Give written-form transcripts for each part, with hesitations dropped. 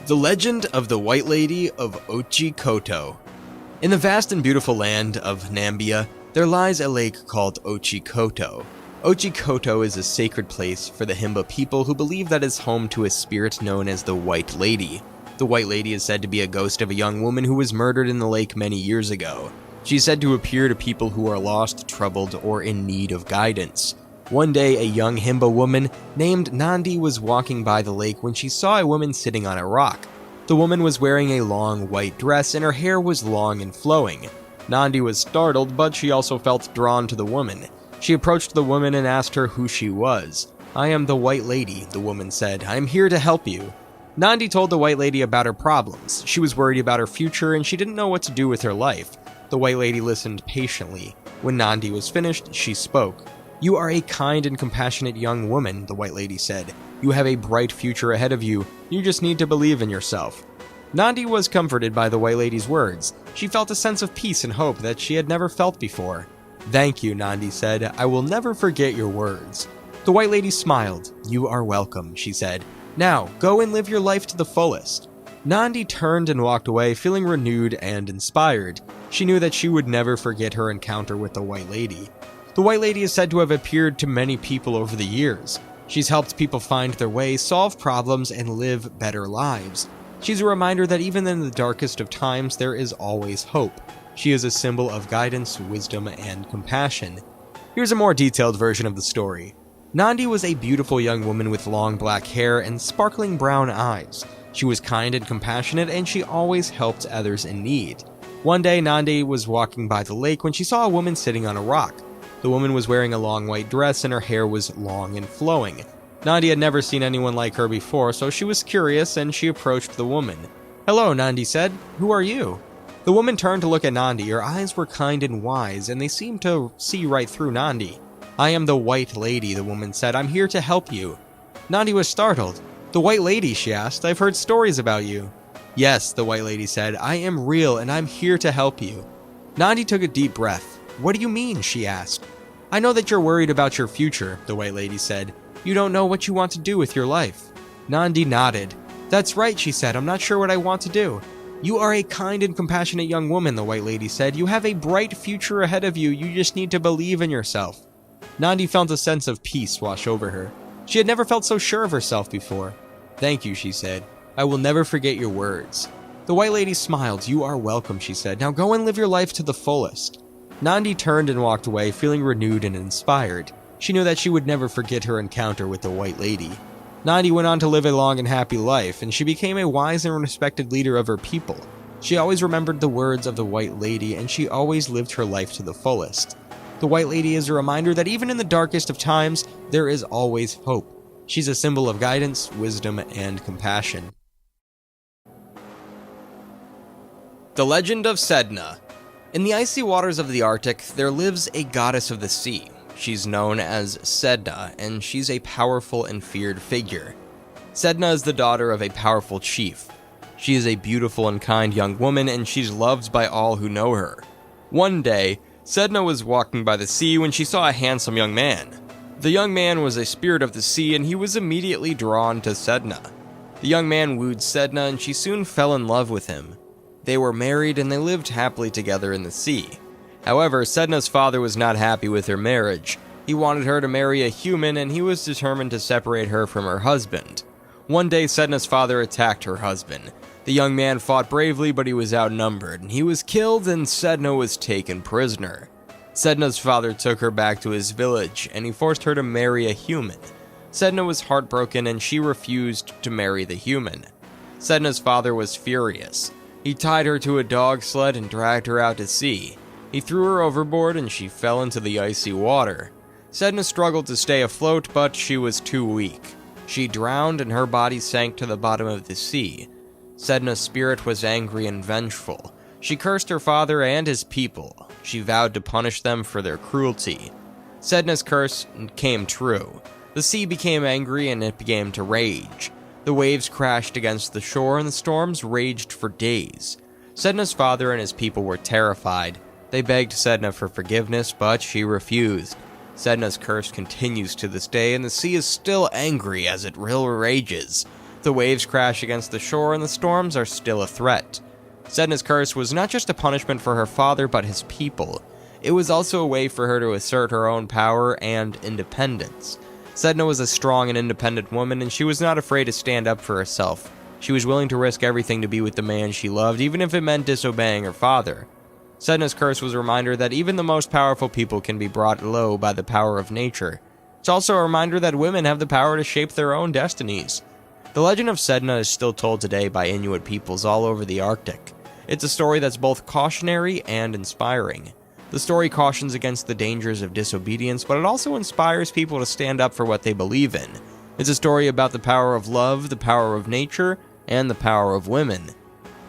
The Legend of the White Lady of Otjikoto. In the vast and beautiful land of Nambia, there lies a lake called Otjikoto. Otjikoto is a sacred place for the Himba people who believe that it's home to a spirit known as the White Lady. The White Lady is said to be a ghost of a young woman who was murdered in the lake many years ago. She's said to appear to people who are lost, troubled, or in need of guidance. One day, a young Himba woman named Nandi was walking by the lake when she saw a woman sitting on a rock. The woman was wearing a long white dress and her hair was long and flowing. Nandi was startled, but she also felt drawn to the woman. She approached the woman and asked her who she was. "I am the White Lady," the woman said. "I am here to help you." Nandi told the White Lady about her problems. She was worried about her future and she didn't know what to do with her life. The White Lady listened patiently. When Nandi was finished, she spoke. "You are a kind and compassionate young woman," the White Lady said. "You have a bright future ahead of you. You just need to believe in yourself." Nandi was comforted by the White Lady's words. She felt a sense of peace and hope that she had never felt before. "Thank you," Nandi said. "I will never forget your words." The White Lady smiled. "You are welcome," she said. "Now, go and live your life to the fullest." Nandi turned and walked away, feeling renewed and inspired. She knew that she would never forget her encounter with the White Lady. The White Lady is said to have appeared to many people over the years. She's helped people find their way, solve problems, and live better lives. She's a reminder that even in the darkest of times, there is always hope. She is a symbol of guidance, wisdom, and compassion. Here's a more detailed version of the story. Nandi was a beautiful young woman with long black hair and sparkling brown eyes. She was kind and compassionate, and she always helped others in need. One day, Nandi was walking by the lake when she saw a woman sitting on a rock. The woman was wearing a long white dress and her hair was long and flowing. Nandi had never seen anyone like her before, so she was curious and she approached the woman. "Hello," Nandi said. "Who are you?" The woman turned to look at Nandi. Her eyes were kind and wise, and they seemed to see right through Nandi. "I am the White Lady," the woman said. "I'm here to help you." Nandi was startled. "The White Lady?" she asked. "I've heard stories about you." "Yes," the White Lady said. "I am real, and I'm here to help you." Nandi took a deep breath. "What do you mean?" she asked. "I know that you're worried about your future," the White Lady said. "You don't know what you want to do with your life." Nandi nodded. "That's right," she said. "I'm not sure what I want to do." "You are a kind and compassionate young woman," the White Lady said. "You have a bright future ahead of you. You just need to believe in yourself." Nandi felt a sense of peace wash over her. She had never felt so sure of herself before. "Thank you," she said. "I will never forget your words." The White Lady smiled. "You are welcome," she said. "Now go and live your life to the fullest." Nandi turned and walked away, feeling renewed and inspired. She knew that she would never forget her encounter with the White Lady. Nandi went on to live a long and happy life, and she became a wise and respected leader of her people. She always remembered the words of the White Lady, and she always lived her life to the fullest. The White Lady is a reminder that even in the darkest of times, there is always hope. She's a symbol of guidance, wisdom, and compassion. The Legend of Sedna. In the icy waters of the Arctic, there lives a goddess of the sea. She's known as Sedna, and she's a powerful and feared figure. Sedna is the daughter of a powerful chief. She is a beautiful and kind young woman, and she's loved by all who know her. One day, Sedna was walking by the sea when she saw a handsome young man. The young man was a spirit of the sea, and he was immediately drawn to Sedna. The young man wooed Sedna, and she soon fell in love with him. They were married, and they lived happily together in the sea. However, Sedna's father was not happy with her marriage. He wanted her to marry a human, and he was determined to separate her from her husband. One day, Sedna's father attacked her husband. The young man fought bravely, but he was outnumbered, and he was killed, and Sedna was taken prisoner. Sedna's father took her back to his village, and he forced her to marry a human. Sedna was heartbroken, and she refused to marry the human. Sedna's father was furious. He tied her to a dog sled and dragged her out to sea. He threw her overboard and she fell into the icy water. Sedna struggled to stay afloat, but she was too weak. She drowned and her body sank to the bottom of the sea. Sedna's spirit was angry and vengeful. She cursed her father and his people. She vowed to punish them for their cruelty. Sedna's curse came true. The sea became angry and it began to rage. The waves crashed against the shore and the storms raged for days. Sedna's father and his people were terrified. They begged Sedna for forgiveness, but she refused. Sedna's curse continues to this day, and the sea is still angry as it rages. The waves crash against the shore and the storms are still a threat. Sedna's curse was not just a punishment for her father but his people. It was also a way for her to assert her own power and independence. Sedna was a strong and independent woman, and she was not afraid to stand up for herself. She was willing to risk everything to be with the man she loved, even if it meant disobeying her father. Sedna's curse was a reminder that even the most powerful people can be brought low by the power of nature. It's also a reminder that women have the power to shape their own destinies. The legend of Sedna is still told today by Inuit peoples all over the Arctic. It's a story that's both cautionary and inspiring. The story cautions against the dangers of disobedience, but it also inspires people to stand up for what they believe in. It's a story about the power of love, the power of nature, and the power of women.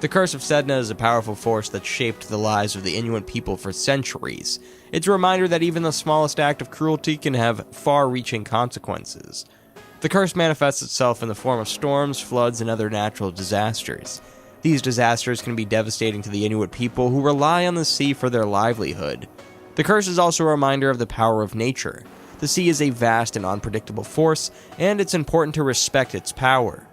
The Curse of Sedna is a powerful force that shaped the lives of the Inuit people for centuries. It's a reminder that even the smallest act of cruelty can have far-reaching consequences. The curse manifests itself in the form of storms, floods, and other natural disasters. These disasters can be devastating to the Inuit people who rely on the sea for their livelihood. The curse is also a reminder of the power of nature. The sea is a vast and unpredictable force, and it's important to respect its power.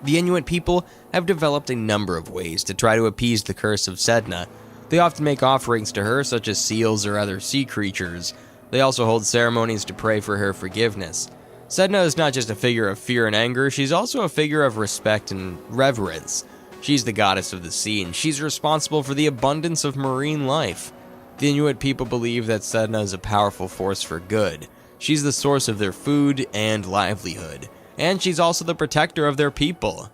The Inuit people have developed a number of ways to try to appease the curse of Sedna. They often make offerings to her, such as seals or other sea creatures. They also hold ceremonies to pray for her forgiveness. Sedna is not just a figure of fear and anger, she's also a figure of respect and reverence. She's the goddess of the sea, and she's responsible for the abundance of marine life. The Inuit people believe that Sedna is a powerful force for good. She's the source of their food and livelihood, and she's also the protector of their people.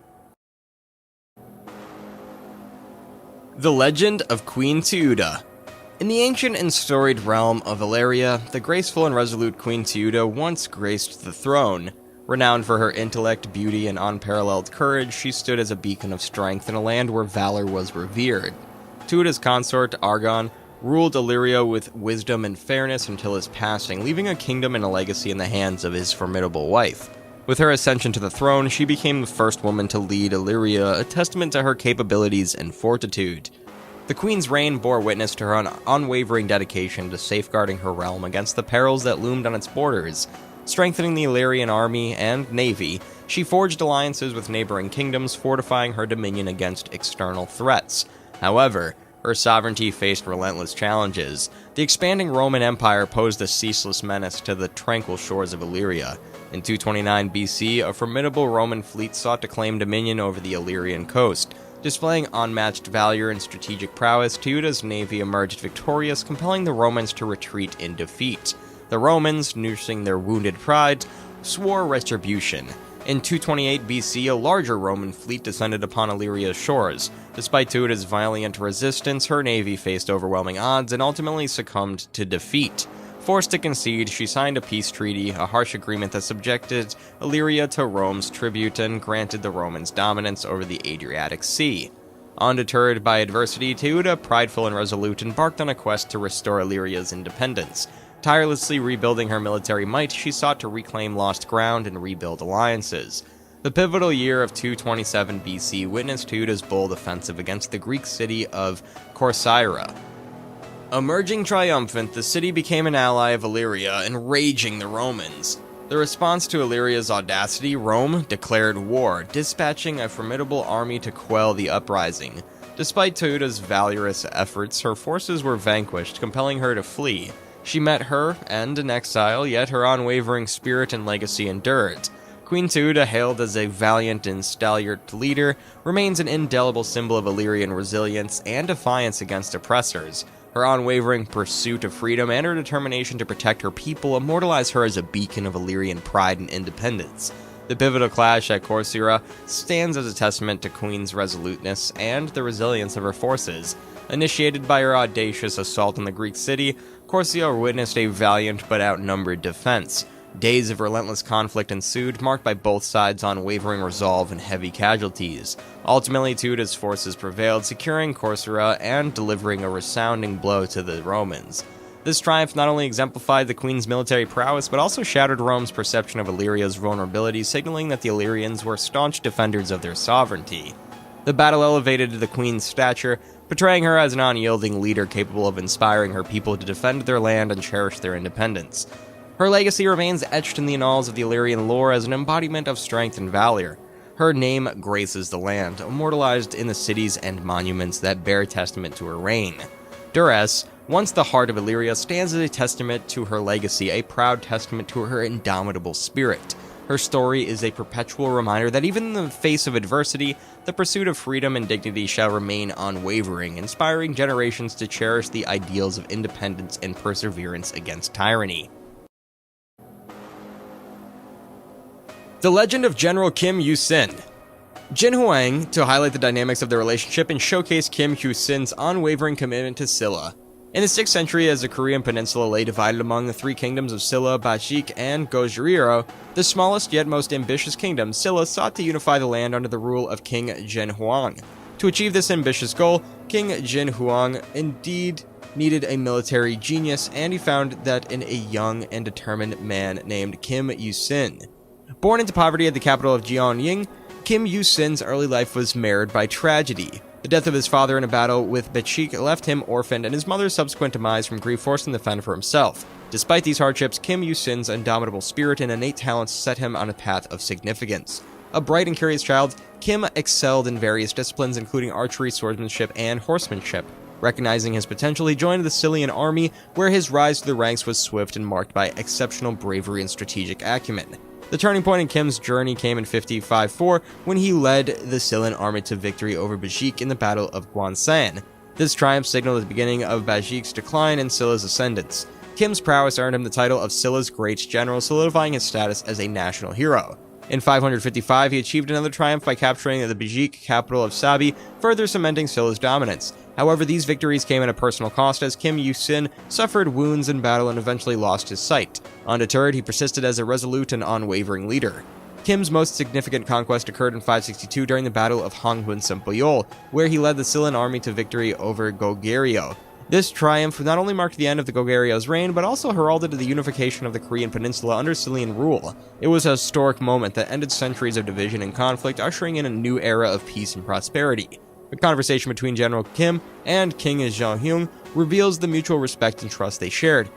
The Legend of Queen Teuta. In the ancient and storied realm of Illyria, the graceful and resolute Queen Teuta once graced the throne. Renowned for her intellect, beauty, and unparalleled courage, she stood as a beacon of strength in a land where valor was revered. Teuta's consort, Argon, ruled Illyria with wisdom and fairness until his passing, leaving a kingdom and a legacy in the hands of his formidable wife. With her ascension to the throne, she became the first woman to lead Illyria, a testament to her capabilities and fortitude. The queen's reign bore witness to her unwavering dedication to safeguarding her realm against the perils that loomed on its borders. Strengthening the Illyrian army and navy, she forged alliances with neighboring kingdoms, fortifying her dominion against external threats. However, her sovereignty faced relentless challenges. The expanding Roman Empire posed a ceaseless menace to the tranquil shores of Illyria. In 229 BC, a formidable Roman fleet sought to claim dominion over the Illyrian coast. Displaying unmatched valor and strategic prowess, Teuta's navy emerged victorious, compelling the Romans to retreat in defeat. The Romans, nursing their wounded pride, swore retribution. In 228 BC, a larger Roman fleet descended upon Illyria's shores. Despite Teuta's valiant resistance, her navy faced overwhelming odds and ultimately succumbed to defeat. Forced to concede, she signed a peace treaty, a harsh agreement that subjected Illyria to Rome's tribute and granted the Romans dominance over the Adriatic Sea. Undeterred by adversity, Teuta, prideful and resolute, embarked on a quest to restore Illyria's independence. Tirelessly rebuilding her military might, she sought to reclaim lost ground and rebuild alliances. The pivotal year of 227 BC witnessed Teuta's bold offensive against the Greek city of Corcyra. Emerging triumphant, the city became an ally of Illyria, enraging the Romans. The response to Illyria's audacity, Rome declared war, dispatching a formidable army to quell the uprising. Despite Teuta's valorous efforts, her forces were vanquished, compelling her to flee. She met her end in exile, yet her unwavering spirit and legacy endured. Queen Teuta, hailed as a valiant and stalwart leader, remains an indelible symbol of Illyrian resilience and defiance against oppressors. Her unwavering pursuit of freedom and her determination to protect her people immortalize her as a beacon of Illyrian pride and independence. The pivotal clash at Corcyra stands as a testament to Queen's resoluteness and the resilience of her forces. Initiated by her audacious assault on the Greek city, Corcyra witnessed a valiant but outnumbered defense. Days of relentless conflict ensued, marked by both sides' unwavering resolve and heavy casualties. Ultimately, Teuta's forces prevailed, securing Corcyra and delivering a resounding blow to the Romans. This triumph not only exemplified the queen's military prowess, but also shattered Rome's perception of Illyria's vulnerability, signaling that the Illyrians were staunch defenders of their sovereignty. The battle elevated the queen's stature, portraying her as an unyielding leader capable of inspiring her people to defend their land and cherish their independence. Her legacy remains etched in the annals of the Illyrian lore as an embodiment of strength and valor. Her name graces the land, immortalized in the cities and monuments that bear testament to her reign. Idriss, once the heart of Illyria, stands as a testament to her legacy, a proud testament to her indomitable spirit. Her story is a perpetual reminder that even in the face of adversity, the pursuit of freedom and dignity shall remain unwavering, inspiring generations to cherish the ideals of independence and perseverance against tyranny. The Legend of General Kim Yu-sin. Jin Huang, to highlight the dynamics of their relationship and showcase Kim Yu-sin's unwavering commitment to Silla. In the 6th century, as the Korean peninsula lay divided among the 3 kingdoms of Silla, Bashik, and Goguryeo, the smallest yet most ambitious kingdom, Silla sought to unify the land under the rule of King Jin Huang. To achieve this ambitious goal, King Jin Huang indeed needed a military genius, and he found that in a young and determined man named Kim Yu-sin. Born into poverty at the capital of Jeonying, Kim Yu-sin's early life was marred by tragedy. The death of his father in a battle with Bashik left him orphaned, and his mother's subsequent demise from grief forced him to fend for himself. Despite these hardships, Kim Yu-sin's indomitable spirit and innate talents set him on a path of significance. A bright and curious child, Kim excelled in various disciplines including archery, swordsmanship, and horsemanship. Recognizing his potential, he joined the Silian army, where his rise to the ranks was swift and marked by exceptional bravery and strategic acumen. The turning point in Kim's journey came in 1554 when he led the Silian army to victory over Bashik in the Battle of Gwansan. This triumph signaled the beginning of Bashik's decline and Silla's ascendance. Kim's prowess earned him the title of Silla's Great General, solidifying his status as a national hero. In 555, he achieved another triumph by capturing the Bashik capital of Sabi, further cementing Silla's dominance. However, these victories came at a personal cost, as Kim Yu-sin suffered wounds in battle and eventually lost his sight. Undeterred, he persisted as a resolute and unwavering leader. Kim's most significant conquest occurred in 562 during the Battle of Hanghun-Sempoyol, where he led the Silian army to victory over Goguryeo. This triumph not only marked the end of the Goguryeo reign, but also heralded the unification of the Korean peninsula under Silian rule. It was a historic moment that ended centuries of division and conflict, ushering in a new era of peace and prosperity. A conversation between General Kim and King Jong-hyun reveals the mutual respect and trust they shared.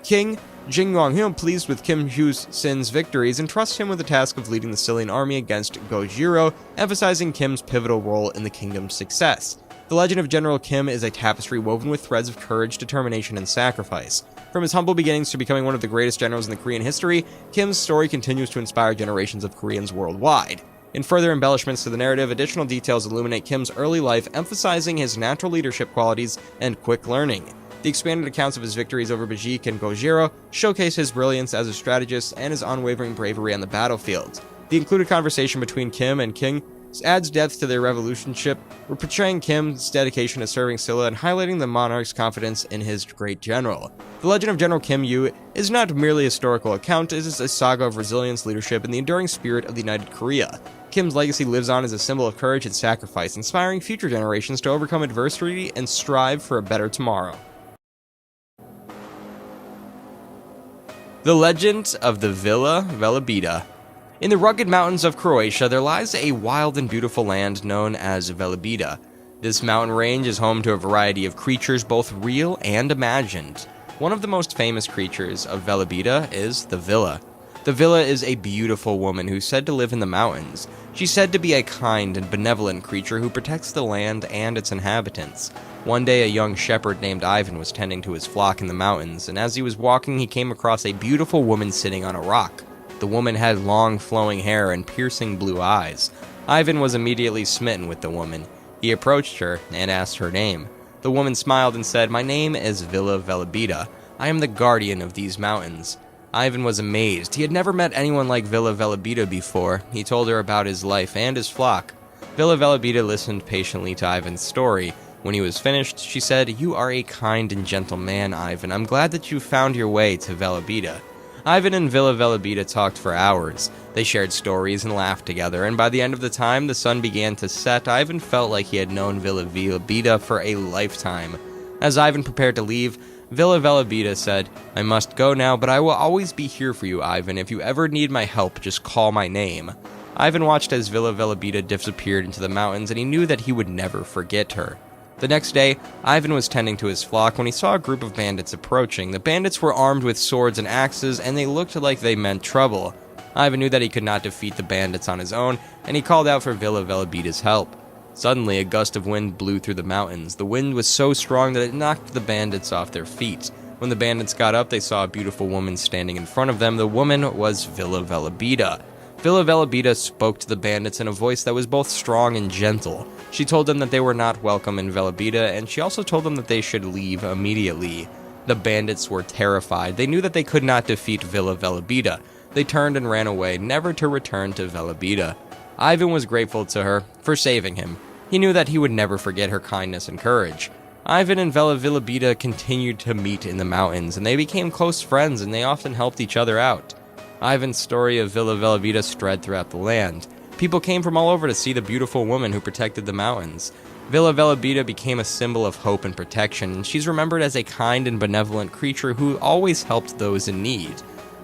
King Jin Jong-hyun, pleased with Kim Yu-sin's victories, entrusts him with the task of leading the Silian army against Goguryeo, emphasizing Kim's pivotal role in the kingdom's success. The legend of General Kim is a tapestry woven with threads of courage, determination, and sacrifice. From his humble beginnings to becoming one of the greatest generals in the Korean history, Kim's story continues to inspire generations of Koreans worldwide. In further embellishments to the narrative, additional details illuminate Kim's early life, emphasizing his natural leadership qualities and quick learning. The expanded accounts of his victories over Bashik and Goguryeo showcase his brilliance as a strategist and his unwavering bravery on the battlefield. The included conversation between Kim and King adds depth to their relationship, portraying Kim's dedication to serving Silla and highlighting the monarch's confidence in his great general. The legend of General Kim Yu is not merely a historical account, it is a saga of resilience, leadership, and the enduring spirit of the United Korea. Kim's legacy lives on as a symbol of courage and sacrifice, inspiring future generations to overcome adversity and strive for a better tomorrow. The Legend of the Villa Velebita. In the rugged mountains of Croatia, there lies a wild and beautiful land known as Velebita. This mountain range is home to a variety of creatures, both real and imagined. One of the most famous creatures of Velebita is the Villa. The Villa is a beautiful woman who's said to live in the mountains. She's said to be a kind and benevolent creature who protects the land and its inhabitants. One day, a young shepherd named Ivan was tending to his flock in the mountains, and as he was walking, he came across a beautiful woman sitting on a rock. The woman had long flowing hair and piercing blue eyes. Ivan was immediately smitten with the woman. He approached her and asked her name. The woman smiled and said, "My name is Villa Velebita. I am the guardian of these mountains." Ivan was amazed. He had never met anyone like Villa Velebita before. He told her about his life and his flock. Villa Velebita listened patiently to Ivan's story. When he was finished, she said, "You are a kind and gentle man, Ivan. I'm glad that you found your way to Velebita." Ivan and Villa Velebita talked for hours. They shared stories and laughed together, and by the end of the time the sun began to set, Ivan felt like he had known Villa Velebita for a lifetime. As Ivan prepared to leave, Villa Velebita said, "I must go now, but I will always be here for you, Ivan. If you ever need my help, just call my name." Ivan watched as Villa Velebita disappeared into the mountains, and he knew that he would never forget her. The next day, Ivan was tending to his flock when he saw a group of bandits approaching. The bandits were armed with swords and axes, and they looked like they meant trouble. Ivan knew that he could not defeat the bandits on his own, and he called out for Villa Velabita's help. Suddenly, a gust of wind blew through the mountains. The wind was so strong that it knocked the bandits off their feet. When the bandits got up, they saw a beautiful woman standing in front of them. The woman was Villa Velabita. Villa Velabita spoke to the bandits in a voice that was both strong and gentle. She told them that they were not welcome in Velabita, and she also told them that they should leave immediately. The bandits were terrified. They knew that they could not defeat Villa Velabita. They turned and ran away, never to return to Velabita. Ivan was grateful to her for saving him. He knew that he would never forget her kindness and courage. Ivan and Villa Velabita continued to meet in the mountains, and they became close friends, and they often helped each other out. Ivan's story of Villa Velabita spread throughout the land. People came from all over to see the beautiful woman who protected the mountains. Villa Velabita became a symbol of hope and protection, and she's remembered as a kind and benevolent creature who always helped those in need.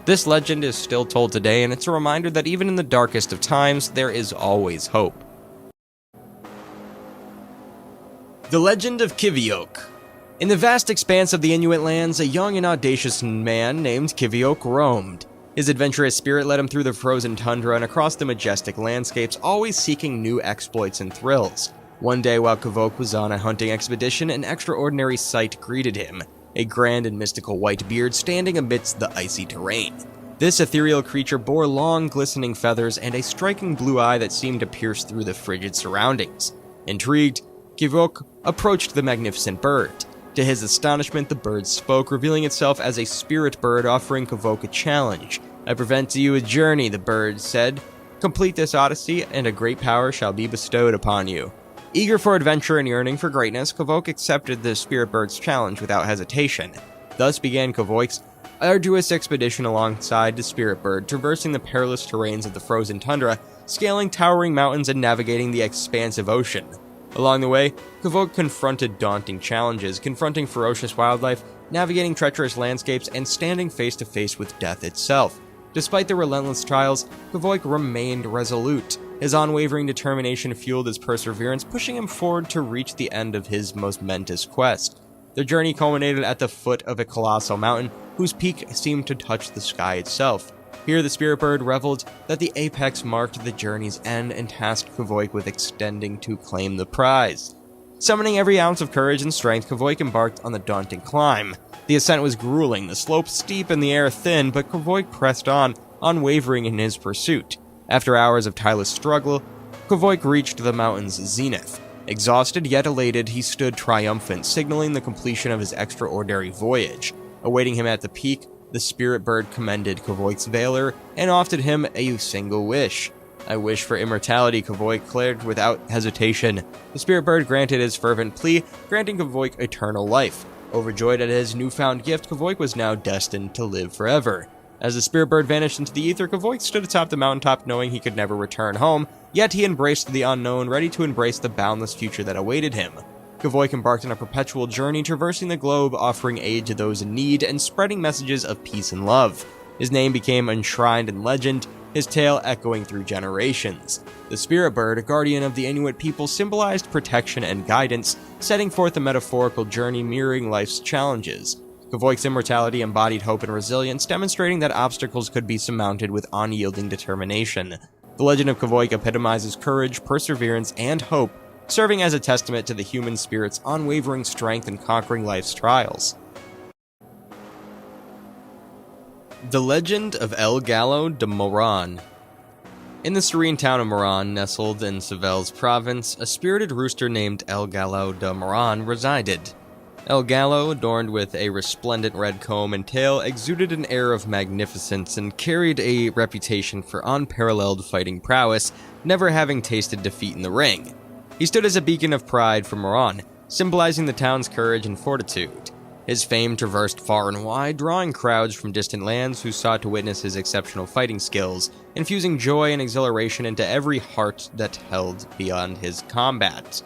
This legend is still told today, and it's a reminder that even in the darkest of times, there is always hope. The Legend of Kiviok. In the vast expanse of the Inuit lands, a young and audacious man named Kiviok roamed. His adventurous spirit led him through the frozen tundra and across the majestic landscapes, always seeking new exploits and thrills. One day, while Kiviok was on a hunting expedition, an extraordinary sight greeted him. A grand and mystical white beard standing amidst the icy terrain. This ethereal creature bore long, glistening feathers and a striking blue eye that seemed to pierce through the frigid surroundings. Intrigued, Kiviok approached the magnificent bird. To his astonishment, the bird spoke, revealing itself as a spirit bird offering Kiviok a challenge. "I present to you a journey," the bird said. "Complete this odyssey, and a great power shall be bestowed upon you." Eager for adventure and yearning for greatness, Kiviok accepted the spirit bird's challenge without hesitation. Thus began Kiviok's arduous expedition alongside the spirit bird, traversing the perilous terrains of the frozen tundra, scaling towering mountains and navigating the expansive ocean. Along the way, Kiviok confronted daunting challenges, confronting ferocious wildlife, navigating treacherous landscapes, and standing face to face with death itself. Despite the relentless trials, Kiviok remained resolute. His unwavering determination fueled his perseverance, pushing him forward to reach the end of his most momentous quest. Their journey culminated at the foot of a colossal mountain, whose peak seemed to touch the sky itself. Here the spirit bird reveled that the apex marked the journey's end and tasked Kiviok with extending to claim the prize. Summoning every ounce of courage and strength, Kiviok embarked on the daunting climb. The ascent was grueling, the slope steep and the air thin, but Kiviok pressed on, unwavering in his pursuit. After hours of tireless struggle, Kiviok reached the mountain's zenith. Exhausted yet elated, he stood triumphant, signaling the completion of his extraordinary voyage. Awaiting him at the peak, the spirit bird commended Kiviok's valor and offered him a single wish. "I wish for immortality," Kiviok declared without hesitation. The spirit bird granted his fervent plea, granting Kiviok eternal life. Overjoyed at his newfound gift, Kiviok was now destined to live forever. As the spirit bird vanished into the ether, Kiviok stood atop the mountaintop knowing he could never return home, yet he embraced the unknown, ready to embrace the boundless future that awaited him. Kiviok embarked on a perpetual journey, traversing the globe, offering aid to those in need, and spreading messages of peace and love. His name became enshrined in legend, his tale echoing through generations. The spirit bird, a guardian of the Inuit people, symbolized protection and guidance, setting forth a metaphorical journey mirroring life's challenges. Kiviok's immortality embodied hope and resilience, demonstrating that obstacles could be surmounted with unyielding determination. The legend of Kiviok epitomizes courage, perseverance, and hope, serving as a testament to the human spirit's unwavering strength in conquering life's trials. The Legend of El Gallo de Moran. In the serene town of Moran, nestled in Savel's province, a spirited rooster named El Gallo de Moran resided. El Gallo, adorned with a resplendent red comb and tail, exuded an air of magnificence and carried a reputation for unparalleled fighting prowess, never having tasted defeat in the ring. He stood as a beacon of pride for Moran, symbolizing the town's courage and fortitude. His fame traversed far and wide, drawing crowds from distant lands who sought to witness his exceptional fighting skills, infusing joy and exhilaration into every heart that held beyond his combat.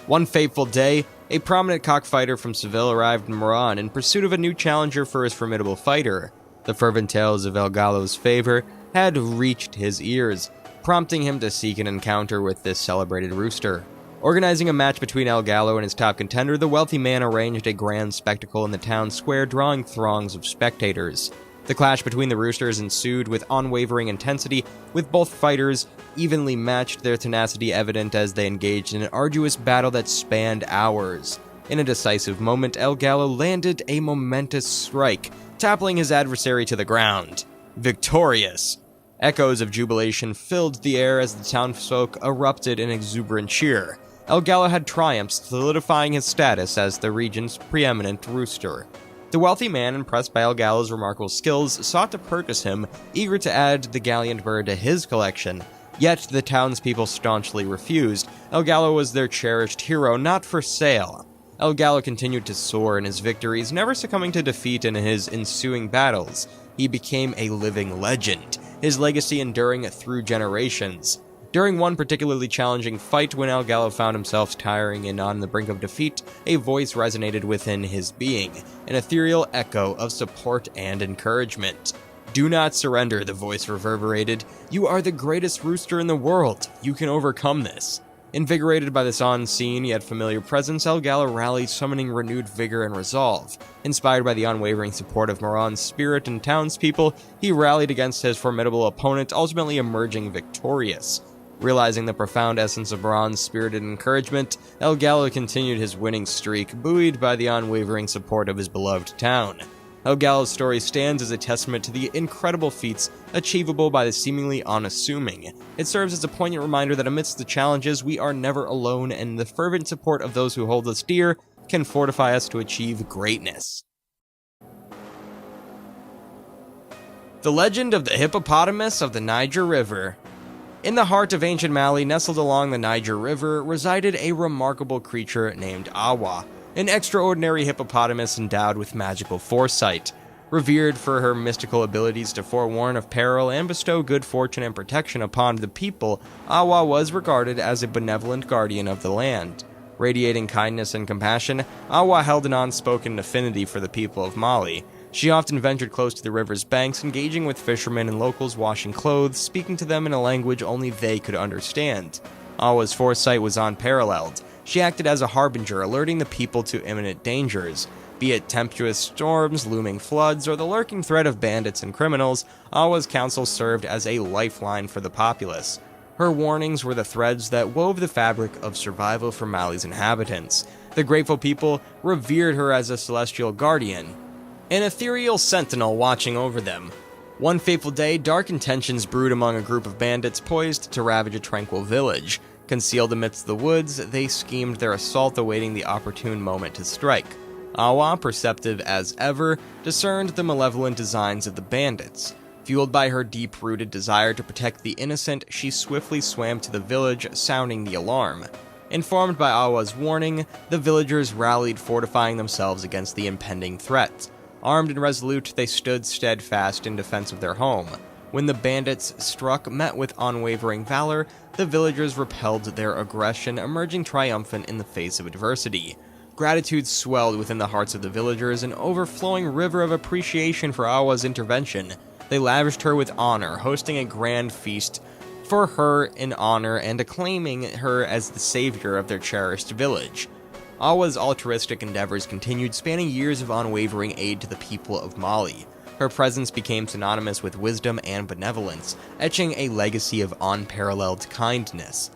One fateful day, a prominent cockfighter from Seville arrived in Moran in pursuit of a new challenger for his formidable fighter. The fervent tales of El Gallo's favor had reached his ears, prompting him to seek an encounter with this celebrated rooster. Organizing a match between El Gallo and his top contender, the wealthy man arranged a grand spectacle in the town square, drawing throngs of spectators. The clash between the roosters ensued with unwavering intensity, with both fighters evenly matched, their tenacity evident as they engaged in an arduous battle that spanned hours. In a decisive moment, El Gallo landed a momentous strike, toppling his adversary to the ground. Victorious! Echoes of jubilation filled the air as the townsfolk erupted in exuberant cheer. El Gallo had triumphed, solidifying his status as the region's preeminent rooster. The wealthy man, impressed by El Gallo's remarkable skills, sought to purchase him, eager to add the gallant bird to his collection. Yet the townspeople staunchly refused. El Gallo was their cherished hero, not for sale. El Gallo continued to soar in his victories, never succumbing to defeat in his ensuing battles. He became a living legend, his legacy enduring through generations. During one particularly challenging fight, when El Gallo found himself tiring and on the brink of defeat, a voice resonated within his being, an ethereal echo of support and encouragement. "Do not surrender," the voice reverberated. "You are the greatest rooster in the world. You can overcome this." Invigorated by this unseen yet familiar presence, El Gallo rallied, summoning renewed vigor and resolve. Inspired by the unwavering support of Moran's spirit and townspeople, he rallied against his formidable opponent, ultimately emerging victorious. Realizing the profound essence of Moran's spirited encouragement, El Gallo continued his winning streak, buoyed by the unwavering support of his beloved town. El Gallo's story stands as a testament to the incredible feats achievable by the seemingly unassuming. It serves as a poignant reminder that amidst the challenges, we are never alone, and the fervent support of those who hold us dear can fortify us to achieve greatness. The Legend of the Hippopotamus of the Niger River. In the heart of ancient Mali, nestled along the Niger River, resided a remarkable creature named Awa, an extraordinary hippopotamus endowed with magical foresight. Revered for her mystical abilities to forewarn of peril and bestow good fortune and protection upon the people, Awa was regarded as a benevolent guardian of the land. Radiating kindness and compassion, Awa held an unspoken affinity for the people of Mali. She often ventured close to the river's banks, engaging with fishermen and locals washing clothes, speaking to them in a language only they could understand. Awa's foresight was unparalleled. She acted as a harbinger, alerting the people to imminent dangers. Be it tempestuous storms, looming floods, or the lurking threat of bandits and criminals, Awa's counsel served as a lifeline for the populace. Her warnings were the threads that wove the fabric of survival for Mali's inhabitants. The grateful people revered her as a celestial guardian, an ethereal sentinel watching over them. One fateful day, dark intentions brewed among a group of bandits poised to ravage a tranquil village. Concealed amidst the woods, they schemed their assault, awaiting the opportune moment to strike. Awa, perceptive as ever, discerned the malevolent designs of the bandits. Fueled by her deep-rooted desire to protect the innocent, she swiftly swam to the village, sounding the alarm. Informed by Awa's warning, the villagers rallied, fortifying themselves against the impending threat. Armed and resolute, they stood steadfast in defense of their home. When the bandits struck, met with unwavering valor, the villagers repelled their aggression, emerging triumphant in the face of adversity. Gratitude swelled within the hearts of the villagers, an overflowing river of appreciation for Awa's intervention. They lavished her with honor, hosting a grand feast for her in honor and acclaiming her as the savior of their cherished village. Awa's altruistic endeavors continued, spanning years of unwavering aid to the people of Mali. Her presence became synonymous with wisdom and benevolence, etching a legacy of unparalleled kindness.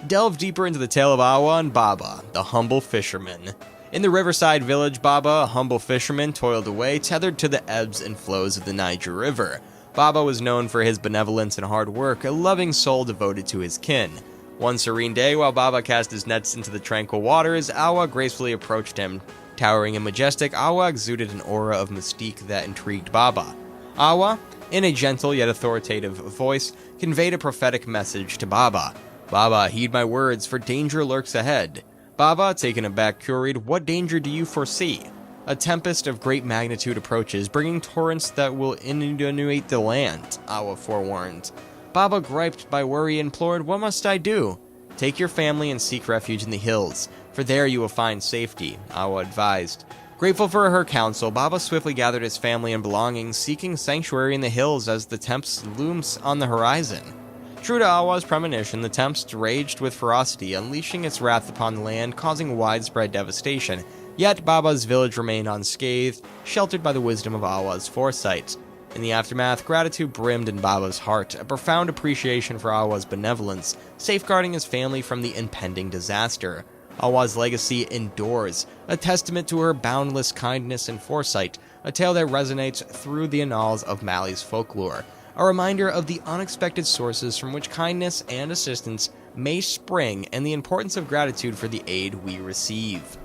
Delve deeper into the tale of Awa and Baba, the humble fisherman. In the riverside village, Baba, a humble fisherman, toiled away, tethered to the ebbs and flows of the Niger River. Baba was known for his benevolence and hard work, a loving soul devoted to his kin. One serene day, while Baba cast his nets into the tranquil waters, Awa gracefully approached him. Towering and majestic, Awa exuded an aura of mystique that intrigued Baba. Awa, in a gentle yet authoritative voice, conveyed a prophetic message to Baba. "Baba, heed my words, for danger lurks ahead." Baba, taken aback, queried, "What danger do you foresee?" "A tempest of great magnitude approaches, bringing torrents that will inundate the land," Awa forewarned. Baba, griped by worry, implored, "What must I do?" "Take your family and seek refuge in the hills, for there you will find safety," Awa advised. Grateful for her counsel, Baba swiftly gathered his family and belongings, seeking sanctuary in the hills as the tempest looms on the horizon. True to Awa's premonition, the tempest raged with ferocity, unleashing its wrath upon the land, causing widespread devastation. Yet Baba's village remained unscathed, sheltered by the wisdom of Awa's foresight. In the aftermath, gratitude brimmed in Baba's heart, a profound appreciation for Awa's benevolence, safeguarding his family from the impending disaster. Awa's legacy endures, a testament to her boundless kindness and foresight, a tale that resonates through the annals of Mali's folklore, a reminder of the unexpected sources from which kindness and assistance may spring and the importance of gratitude for the aid we receive.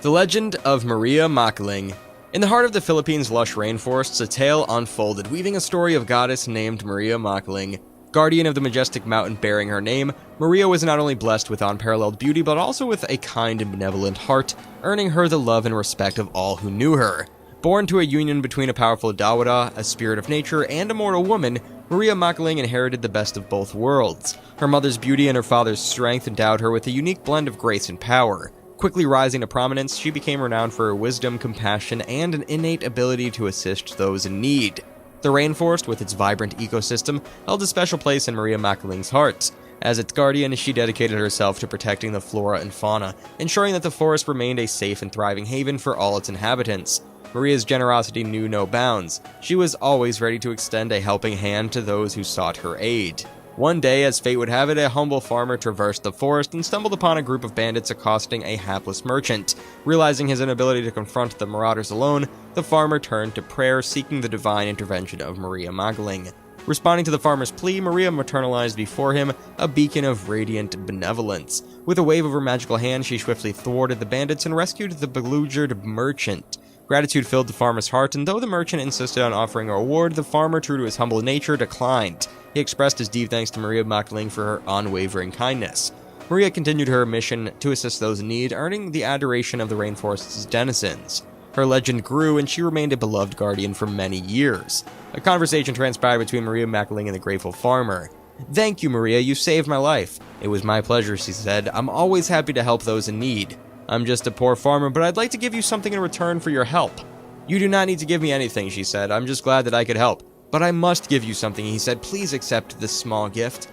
The Legend of Maria Makiling. In the heart of the Philippines' lush rainforests, a tale unfolded, weaving a story of a goddess named Maria Makiling. Guardian of the majestic mountain bearing her name, Maria was not only blessed with unparalleled beauty, but also with a kind and benevolent heart, earning her the love and respect of all who knew her. Born to a union between a powerful Dawada, a spirit of nature, and a mortal woman, Maria Makiling inherited the best of both worlds. Her mother's beauty and her father's strength endowed her with a unique blend of grace and power. Quickly rising to prominence, she became renowned for her wisdom, compassion, and an innate ability to assist those in need. The rainforest, with its vibrant ecosystem, held a special place in Maria Makiling's heart. As its guardian, she dedicated herself to protecting the flora and fauna, ensuring that the forest remained a safe and thriving haven for all its inhabitants. Maria's generosity knew no bounds. She was always ready to extend a helping hand to those who sought her aid. One day, as fate would have it, a humble farmer traversed the forest and stumbled upon a group of bandits accosting a hapless merchant. Realizing his inability to confront the marauders alone, the farmer turned to prayer, seeking the divine intervention of Maria Makiling. Responding to the farmer's plea, Maria materialized before him, a beacon of radiant benevolence. With a wave of her magical hand, she swiftly thwarted the bandits and rescued the beleaguered merchant. Gratitude filled the farmer's heart, and though the merchant insisted on offering a reward, the farmer, true to his humble nature, declined. He expressed his deep thanks to Maria Makiling for her unwavering kindness. Maria continued her mission to assist those in need, earning the adoration of the rainforest's denizens. Her legend grew, and she remained a beloved guardian for many years. A conversation transpired between Maria Makiling and the grateful farmer. "Thank you, Maria, you saved my life." "It was my pleasure," she said. "I'm always happy to help those in need. I'm just a poor farmer, but I'd like to give you something in return for your help." "You do not need to give me anything," she said. "I'm just glad that I could help." "But I must give you something," he said. "Please accept this small gift."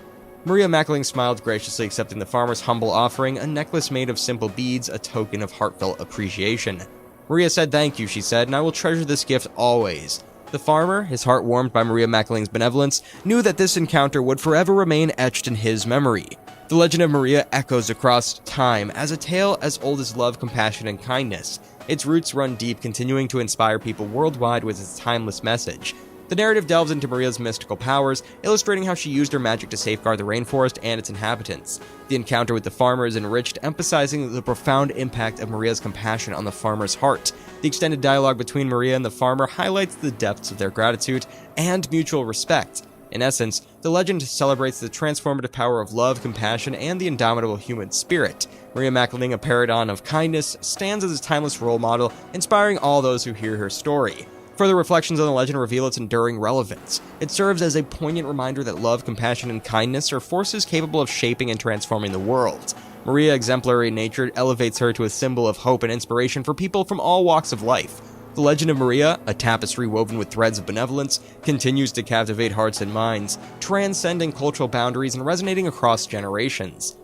Maria Makiling smiled, graciously accepting the farmer's humble offering, a necklace made of simple beads, a token of heartfelt appreciation. Maria said, "Thank you," she said, "and I will treasure this gift always." The farmer, his heart warmed by Maria Makiling's benevolence, knew that this encounter would forever remain etched in his memory. The legend of Maria echoes across time as a tale as old as love, compassion, and kindness. Its roots run deep, continuing to inspire people worldwide with its timeless message. The narrative delves into Maria's mystical powers, illustrating how she used her magic to safeguard the rainforest and its inhabitants. The encounter with the farmer is enriched, emphasizing the profound impact of Maria's compassion on the farmer's heart. The extended dialogue between Maria and the farmer highlights the depths of their gratitude and mutual respect. In essence, the legend celebrates the transformative power of love, compassion, and the indomitable human spirit. Maria Makiling, a paragon of kindness, stands as a timeless role model, inspiring all those who hear her story. Further reflections on the legend reveal its enduring relevance. It serves as a poignant reminder that love, compassion, and kindness are forces capable of shaping and transforming the world. Maria's exemplary nature elevates her to a symbol of hope and inspiration for people from all walks of life. The legend of Maria, a tapestry woven with threads of benevolence, continues to captivate hearts and minds, transcending cultural boundaries and resonating across generations.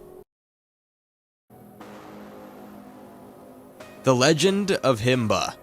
The Legend of Himba.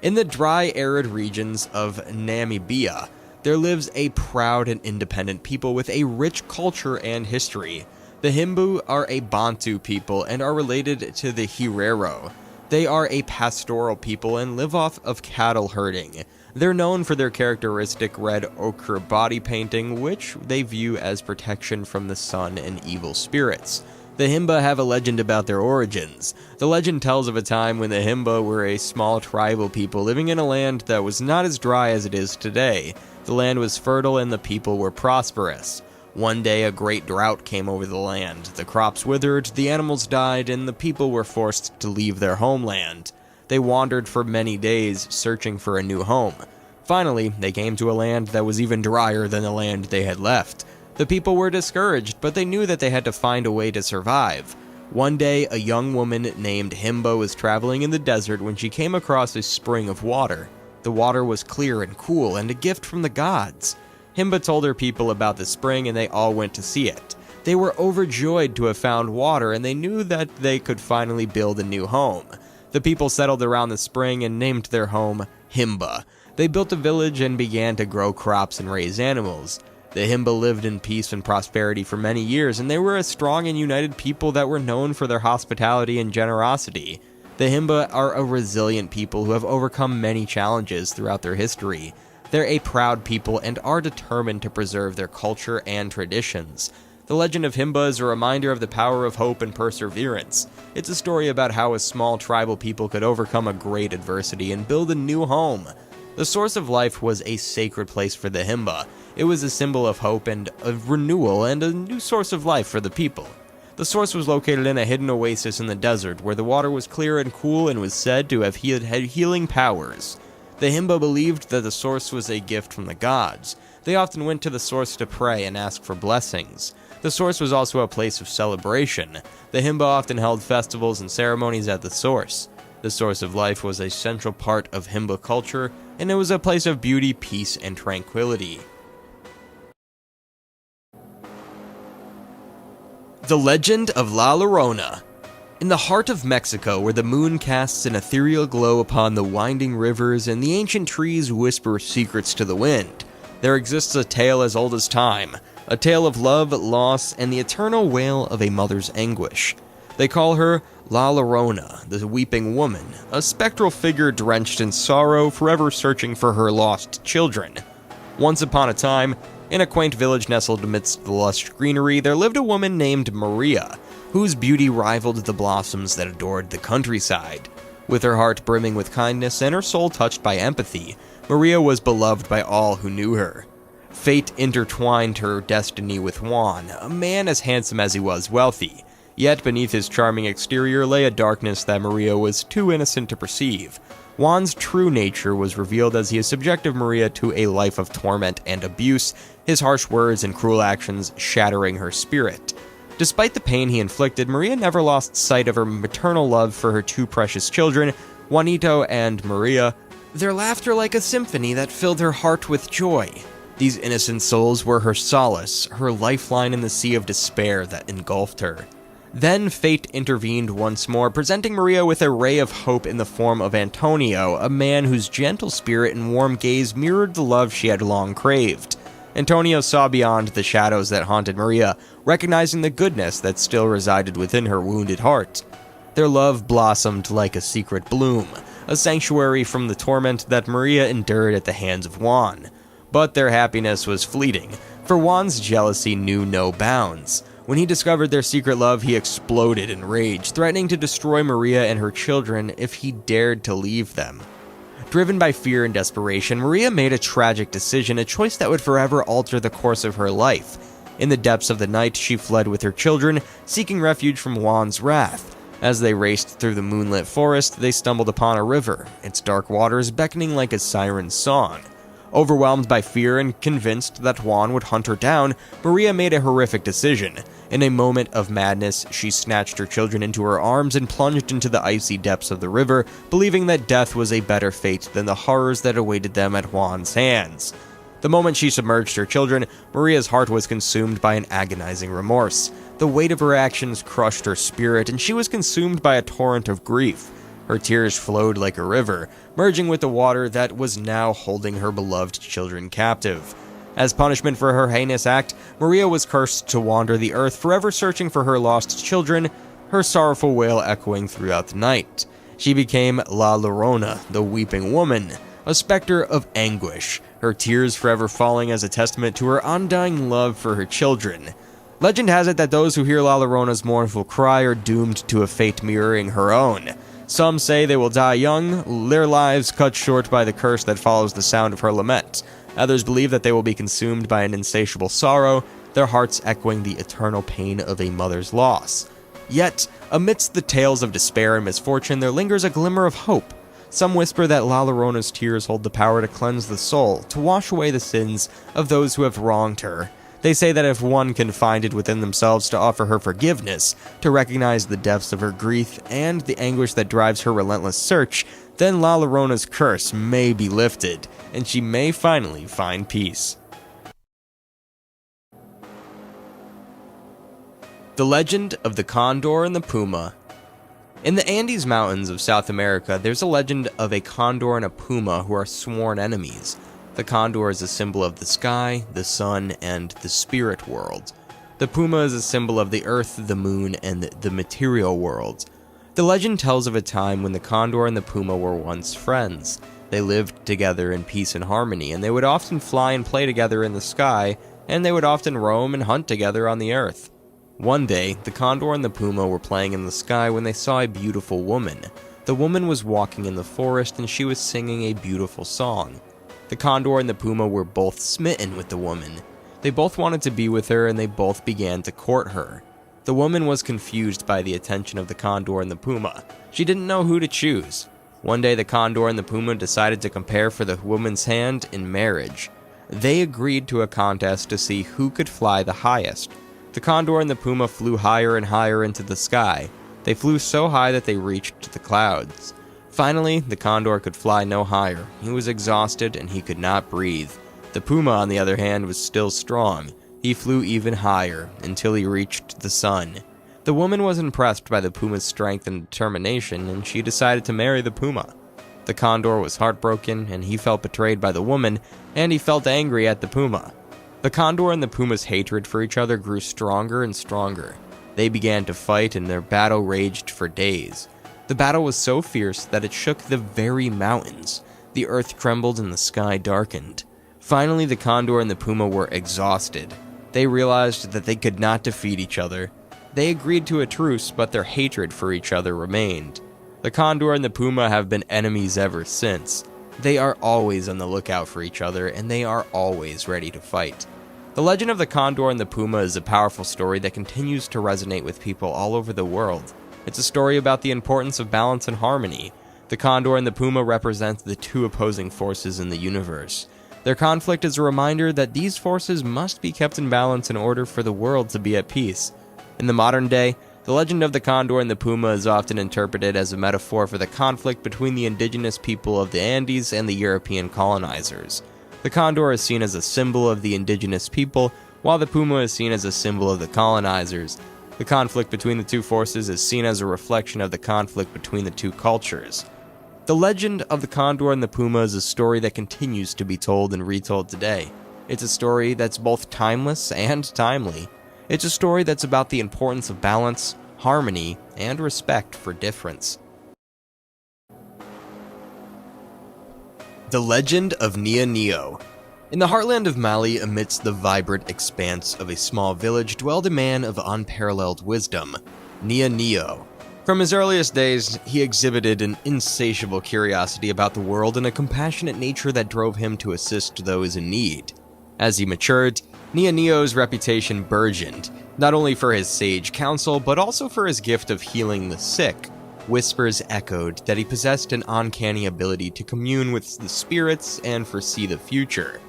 In the dry, arid regions of Namibia, there lives a proud and independent people with a rich culture and history. The Himba are a Bantu people and are related to the Herero. They are a pastoral people and live off of cattle herding. They're known for their characteristic red ochre body painting, which they view as protection from the sun and evil spirits. The Himba have a legend about their origins. The legend tells of a time when the Himba were a small tribal people living in a land that was not as dry as it is today. The land was fertile and the people were prosperous. One day, a great drought came over the land. The crops withered, the animals died, and the people were forced to leave their homeland. They wandered for many days, searching for a new home. Finally, they came to a land that was even drier than the land they had left. The people were discouraged, but they knew that they had to find a way to survive. One day, a young woman named Himba was traveling in the desert when she came across a spring of water. The water was clear and cool and a gift from the gods. Himba told her people about the spring and they all went to see it. They were overjoyed to have found water and they knew that they could finally build a new home. The people settled around the spring and named their home Himba. They built a village and began to grow crops and raise animals. The Himba lived in peace and prosperity for many years, and they were a strong and united people that were known for their hospitality and generosity. The Himba are a resilient people who have overcome many challenges throughout their history. They're a proud people and are determined to preserve their culture and traditions. The legend of Himba is a reminder of the power of hope and perseverance. It's a story about how a small tribal people could overcome a great adversity and build a new home. The source of life was a sacred place for the Himba. It was a symbol of hope and of renewal and a new source of life for the people. The source was located in a hidden oasis in the desert where the water was clear and cool and was said to have healing powers. The Himba believed that the source was a gift from the gods. They often went to the source to pray and ask for blessings. The source was also a place of celebration. The Himba often held festivals and ceremonies at the source. The source of life was a central part of Himba culture, and it was a place of beauty, peace, and tranquility. The Legend of La Llorona. In the heart of Mexico, where the moon casts an ethereal glow upon the winding rivers and the ancient trees whisper secrets to the wind, there exists a tale as old as time, a tale of love, loss, and the eternal wail of a mother's anguish. They call her La Llorona, the weeping woman, a spectral figure drenched in sorrow, forever searching for her lost children. Once upon a time, in a quaint village nestled amidst the lush greenery, there lived a woman named Maria, whose beauty rivaled the blossoms that adored the countryside. With her heart brimming with kindness and her soul touched by empathy, Maria was beloved by all who knew her. Fate intertwined her destiny with Juan, a man as handsome as he was wealthy. Yet beneath his charming exterior lay a darkness that Maria was too innocent to perceive. Juan's true nature was revealed as he subjected Maria to a life of torment and abuse, his harsh words and cruel actions shattering her spirit. Despite the pain he inflicted, Maria never lost sight of her maternal love for her two precious children, Juanito and Maria, their laughter like a symphony that filled her heart with joy. These innocent souls were her solace, her lifeline in the sea of despair that engulfed her. Then fate intervened once more, presenting Maria with a ray of hope in the form of Antonio, a man whose gentle spirit and warm gaze mirrored the love she had long craved. Antonio saw beyond the shadows that haunted Maria, recognizing the goodness that still resided within her wounded heart. Their love blossomed like a secret bloom, a sanctuary from the torment that Maria endured at the hands of Juan. But their happiness was fleeting, for Juan's jealousy knew no bounds. When he discovered their secret love, he exploded in rage, threatening to destroy Maria and her children if he dared to leave them. Driven by fear and desperation, Maria made a tragic decision, a choice that would forever alter the course of her life. In the depths of the night, she fled with her children, seeking refuge from Juan's wrath. As they raced through the moonlit forest, they stumbled upon a river, its dark waters beckoning like a siren's song. Overwhelmed by fear and convinced that Juan would hunt her down, Maria made a horrific decision. In a moment of madness, she snatched her children into her arms and plunged into the icy depths of the river, believing that death was a better fate than the horrors that awaited them at Juan's hands. The moment she submerged her children, Maria's heart was consumed by an agonizing remorse. The weight of her actions crushed her spirit, and she was consumed by a torrent of grief. Her tears flowed like a river, merging with the water that was now holding her beloved children captive. As punishment for her heinous act, Maria was cursed to wander the earth, forever searching for her lost children, her sorrowful wail echoing throughout the night. She became La Llorona, the weeping woman, a specter of anguish, her tears forever falling as a testament to her undying love for her children. Legend has it that those who hear La Llorona's mournful cry are doomed to a fate mirroring her own. Some say they will die young, their lives cut short by the curse that follows the sound of her lament. Others believe that they will be consumed by an insatiable sorrow, their hearts echoing the eternal pain of a mother's loss. Yet, amidst the tales of despair and misfortune, there lingers a glimmer of hope. Some whisper that La Llorona's tears hold the power to cleanse the soul, to wash away the sins of those who have wronged her. They say that if one can find it within themselves to offer her forgiveness, to recognize the depths of her grief and the anguish that drives her relentless search, then La Llorona's curse may be lifted, and she may finally find peace. The Legend of the Condor and the Puma. In the Andes Mountains of South America, there's a legend of a condor and a puma who are sworn enemies. The condor is a symbol of the sky, the sun, and the spirit world. The puma is a symbol of the earth, the moon, and the material world. The legend tells of a time when the condor and the puma were once friends. They lived together in peace and harmony, and they would often fly and play together in the sky, and they would often roam and hunt together on the earth. One day, the condor and the puma were playing in the sky when they saw a beautiful woman. The woman was walking in the forest and she was singing a beautiful song. The condor and the puma were both smitten with the woman. They both wanted to be with her and they both began to court her. The woman was confused by the attention of the condor and the puma. She didn't know who to choose. One day the condor and the puma decided to compare for the woman's hand in marriage. They agreed to a contest to see who could fly the highest. The condor and the puma flew higher and higher into the sky. They flew so high that they reached the clouds. Finally, the condor could fly no higher. He was exhausted and he could not breathe. The puma, on the other hand, was still strong. He flew even higher until he reached the sun. The woman was impressed by the puma's strength and determination, and she decided to marry the puma. The condor was heartbroken, and he felt betrayed by the woman, and he felt angry at the puma. The condor and the puma's hatred for each other grew stronger and stronger. They began to fight and their battle raged for days. The battle was so fierce that it shook the very mountains. The earth trembled and the sky darkened. Finally, the condor and the puma were exhausted. They realized that they could not defeat each other. They agreed to a truce, but their hatred for each other remained. The condor and the puma have been enemies ever since. They are always on the lookout for each other, and they are always ready to fight. The Legend of the Condor and the Puma is a powerful story that continues to resonate with people all over the world. It's a story about the importance of balance and harmony. The Condor and the Puma represent the two opposing forces in the universe. Their conflict is a reminder that these forces must be kept in balance in order for the world to be at peace. In the modern day, the legend of the Condor and the Puma is often interpreted as a metaphor for the conflict between the indigenous people of the Andes and the European colonizers. The condor is seen as a symbol of the indigenous people, while the puma is seen as a symbol of the colonizers. The conflict between the two forces is seen as a reflection of the conflict between the two cultures. The legend of the Condor and the Puma is a story that continues to be told and retold today. It's a story that's both timeless and timely. It's a story that's about the importance of balance, harmony, and respect for difference. The Legend of Nia. In the heartland of Mali, amidst the vibrant expanse of a small village, dwelled a man of unparalleled wisdom, Nia. From his earliest days, he exhibited an insatiable curiosity about the world and a compassionate nature that drove him to assist those in need. As he matured, Nia's reputation burgeoned, not only for his sage counsel, but also for his gift of healing the sick. Whispers echoed that he possessed an uncanny ability to commune with the spirits and foresee the future.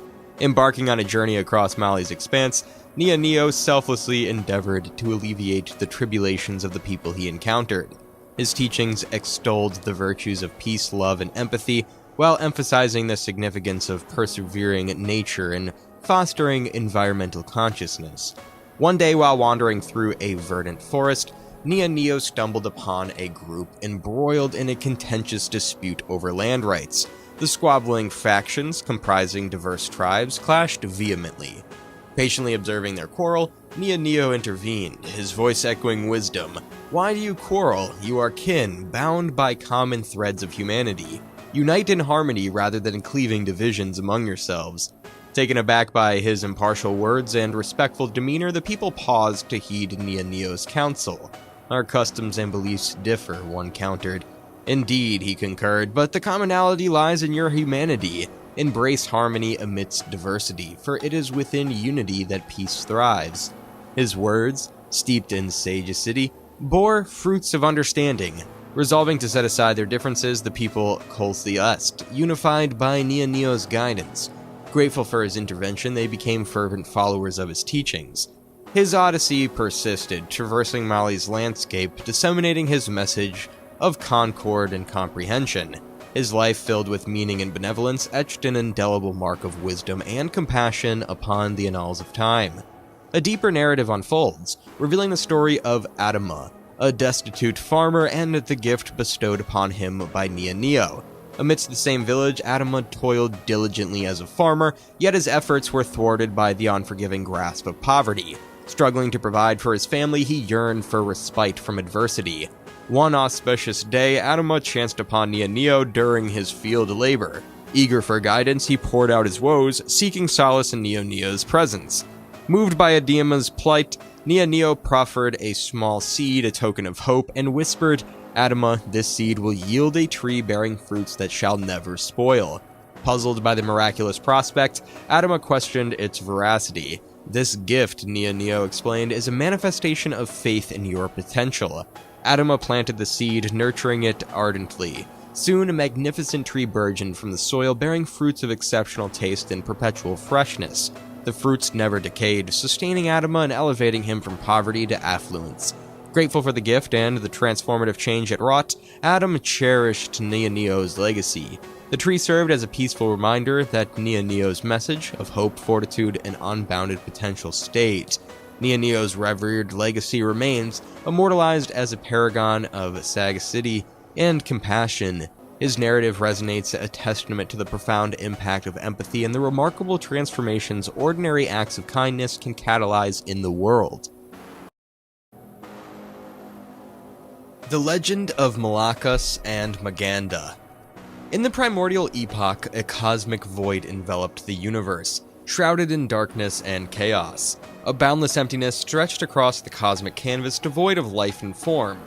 Embarking on a journey across Mali's expanse, Nia selflessly endeavored to alleviate the tribulations of the people he encountered. His teachings extolled the virtues of peace, love, and empathy, while emphasizing the significance of persevering nature and fostering environmental consciousness. One day, while wandering through a verdant forest, Nia stumbled upon a group embroiled in a contentious dispute over land rights. The squabbling factions, comprising diverse tribes, clashed vehemently. Patiently observing their quarrel, Nia intervened, his voice echoing wisdom. "Why do you quarrel? You are kin, bound by common threads of humanity. Unite in harmony rather than cleaving divisions among yourselves." Taken aback by his impartial words and respectful demeanor, the people paused to heed Nia's counsel. "Our customs and beliefs differ," one countered. "Indeed," he concurred, "but the commonality lies in your humanity. Embrace harmony amidst diversity, for it is within unity that peace thrives." His words, steeped in sagacity, bore fruits of understanding. Resolving to set aside their differences, the people coalesced, unified by Nia's guidance. Grateful for his intervention, they became fervent followers of his teachings. His odyssey persisted, traversing Mali's landscape, disseminating his message of concord and comprehension. his life filled with meaning and benevolence etched an indelible mark of wisdom and compassion upon the annals of time. A deeper narrative unfolds, revealing the story of Adama, a destitute farmer, and the gift bestowed upon him by Neo. Amidst the same village, Adama toiled diligently as a farmer, yet his efforts were thwarted by the unforgiving grasp of poverty. Struggling to provide for his family, he yearned for respite from adversity. One auspicious day, Adama chanced upon Neo during his field labor. Eager for guidance, he poured out his woes, seeking solace in Neo's presence. Moved by Adama's plight, Neo proffered a small seed, a token of hope, and whispered, "Adama, this seed will yield a tree bearing fruits that shall never spoil." Puzzled by the miraculous prospect, Adama questioned its veracity. "This gift," Neo explained, "is a manifestation of faith in your potential." Adama planted the seed, nurturing it ardently. Soon, a magnificent tree burgeoned from the soil, bearing fruits of exceptional taste and perpetual freshness. The fruits never decayed, sustaining Adama and elevating him from poverty to affluence. Grateful for the gift and the transformative change it wrought, Adam cherished Neo's legacy. The tree served as a peaceful reminder that Neo's message of hope, fortitude, and unbounded potential stayed. Neo's revered legacy remains, immortalized as a paragon of sagacity and compassion. His narrative resonates, a testament to the profound impact of empathy and the remarkable transformations ordinary acts of kindness can catalyze in the world. The Legend of Malacus and Maganda. In the primordial epoch, a cosmic void enveloped the universe, shrouded in darkness and chaos. A boundless emptiness stretched across the cosmic canvas, devoid of life and form.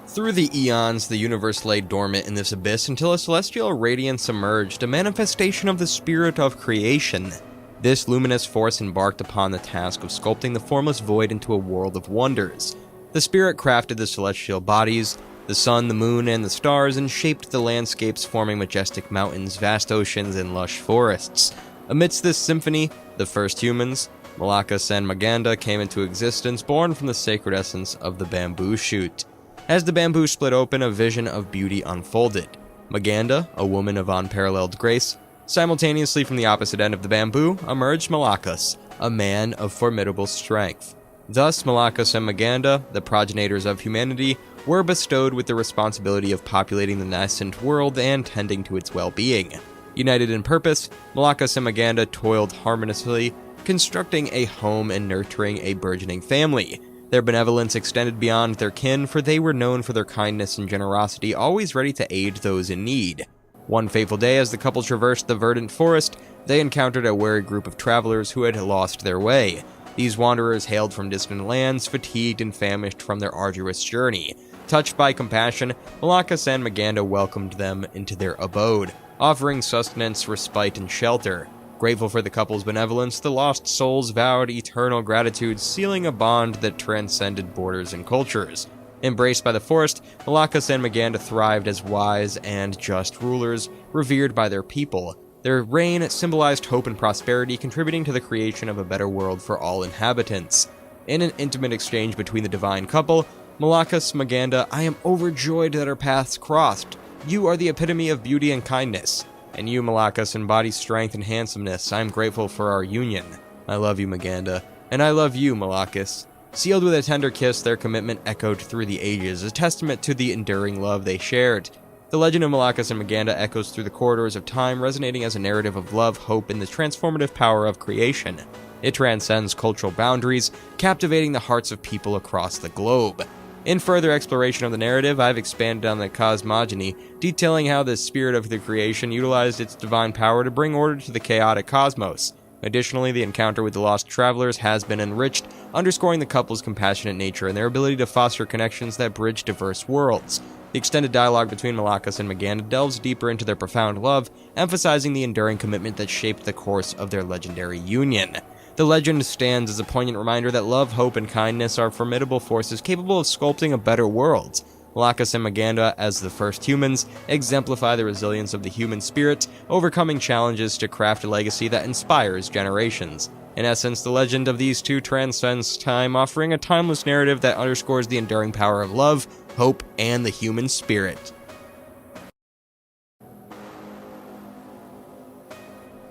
Through the eons, the universe lay dormant in this abyss until a celestial radiance emerged, a manifestation of the spirit of creation. This luminous force embarked upon the task of sculpting the formless void into a world of wonders. The spirit crafted the celestial bodies, the sun, the moon, and the stars, and shaped the landscapes, forming majestic mountains, vast oceans, and lush forests. Amidst this symphony, the first humans, Malacus and Maganda, came into existence, born from the sacred essence of the bamboo shoot. As the bamboo split open, a vision of beauty unfolded. Maganda, a woman of unparalleled grace. Simultaneously from the opposite end of the bamboo emerged Malacus, a man of formidable strength. Thus, Malacus and Maganda, the progenitors of humanity, were bestowed with the responsibility of populating the nascent world and tending to its well-being. United in purpose, Malacus and Maganda toiled harmoniously, constructing a home and nurturing a burgeoning family. Their benevolence extended beyond their kin, for they were known for their kindness and generosity, always ready to aid those in need. One fateful day, as the couple traversed the verdant forest, they encountered a wary group of travelers who had lost their way. These wanderers hailed from distant lands, fatigued and famished from their arduous journey. Touched by compassion, Malacus and Maganda welcomed them into their abode, offering sustenance, respite, and shelter. Grateful for the couple's benevolence, the lost souls vowed eternal gratitude, sealing a bond that transcended borders and cultures. Embraced by the forest, Malacus and Maganda thrived as wise and just rulers, revered by their people. Their reign symbolized hope and prosperity, contributing to the creation of a better world for all inhabitants. In an intimate exchange between the divine couple, Malacus, Maganda, "I am overjoyed that our paths crossed. You are the epitome of beauty and kindness. And you, Malacus, embody strength and handsomeness. I am grateful for our union. I love you, Maganda. And I love you, Malacus." Sealed with a tender kiss, their commitment echoed through the ages, a testament to the enduring love they shared. The legend of Malacus and Maganda echoes through the corridors of time, resonating as a narrative of love, hope, and the transformative power of creation. It transcends cultural boundaries, captivating the hearts of people across the globe. In further exploration of the narrative, I've expanded on the cosmogony, detailing how the spirit of the creation utilized its divine power to bring order to the chaotic cosmos. Additionally, the encounter with the lost travelers has been enriched, underscoring the couple's compassionate nature and their ability to foster connections that bridge diverse worlds. The extended dialogue between Malacus and Maganda delves deeper into their profound love, emphasizing the enduring commitment that shaped the course of their legendary union. The legend stands as a poignant reminder that love, hope, and kindness are formidable forces capable of sculpting a better world. Malacus and Maganda, as the first humans, exemplify the resilience of the human spirit, overcoming challenges to craft a legacy that inspires generations. In essence, the legend of these two transcends time, offering a timeless narrative that underscores the enduring power of love, hope, and the human spirit.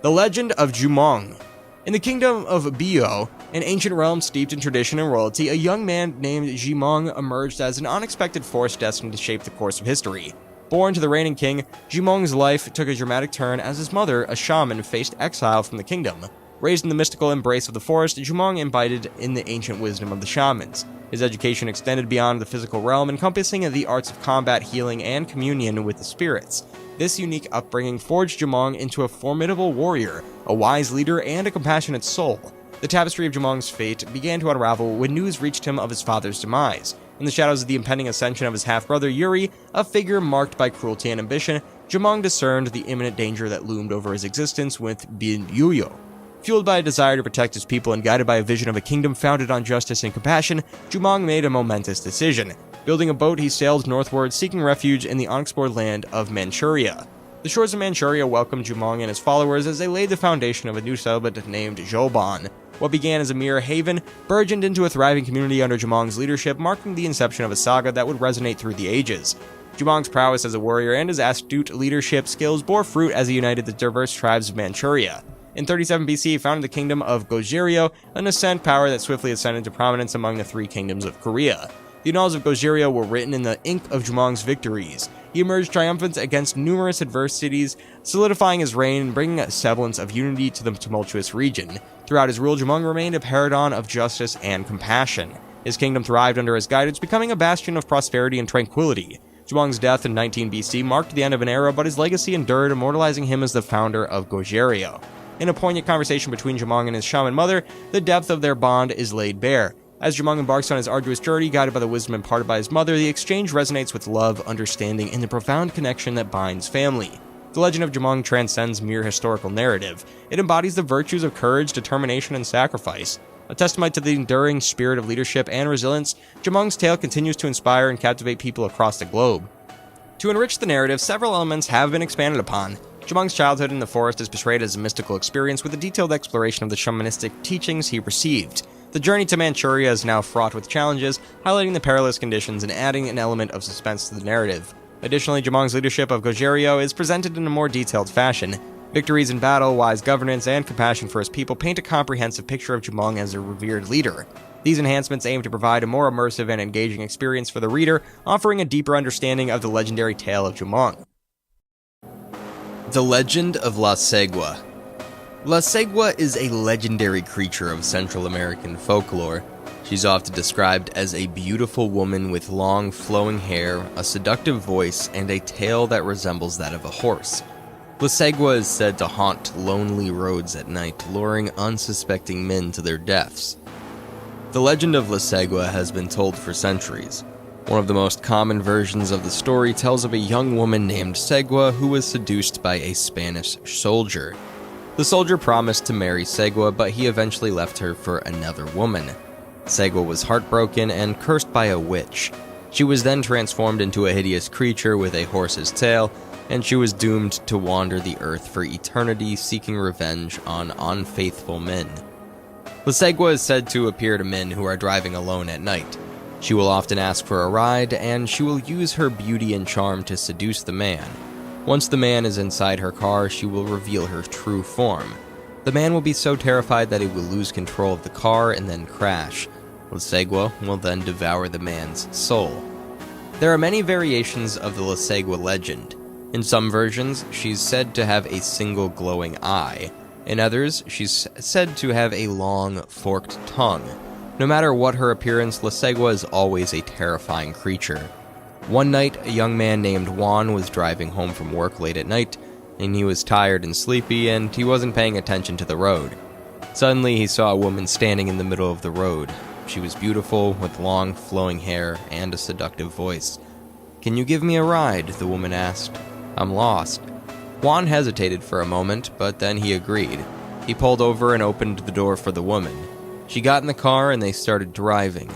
The Legend of Jumong. In the kingdom of Bio, an ancient realm steeped in tradition and royalty, a young man named Jumong emerged as an unexpected force destined to shape the course of history. Born to the reigning king, Jumong's life took a dramatic turn as his mother, a shaman, faced exile from the kingdom. Raised in the mystical embrace of the forest, Jumong imbibed in the ancient wisdom of the shamans. His education extended beyond the physical realm, encompassing the arts of combat, healing, and communion with the spirits. This unique upbringing forged Jumong into a formidable warrior, a wise leader, and a compassionate soul. The tapestry of Jumong's fate began to unravel when news reached him of his father's demise. In the shadows of the impending ascension of his half-brother Yuri, a figure marked by cruelty and ambition, Jumong discerned the imminent danger that loomed over his existence with Bin Yuyo. Fueled by a desire to protect his people and guided by a vision of a kingdom founded on justice and compassion, Jumong made a momentous decision. Building a boat, he sailed northward, seeking refuge in the unexplored land of Manchuria. The shores of Manchuria welcomed Jumong and his followers as they laid the foundation of a new settlement named Zhoban. What began as a mere haven burgeoned into a thriving community under Jumong's leadership, marking the inception of a saga that would resonate through the ages. Jumong's prowess as a warrior and his astute leadership skills bore fruit as he united the diverse tribes of Manchuria. In 37 BC, he founded the kingdom of Goguryeo, an ascent power that swiftly ascended to prominence among the three kingdoms of Korea. The annals of Goguryeo were written in the ink of Jumong's victories. He emerged triumphant against numerous adversities, solidifying his reign and bringing a semblance of unity to the tumultuous region. Throughout his rule, Jumong remained a paragon of justice and compassion. His kingdom thrived under his guidance, becoming a bastion of prosperity and tranquility. Jumong's death in 19 BC marked the end of an era, but his legacy endured, immortalizing him as the founder of Goguryeo. In a poignant conversation between Jumong and his shaman mother, the depth of their bond is laid bare. As Jumong embarks on his arduous journey, guided by the wisdom imparted by his mother, the exchange resonates with love, understanding, and the profound connection that binds family. The Legend of Jumong transcends mere historical narrative. It embodies the virtues of courage, determination, and sacrifice. A testament to the enduring spirit of leadership and resilience, Jumong's tale continues to inspire and captivate people across the globe. To enrich the narrative, several elements have been expanded upon. Jumong's childhood in the forest is portrayed as a mystical experience with a detailed exploration of the shamanistic teachings he received. The journey to Manchuria is now fraught with challenges, highlighting the perilous conditions and adding an element of suspense to the narrative. Additionally, Jumong's leadership of Goguryeo is presented in a more detailed fashion. Victories in battle, wise governance, and compassion for his people paint a comprehensive picture of Jumong as a revered leader. These enhancements aim to provide a more immersive and engaging experience for the reader, offering a deeper understanding of the legendary tale of Jumong. The Legend of La Cegua. La Cegua is a legendary creature of Central American folklore. She's often described as a beautiful woman with long, flowing hair, a seductive voice, and a tail that resembles that of a horse. La Cegua is said to haunt lonely roads at night, luring unsuspecting men to their deaths. The legend of La Cegua has been told for centuries. One of the most common versions of the story tells of a young woman named Cegua who was seduced by a Spanish soldier. The soldier promised to marry Cegua, but he eventually left her for another woman. Cegua was heartbroken and cursed by a witch. She was then transformed into a hideous creature with a horse's tail, and she was doomed to wander the earth for eternity, seeking revenge on unfaithful men. La Cegua is said to appear to men who are driving alone at night. She will often ask for a ride, and she will use her beauty and charm to seduce the man. Once the man is inside her car, she will reveal her true form. The man will be so terrified that he will lose control of the car and then crash. La Cegua will then devour the man's soul. There are many variations of the La Cegua legend. In some versions, she's said to have a single glowing eye. In others, she's said to have a long, forked tongue. No matter what her appearance, La Cegua is always a terrifying creature. One night, a young man named Juan was driving home from work late at night, and he was tired and sleepy, and he wasn't paying attention to the road. Suddenly, he saw a woman standing in the middle of the road. She was beautiful, with long, flowing hair and a seductive voice. "Can you give me a ride?" the woman asked. "I'm lost." Juan hesitated for a moment, but then he agreed. He pulled over and opened the door for the woman. She got in the car and they started driving.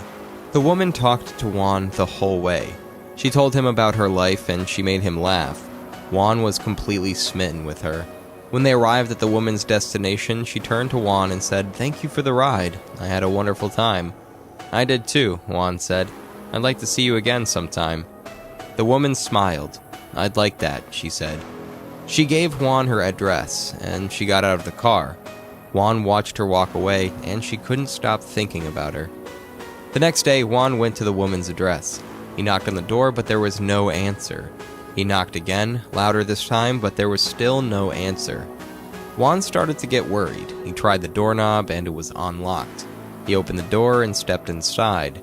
The woman talked to Juan the whole way. She told him about her life and she made him laugh. Juan was completely smitten with her. When they arrived at the woman's destination, she turned to Juan and said, "Thank you for the ride. I had a wonderful time." "I did too," Juan said. "I'd like to see you again sometime." The woman smiled. "I'd like that," she said. She gave Juan her address, and she got out of the car. Juan watched her walk away, and she couldn't stop thinking about her. The next day, Juan went to the woman's address. He knocked on the door, but there was no answer. He knocked again, louder this time, but there was still no answer. Juan started to get worried. He tried the doorknob, and it was unlocked. He opened the door and stepped inside.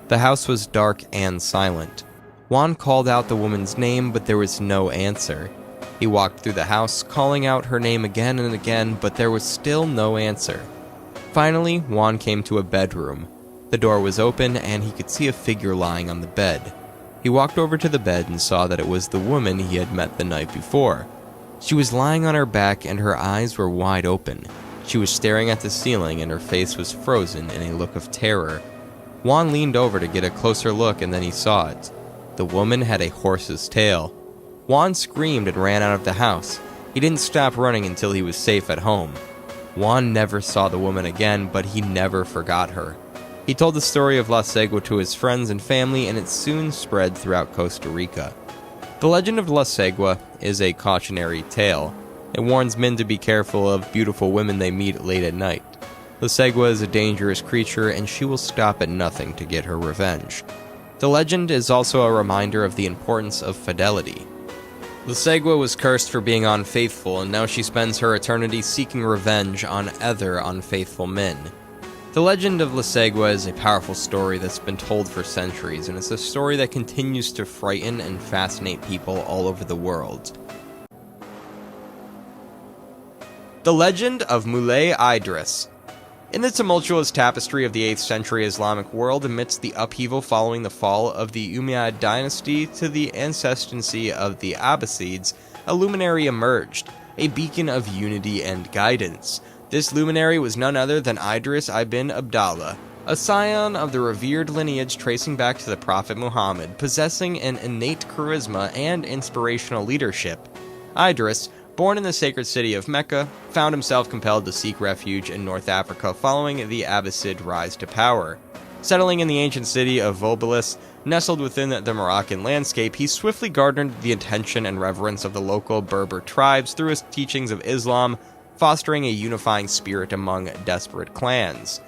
The house was dark and silent. Juan called out the woman's name, but there was no answer. He walked through the house, calling out her name again and again, but there was still no answer. Finally, Juan came to a bedroom. The door was open, and he could see a figure lying on the bed. He walked over to the bed and saw that it was the woman he had met the night before. She was lying on her back, and her eyes were wide open. She was staring at the ceiling, and her face was frozen in a look of terror. Juan leaned over to get a closer look, and then he saw it. The woman had a horse's tail. Juan screamed and ran out of the house. He didn't stop running until he was safe at home. Juan never saw the woman again, but he never forgot her. He told the story of La Cegua to his friends and family, and it soon spread throughout Costa Rica. The legend of La Cegua is a cautionary tale. It warns men to be careful of beautiful women they meet late at night. La Cegua is a dangerous creature, and she will stop at nothing to get her revenge. The legend is also a reminder of the importance of fidelity. La Cegua was cursed for being unfaithful, and now she spends her eternity seeking revenge on other unfaithful men. The legend of La Cegua is a powerful story that's been told for centuries, and it's a story that continues to frighten and fascinate people all over the world. The Legend of Moulay Idriss. In the tumultuous tapestry of the 8th century Islamic world, amidst the upheaval following the fall of the Umayyad dynasty to the ascendancy of the Abbasids, a luminary emerged, a beacon of unity and guidance. This luminary was none other than Idriss ibn Abdallah, a scion of the revered lineage tracing back to the Prophet Muhammad, possessing an innate charisma and inspirational leadership. Idriss, born in the sacred city of Mecca, found himself compelled to seek refuge in North Africa following the Abbasid rise to power. Settling in the ancient city of Vobilis, nestled within the Moroccan landscape, he swiftly garnered the attention and reverence of the local Berber tribes through his teachings of Islam, fostering a unifying spirit among desperate clans.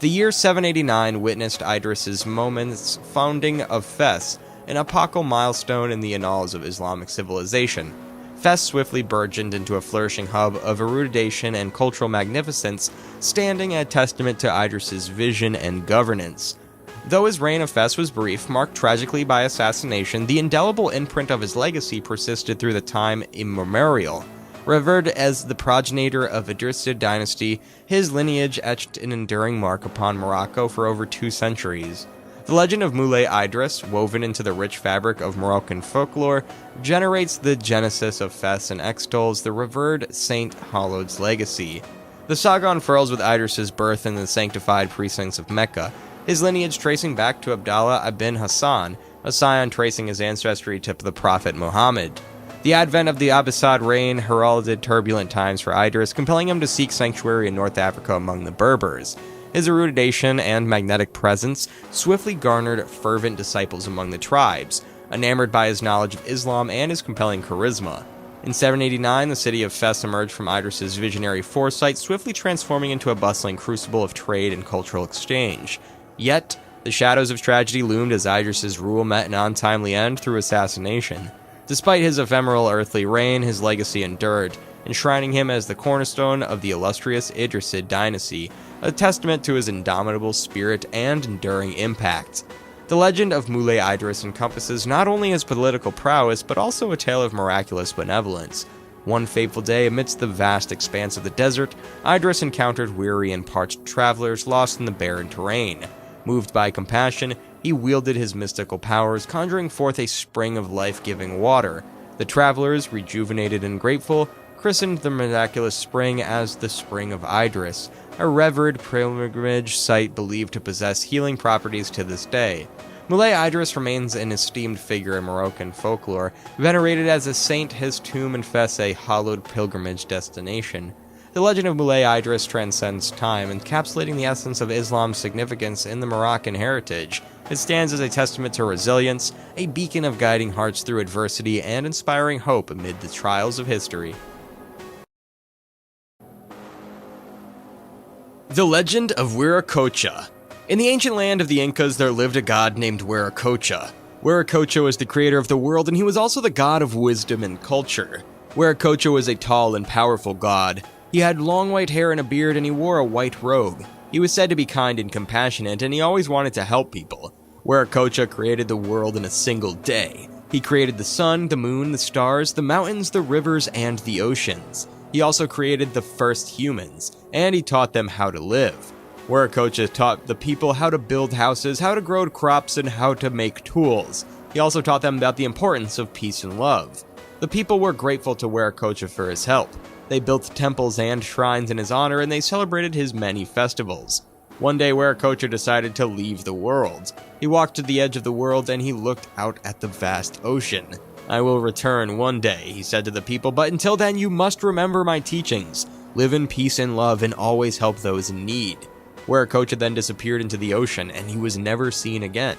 The year 789 witnessed Idriss's momentous founding of Fes, an epochal milestone in the annals of Islamic civilization. Fes swiftly burgeoned into a flourishing hub of erudition and cultural magnificence, standing a testament to Idriss's vision and governance. Though his reign of Fes was brief, marked tragically by assassination, the indelible imprint of his legacy persisted through the time immemorial. Revered as the progenitor of Idrissid dynasty, his lineage etched an enduring mark upon Morocco for over 2 centuries. The legend of Moulay Idriss, woven into the rich fabric of Moroccan folklore, generates the genesis of Fes and extols the revered Saint Hallowed's legacy. The saga unfurls with Idriss's birth in the sanctified precincts of Mecca, his lineage tracing back to Abdallah ibn Hassan, a scion tracing his ancestry to the Prophet Muhammad. The advent of the Abbasid reign heralded turbulent times for Idriss, compelling him to seek sanctuary in North Africa among the Berbers. His erudition and magnetic presence swiftly garnered fervent disciples among the tribes, enamored by his knowledge of Islam and his compelling charisma. In 789, the city of Fes emerged from Idriss's visionary foresight, swiftly transforming into a bustling crucible of trade and cultural exchange. Yet, the shadows of tragedy loomed as Idriss's rule met an untimely end through assassination. Despite his ephemeral earthly reign, his legacy endured, enshrining him as the cornerstone of the illustrious Idrisid dynasty, a testament to his indomitable spirit and enduring impact. The legend of Moulay Idriss encompasses not only his political prowess, but also a tale of miraculous benevolence. One fateful day, amidst the vast expanse of the desert, Idriss encountered weary and parched travelers lost in the barren terrain. Moved by compassion, he wielded his mystical powers, conjuring forth a spring of life-giving water. The travelers, rejuvenated and grateful, christened the miraculous spring as the Spring of Idriss, a revered pilgrimage site believed to possess healing properties to this day. Moulay Idriss remains an esteemed figure in Moroccan folklore, venerated as a saint, his tomb in Fes a hallowed pilgrimage destination. The legend of Moulay Idriss transcends time, encapsulating the essence of Islam's significance in the Moroccan heritage. It stands as a testament to resilience, a beacon of guiding hearts through adversity, and inspiring hope amid the trials of history. The Legend of Wiracocha. In the ancient land of the Incas, there lived a god named Wiracocha. Wiracocha was the creator of the world, and he was also the god of wisdom and culture. Wiracocha was a tall and powerful god. He had long white hair and a beard, and he wore a white robe. He was said to be kind and compassionate, and he always wanted to help people. Wiracocha created the world in a single day. He created the sun, the moon, the stars, the mountains, the rivers, and the oceans. He also created the first humans, and he taught them how to live. Wiracocha taught the people how to build houses, how to grow crops, and how to make tools. He also taught them about the importance of peace and love. The people were grateful to Wiracocha for his help. They built temples and shrines in his honor, and they celebrated his many festivals. One day, Wiracocha decided to leave the world. He walked to the edge of the world, and he looked out at the vast ocean. "I will return one day," he said to the people, "but until then you must remember my teachings. Live in peace and love, and always help those in need." Wiracocha then disappeared into the ocean, and he was never seen again.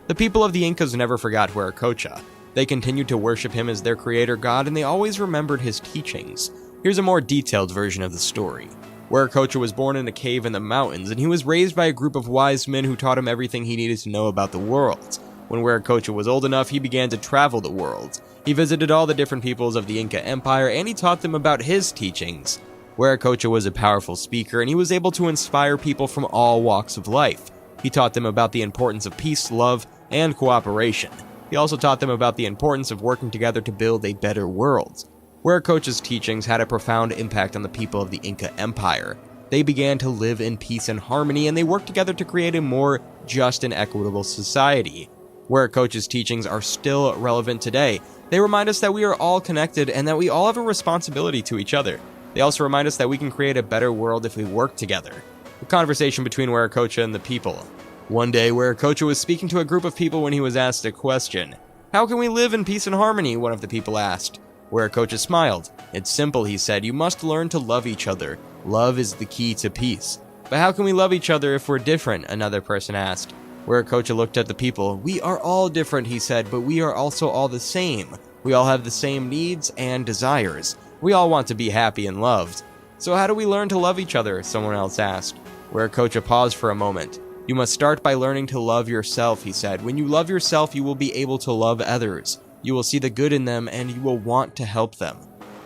The people of the Incas never forgot Wiracocha. They continued to worship him as their creator god, and they always remembered his teachings. Here's a more detailed version of the story. Wiracocha was born in a cave in the mountains, and he was raised by a group of wise men who taught him everything he needed to know about the world. When Wiracocha was old enough, he began to travel the world. He visited all the different peoples of the Inca Empire, and he taught them about his teachings. Wiracocha was a powerful speaker, and he was able to inspire people from all walks of life. He taught them about the importance of peace, love, and cooperation. He also taught them about the importance of working together to build a better world. Wiracocha's teachings had a profound impact on the people of the Inca Empire. They began to live in peace and harmony, and they worked together to create a more just and equitable society. Wiracocha's teachings are still relevant today. They remind us that we are all connected and that we all have a responsibility to each other. They also remind us that we can create a better world if we work together. The conversation between Wiracocha and the people. One day, Wiracocha was speaking to a group of people when he was asked a question. "How can we live in peace and harmony?" one of the people asked. Wiracocha smiled. "It's simple," he said. "You must learn to love each other. Love is the key to peace." "But how can we love each other if we're different?" another person asked. Wiracocha looked at the people. "We are all different," he said, "but we are also all the same. We all have the same needs and desires. We all want to be happy and loved." "So how do we learn to love each other?" someone else asked. Wiracocha paused for a moment. "You must start by learning to love yourself," he said. "When you love yourself, you will be able to love others. You will see the good in them, and you will want to help them."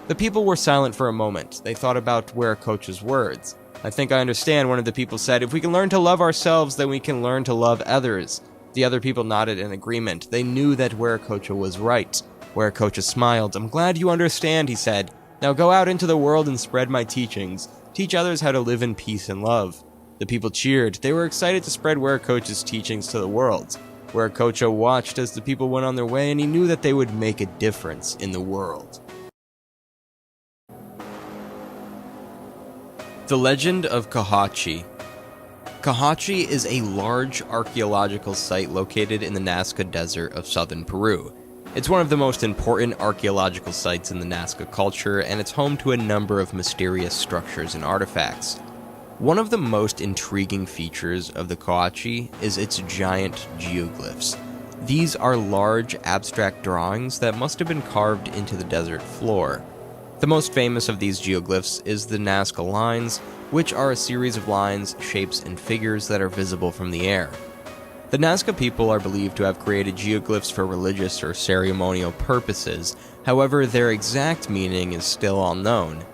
The people were silent for a moment. They thought about Wiracocha's words. "I think I understand," one of the people said. "If we can learn to love ourselves, then we can learn to love others." The other people nodded in agreement. They knew that Wiracocha was right. Wiracocha smiled. "I'm glad you understand," he said. "Now go out into the world and spread my teachings. Teach others how to live in peace and love." The people cheered. They were excited to spread Wiracocha's teachings to the world. Wiracocha watched as the people went on their way, and he knew that they would make a difference in the world. The Legend of Cahuachi. Cahuachi is a large archaeological site located in the Nazca Desert of southern Peru. It's one of the most important archaeological sites in the Nazca culture, and it's home to a number of mysterious structures and artifacts. One of the most intriguing features of the Cahuachi is its giant geoglyphs. These are large, abstract drawings that must have been carved into the desert floor. The most famous of these geoglyphs is the Nazca lines, which are a series of lines, shapes, and figures that are visible from the air. The Nazca people are believed to have created geoglyphs for religious or ceremonial purposes. However, their exact meaning is still unknown.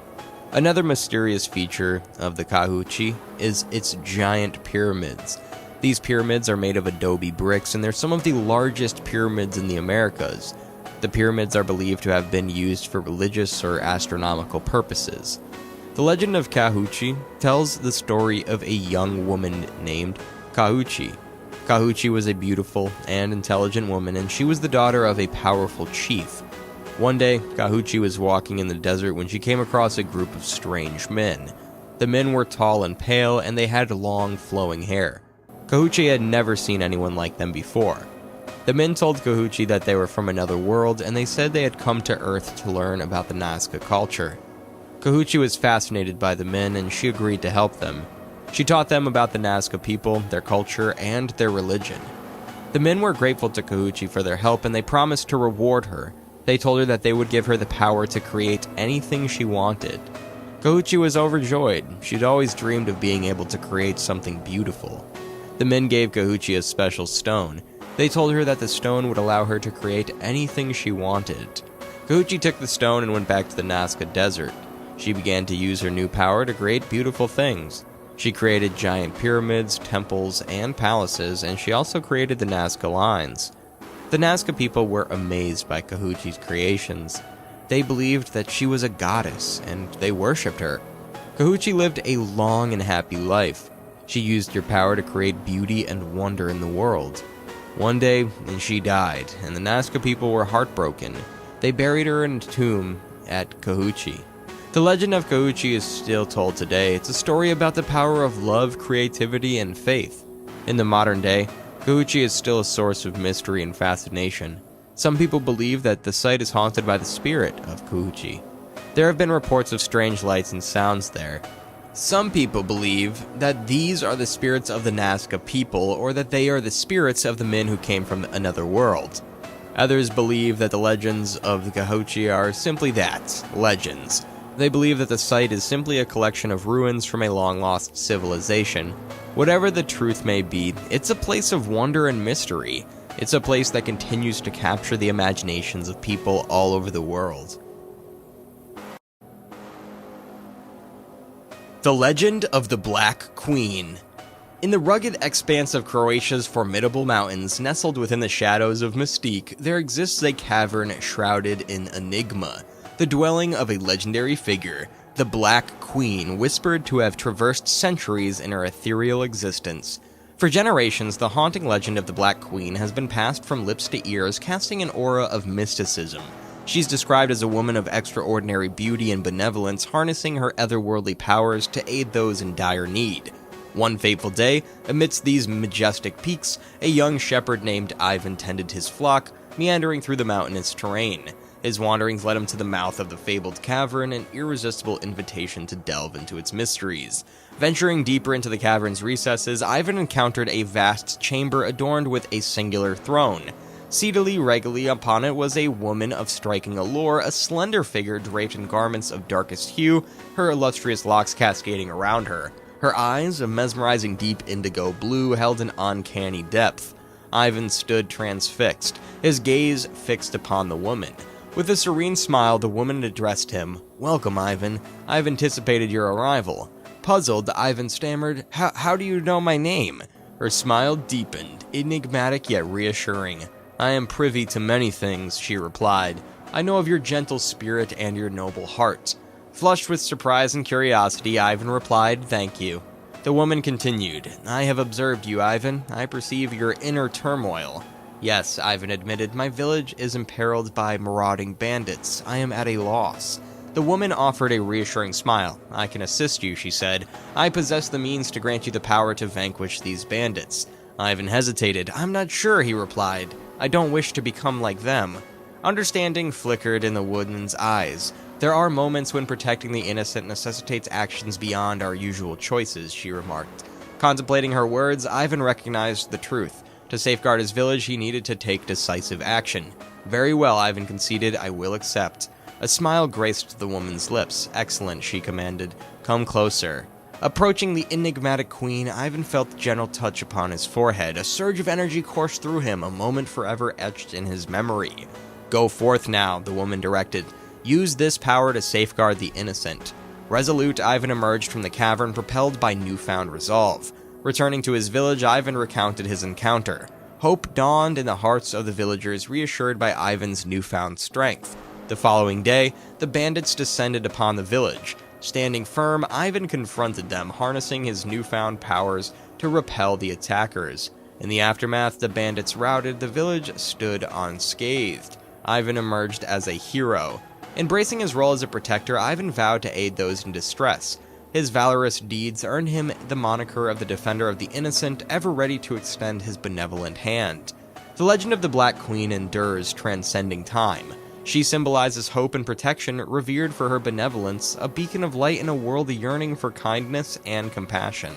Another mysterious feature of the Cahuachi is its giant pyramids. These pyramids are made of adobe bricks, and they're some of the largest pyramids in the Americas. The pyramids are believed to have been used for religious or astronomical purposes. The Legend of Cahuachi tells the story of a young woman named Cahuachi. Cahuachi was a beautiful and intelligent woman, and she was the daughter of a powerful chief. One day, Cahuachi was walking in the desert when she came across a group of strange men. The men were tall and pale, and they had long, flowing hair. Cahuachi had never seen anyone like them before. The men told Cahuachi that they were from another world, and they said they had come to Earth to learn about the Nazca culture. Cahuachi was fascinated by the men and she agreed to help them. She taught them about the Nazca people, their culture, and their religion. The men were grateful to Cahuachi for their help and they promised to reward her. They told her that they would give her the power to create anything she wanted. Cahuachi was overjoyed. She'd always dreamed of being able to create something beautiful. The men gave Cahuachi a special stone. They told her that the stone would allow her to create anything she wanted. Cahuachi took the stone and went back to the Nazca desert. She began to use her new power to create beautiful things. She created giant pyramids, temples, and palaces, and she also created the Nazca lines. The Nazca people were amazed by Cahuachi's creations. They believed that she was a goddess, and they worshipped her. Cahuachi lived a long and happy life. She used her power to create beauty and wonder in the world. One day, she died, and the Nazca people were heartbroken. They buried her in a tomb at Cahuachi. The legend of Cahuachi is still told today. It's a story about the power of love, creativity, and faith. In the modern day, Cahuachi is still a source of mystery and fascination. Some people believe that the site is haunted by the spirit of Cahuachi. There have been reports of strange lights and sounds there. Some people believe that these are the spirits of the Nazca people, or that they are the spirits of the men who came from another world. Others believe that the legends of the Cahuachi are simply that, legends. They believe that the site is simply a collection of ruins from a long-lost civilization. Whatever the truth may be, it's a place of wonder and mystery. It's a place that continues to capture the imaginations of people all over the world. The Legend of the Black Queen. In the rugged expanse of Croatia's formidable mountains, nestled within the shadows of mystique, there exists a cavern shrouded in enigma, the dwelling of a legendary figure, the Black Queen, whispered to have traversed centuries in her ethereal existence. For generations, the haunting legend of the Black Queen has been passed from lips to ears, casting an aura of mysticism. She's described as a woman of extraordinary beauty and benevolence, harnessing her otherworldly powers to aid those in dire need. One fateful day, amidst these majestic peaks, a young shepherd named Ivan tended his flock, meandering through the mountainous terrain. His wanderings led him to the mouth of the fabled cavern, an irresistible invitation to delve into its mysteries. Venturing deeper into the cavern's recesses, Ivan encountered a vast chamber adorned with a singular throne. Seated regally upon it was a woman of striking allure, a slender figure draped in garments of darkest hue, her illustrious locks cascading around her. Her eyes, a mesmerizing deep indigo blue, held an uncanny depth. Ivan stood transfixed, his gaze fixed upon the woman. With a serene smile, the woman addressed him. "Welcome, Ivan. I've anticipated your arrival." Puzzled, Ivan stammered, How do you know my name?" Her smile deepened, enigmatic yet reassuring. "I am privy to many things," she replied. "I know of your gentle spirit and your noble heart." Flushed with surprise and curiosity, Ivan replied, "Thank you." The woman continued, "I have observed you, Ivan. I perceive your inner turmoil." "Yes," Ivan admitted, "my village is imperiled by marauding bandits. I am at a loss." The woman offered a reassuring smile. "I can assist you," she said. "I possess the means to grant you the power to vanquish these bandits." Ivan hesitated. "I'm not sure," he replied. "I don't wish to become like them." Understanding flickered in the woman's eyes. "There are moments when protecting the innocent necessitates actions beyond our usual choices," she remarked. Contemplating her words, Ivan recognized the truth. To safeguard his village, he needed to take decisive action. "Very well," Ivan conceded, "I will accept." A smile graced the woman's lips. "Excellent," she commanded. "Come closer." Approaching the enigmatic queen, Ivan felt the gentle touch upon his forehead. A surge of energy coursed through him, a moment forever etched in his memory. "Go forth now," the woman directed. "Use this power to safeguard the innocent." Resolute, Ivan emerged from the cavern, propelled by newfound resolve. Returning to his village, Ivan recounted his encounter. Hope dawned in the hearts of the villagers, reassured by Ivan's newfound strength. The following day, the bandits descended upon the village. Standing firm, Ivan confronted them, harnessing his newfound powers to repel the attackers. In the aftermath, the bandits routed, the village stood unscathed. Ivan emerged as a hero. Embracing his role as a protector, Ivan vowed to aid those in distress. His valorous deeds earned him the moniker of the defender of the innocent, ever ready to extend his benevolent hand. The legend of the Black Queen endures, transcending time. She symbolizes hope and protection, revered for her benevolence, a beacon of light in a world yearning for kindness and compassion.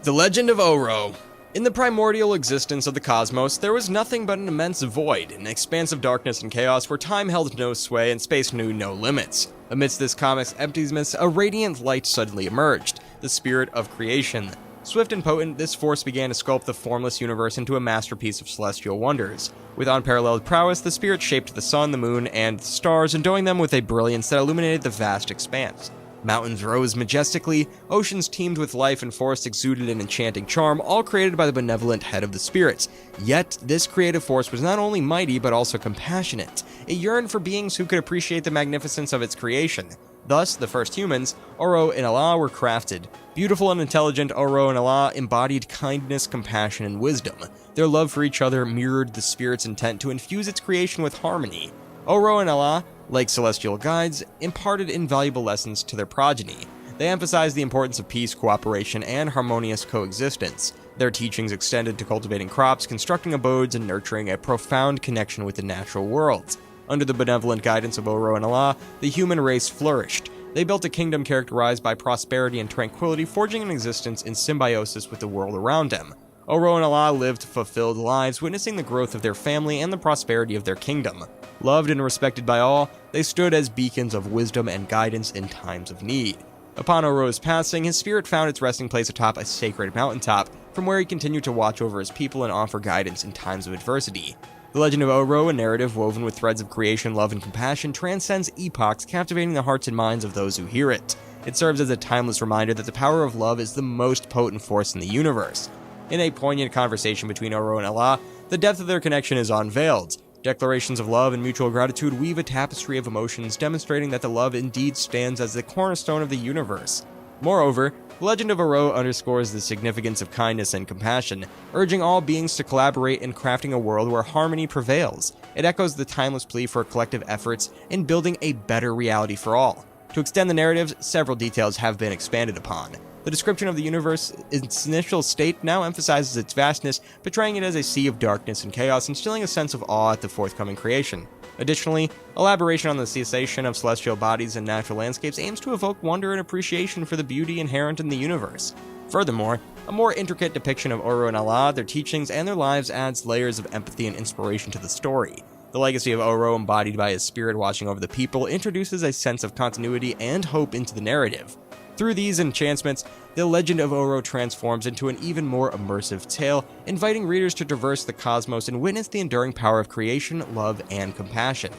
The Legend of Oro. In the primordial existence of the cosmos, there was nothing but an immense void, an expanse of darkness and chaos where time held no sway and space knew no limits. Amidst this cosmic emptiness, a radiant light suddenly emerged, the spirit of creation. Swift and potent, this force began to sculpt the formless universe into a masterpiece of celestial wonders. With unparalleled prowess, the spirit shaped the sun, the moon, and the stars, endowing them with a brilliance that illuminated the vast expanse. Mountains rose majestically, oceans teemed with life, and forests exuded an enchanting charm, all created by the benevolent head of the spirits. Yet, this creative force was not only mighty, but also compassionate. It yearned for beings who could appreciate the magnificence of its creation. Thus, the first humans, Oro and Allah, were crafted. Beautiful and intelligent, Oro and Allah embodied kindness, compassion, and wisdom. Their love for each other mirrored the spirit's intent to infuse its creation with harmony. Oro and Allah, like celestial guides, imparted invaluable lessons to their progeny. They emphasized the importance of peace, cooperation, and harmonious coexistence. Their teachings extended to cultivating crops, constructing abodes, and nurturing a profound connection with the natural world. Under the benevolent guidance of Oro and Allah, the human race flourished. They built a kingdom characterized by prosperity and tranquility, forging an existence in symbiosis with the world around them. Oro and Allah lived fulfilled lives, witnessing the growth of their family and the prosperity of their kingdom. Loved and respected by all, they stood as beacons of wisdom and guidance in times of need. Upon Oro's passing, his spirit found its resting place atop a sacred mountaintop, from where he continued to watch over his people and offer guidance in times of adversity. The Legend of Oro, a narrative woven with threads of creation, love, and compassion, transcends epochs, captivating the hearts and minds of those who hear it. It serves as a timeless reminder that the power of love is the most potent force in the universe. In a poignant conversation between Oro and Allah, the depth of their connection is unveiled. Declarations of love and mutual gratitude weave a tapestry of emotions, demonstrating that the love indeed stands as the cornerstone of the universe. Moreover, the Legend of Oro underscores the significance of kindness and compassion, urging all beings to collaborate in crafting a world where harmony prevails. It echoes the timeless plea for collective efforts in building a better reality for all. To extend the narratives, several details have been expanded upon. The description of the universe in its initial state now emphasizes its vastness, portraying it as a sea of darkness and chaos, instilling a sense of awe at the forthcoming creation. Additionally, elaboration on the cessation of celestial bodies and natural landscapes aims to evoke wonder and appreciation for the beauty inherent in the universe. Furthermore, a more intricate depiction of Oro and Allah, their teachings, and their lives adds layers of empathy and inspiration to the story. The legacy of Oro, embodied by his spirit watching over the people, introduces a sense of continuity and hope into the narrative. Through these enchantments, the Legend of Oro transforms into an even more immersive tale, inviting readers to traverse the cosmos and witness the enduring power of creation, love, and compassion.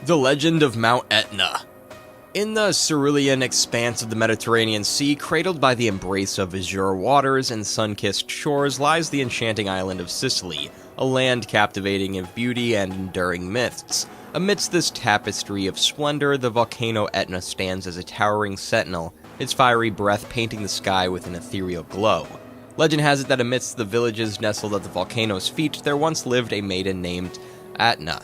The Legend of Mount Etna. In the cerulean expanse of the Mediterranean Sea, cradled by the embrace of azure waters and sun-kissed shores, lies the enchanting island of Sicily, a land captivating in beauty and enduring myths. Amidst this tapestry of splendor, the volcano Etna stands as a towering sentinel, its fiery breath painting the sky with an ethereal glow. Legend has it that amidst the villages nestled at the volcano's feet, there once lived a maiden named Etna.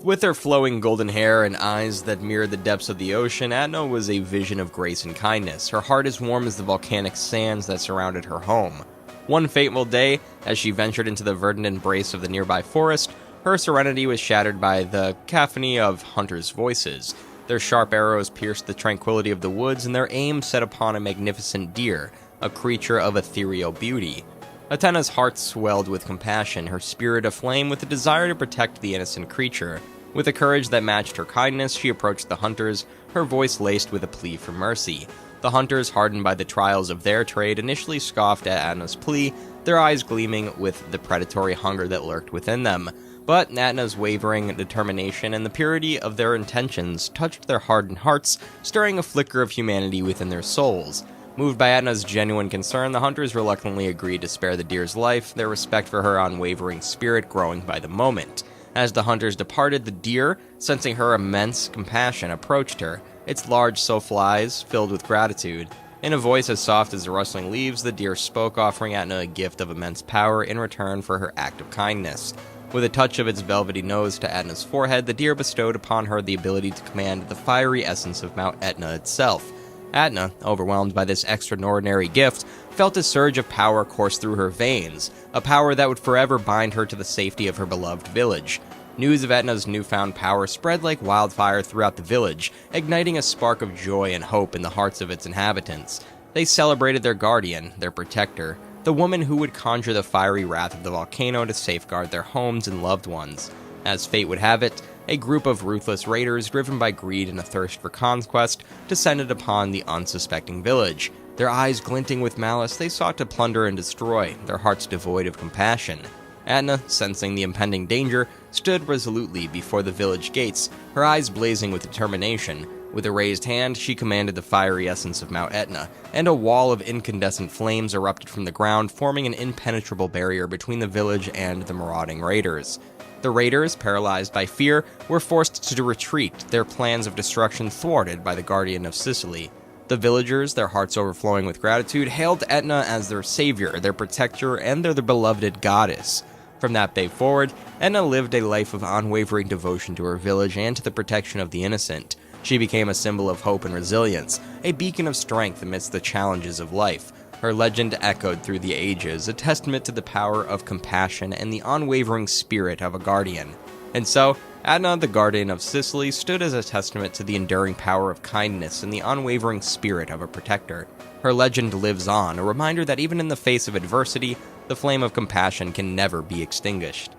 With her flowing golden hair and eyes that mirrored the depths of the ocean, Etna was a vision of grace and kindness, her heart as warm as the volcanic sands that surrounded her home. One fateful day, as she ventured into the verdant embrace of the nearby forest, her serenity was shattered by the cacophony of hunters' voices. Their sharp arrows pierced the tranquility of the woods, and their aim set upon a magnificent deer, a creature of ethereal beauty. Etna's heart swelled with compassion, her spirit aflame with the desire to protect the innocent creature. With a courage that matched her kindness, she approached the hunters, her voice laced with a plea for mercy. The hunters, hardened by the trials of their trade, initially scoffed at Etna's plea, their eyes gleaming with the predatory hunger that lurked within them. But Etna's wavering determination and the purity of their intentions touched their hardened hearts, stirring a flicker of humanity within their souls. Moved by Etna's genuine concern, the hunters reluctantly agreed to spare the deer's life, their respect for her unwavering spirit growing by the moment. As the hunters departed, the deer, sensing her immense compassion, approached her, its large sulphur eyes filled with gratitude. In a voice as soft as the rustling leaves, the deer spoke, offering Etna a gift of immense power in return for her act of kindness. With a touch of its velvety nose to Etna's forehead, the deer bestowed upon her the ability to command the fiery essence of Mount Etna itself. Etna, overwhelmed by this extraordinary gift, felt a surge of power course through her veins, a power that would forever bind her to the safety of her beloved village. News of Etna's newfound power spread like wildfire throughout the village, igniting a spark of joy and hope in the hearts of its inhabitants. They celebrated their guardian, their protector, the woman who would conjure the fiery wrath of the volcano to safeguard their homes and loved ones. As fate would have it, a group of ruthless raiders driven by greed and a thirst for conquest descended upon the unsuspecting village. Their eyes glinting with malice, they sought to plunder and destroy, their hearts devoid of compassion. Etna, sensing the impending danger, stood resolutely before the village gates, her eyes blazing with determination. With a raised hand, she commanded the fiery essence of Mount Etna, and a wall of incandescent flames erupted from the ground, forming an impenetrable barrier between the village and the marauding raiders. The raiders, paralyzed by fear, were forced to retreat, their plans of destruction thwarted by the Guardian of Sicily. The villagers, their hearts overflowing with gratitude, hailed Etna as their savior, their protector, and their beloved goddess. From that day forward, Etna lived a life of unwavering devotion to her village and to the protection of the innocent. She became a symbol of hope and resilience, a beacon of strength amidst the challenges of life. Her legend echoed through the ages, a testament to the power of compassion and the unwavering spirit of a guardian. And so, Etna, the Guardian of Sicily, stood as a testament to the enduring power of kindness and the unwavering spirit of a protector. Her legend lives on, a reminder that even in the face of adversity, the flame of compassion can never be extinguished.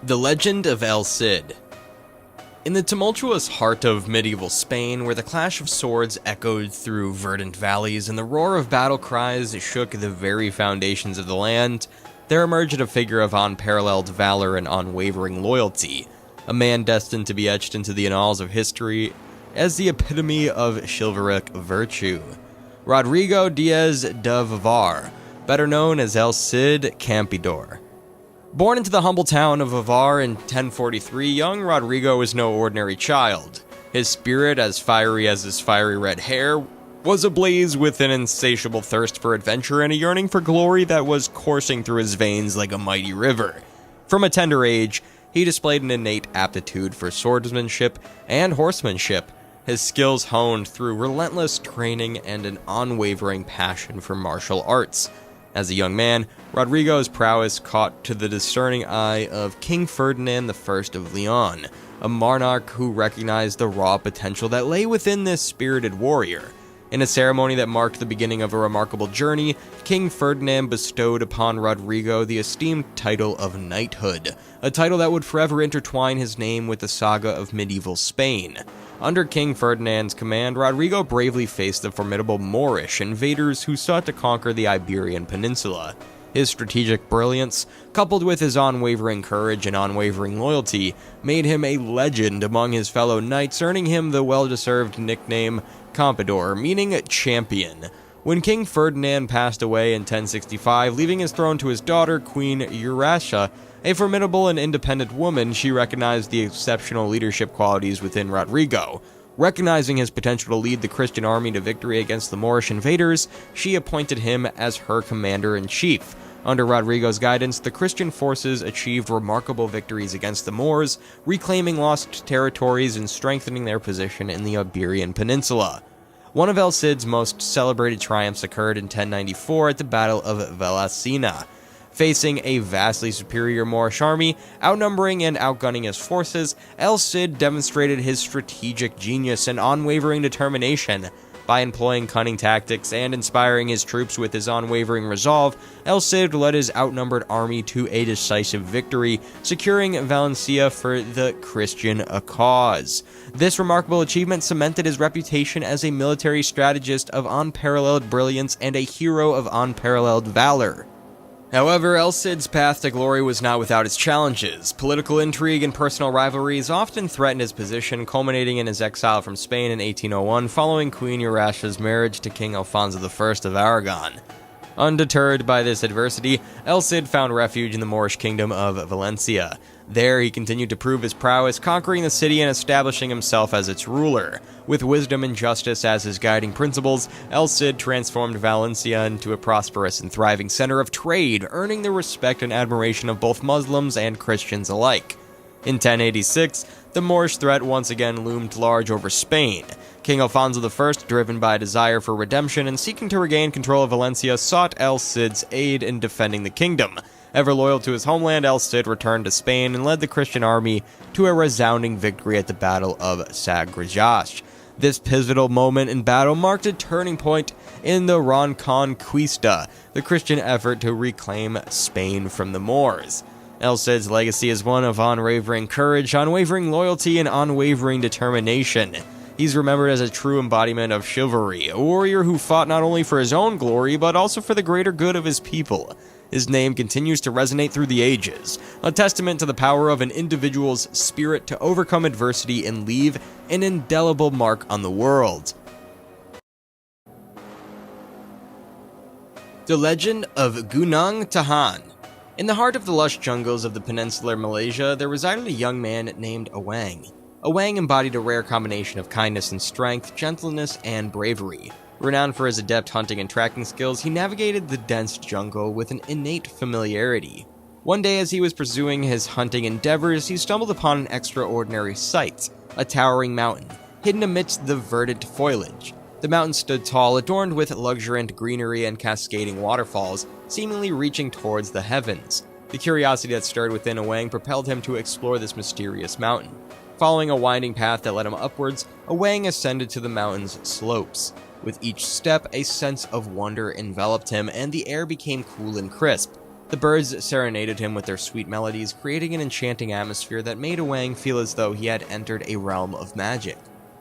The Legend of El Cid. In the tumultuous heart of medieval Spain, where the clash of swords echoed through verdant valleys and the roar of battle cries shook the very foundations of the land, there emerged a figure of unparalleled valor and unwavering loyalty, a man destined to be etched into the annals of history as the epitome of chivalric virtue. Rodrigo Diaz de Vivar, better known as El Cid Campeador. Born into the humble town of Vivar in 1043, young Rodrigo was no ordinary child. His spirit, as fiery as his fiery red hair, was ablaze with an insatiable thirst for adventure and a yearning for glory that was coursing through his veins like a mighty river. From a tender age, he displayed an innate aptitude for swordsmanship and horsemanship, his skills honed through relentless training and an unwavering passion for martial arts. As a young man, Rodrigo's prowess caught to the discerning eye of King Ferdinand I of Leon, a monarch who recognized the raw potential that lay within this spirited warrior. In a ceremony that marked the beginning of a remarkable journey, King Ferdinand bestowed upon Rodrigo the esteemed title of knighthood, a title that would forever intertwine his name with the saga of medieval Spain. Under King Ferdinand's command, Rodrigo bravely faced the formidable Moorish invaders who sought to conquer the Iberian Peninsula. His strategic brilliance, coupled with his unwavering courage and unwavering loyalty, made him a legend among his fellow knights, earning him the well-deserved nickname Campeador, meaning champion. When King Ferdinand passed away in 1065, leaving his throne to his daughter, Queen Eurasia, a formidable and independent woman, she recognized the exceptional leadership qualities within Rodrigo. Recognizing his potential to lead the Christian army to victory against the Moorish invaders, she appointed him as her commander-in-chief. Under Rodrigo's guidance, the Christian forces achieved remarkable victories against the Moors, reclaiming lost territories and strengthening their position in the Iberian Peninsula. One of El Cid's most celebrated triumphs occurred in 1094 at the Battle of Vallecina. Facing a vastly superior Moorish army, outnumbering and outgunning his forces, El Cid demonstrated his strategic genius and unwavering determination. By employing cunning tactics and inspiring his troops with his unwavering resolve, El Cid led his outnumbered army to a decisive victory, securing Valencia for the Christian cause. This remarkable achievement cemented his reputation as a military strategist of unparalleled brilliance and a hero of unparalleled valor. However, El Cid's path to glory was not without its challenges. Political intrigue and personal rivalries often threatened his position, culminating in his exile from Spain in 1801 following Queen Eurasia's marriage to King Alfonso I of Aragon. Undeterred by this adversity, El Cid found refuge in the Moorish kingdom of Valencia. There, he continued to prove his prowess, conquering the city and establishing himself as its ruler. With wisdom and justice as his guiding principles, El Cid transformed Valencia into a prosperous and thriving center of trade, earning the respect and admiration of both Muslims and Christians alike. In 1086, the Moorish threat once again loomed large over Spain. King Alfonso I, driven by a desire for redemption and seeking to regain control of Valencia, sought El Cid's aid in defending the kingdom. Ever loyal to his homeland, El Cid returned to Spain and led the Christian army to a resounding victory at the Battle of Sagregas. This pivotal moment in battle marked a turning point in the Reconquista, the Christian effort to reclaim Spain from the Moors. El Cid's legacy is one of unwavering courage, unwavering loyalty, and unwavering determination. He's remembered as a true embodiment of chivalry, a warrior who fought not only for his own glory, but also for the greater good of his people. His name continues to resonate through the ages, a testament to the power of an individual's spirit to overcome adversity and leave an indelible mark on the world. The Legend of Gunung Tahan. In the heart of the lush jungles of the peninsular Malaysia, there resided a young man named Awang. Awang embodied a rare combination of kindness and strength, gentleness and bravery. Renowned for his adept hunting and tracking skills, he navigated the dense jungle with an innate familiarity. One day, as he was pursuing his hunting endeavors, he stumbled upon an extraordinary sight, a towering mountain, hidden amidst the verdant foliage. The mountain stood tall, adorned with luxuriant greenery and cascading waterfalls, seemingly reaching towards the heavens. The curiosity that stirred within Awang propelled him to explore this mysterious mountain. Following a winding path that led him upwards, Awang ascended to the mountain's slopes. With each step, a sense of wonder enveloped him, and the air became cool and crisp. The birds serenaded him with their sweet melodies, creating an enchanting atmosphere that made Awang feel as though he had entered a realm of magic.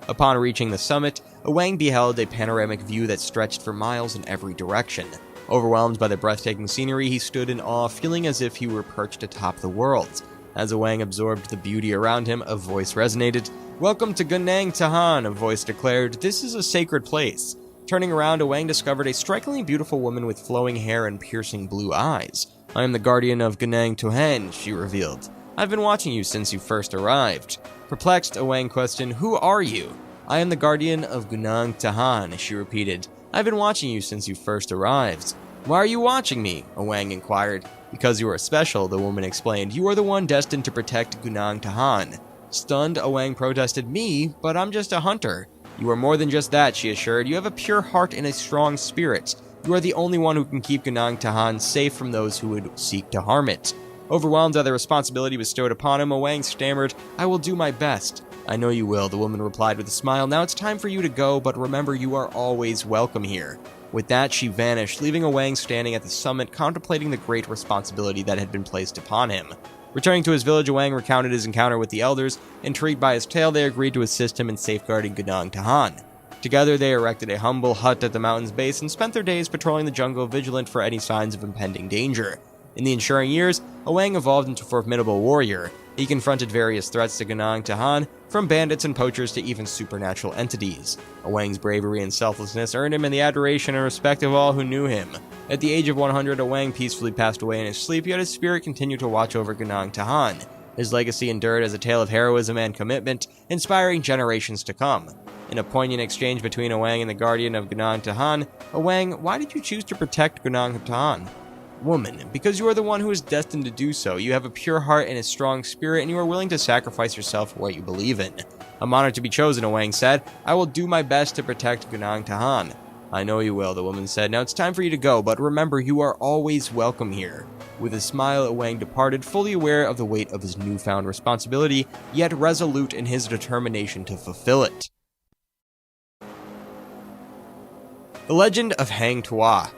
Upon reaching the summit, Awang beheld a panoramic view that stretched for miles in every direction. Overwhelmed by the breathtaking scenery, he stood in awe, feeling as if he were perched atop the world. As Awang absorbed the beauty around him, a voice resonated. "Welcome to Gunung Tahan," a voice declared. "This is a sacred place." Turning around, Awang discovered a strikingly beautiful woman with flowing hair and piercing blue eyes. "I am the guardian of Gunung Tahan," she revealed. "I've been watching you since you first arrived." Perplexed, Awang questioned, "Who are you?" "I am the guardian of Gunung Tahan," she repeated. "I've been watching you since you first arrived." "Why are you watching me?" Awang inquired. "Because you are special," the woman explained. "You are the one destined to protect Gunung Tahan." Stunned, Awang protested, "Me? But I'm just a hunter." "You are more than just that," she assured. "You have a pure heart and a strong spirit. You are the only one who can keep Gunung Tahan safe from those who would seek to harm it." Overwhelmed by the responsibility bestowed upon him, Awang stammered, "I will do my best." "I know you will," the woman replied with a smile. "Now it's time for you to go, but remember you are always welcome here." With that, she vanished, leaving Awang standing at the summit, contemplating the great responsibility that had been placed upon him. Returning to his village, Awang recounted his encounter with the elders. Intrigued by his tale, they agreed to assist him in safeguarding Gunung Tahan. Together, they erected a humble hut at the mountain's base and spent their days patrolling the jungle, vigilant for any signs of impending danger. In the ensuing years, Awang evolved into a formidable warrior. He confronted various threats to Gunung Tahan, from bandits and poachers to even supernatural entities. Awang's bravery and selflessness earned him the adoration and respect of all who knew him. At the age of 100, Awang peacefully passed away in his sleep, yet his spirit continued to watch over Gunung Tahan. His legacy endured as a tale of heroism and commitment, inspiring generations to come. In a poignant exchange between Awang and the guardian of Gunung Tahan, "Awang, why did you choose to protect Gunung Tahan?" "Woman, because you are the one who is destined to do so. You have a pure heart and a strong spirit, and you are willing to sacrifice yourself for what you believe in." "I'm honored to be chosen," Awang said. "I will do my best to protect Gunung Tahan." "I know you will," the woman said. "Now it's time for you to go, but remember, you are always welcome here." With a smile, Awang departed, fully aware of the weight of his newfound responsibility, yet resolute in his determination to fulfill it. The Legend of Hang Tuah.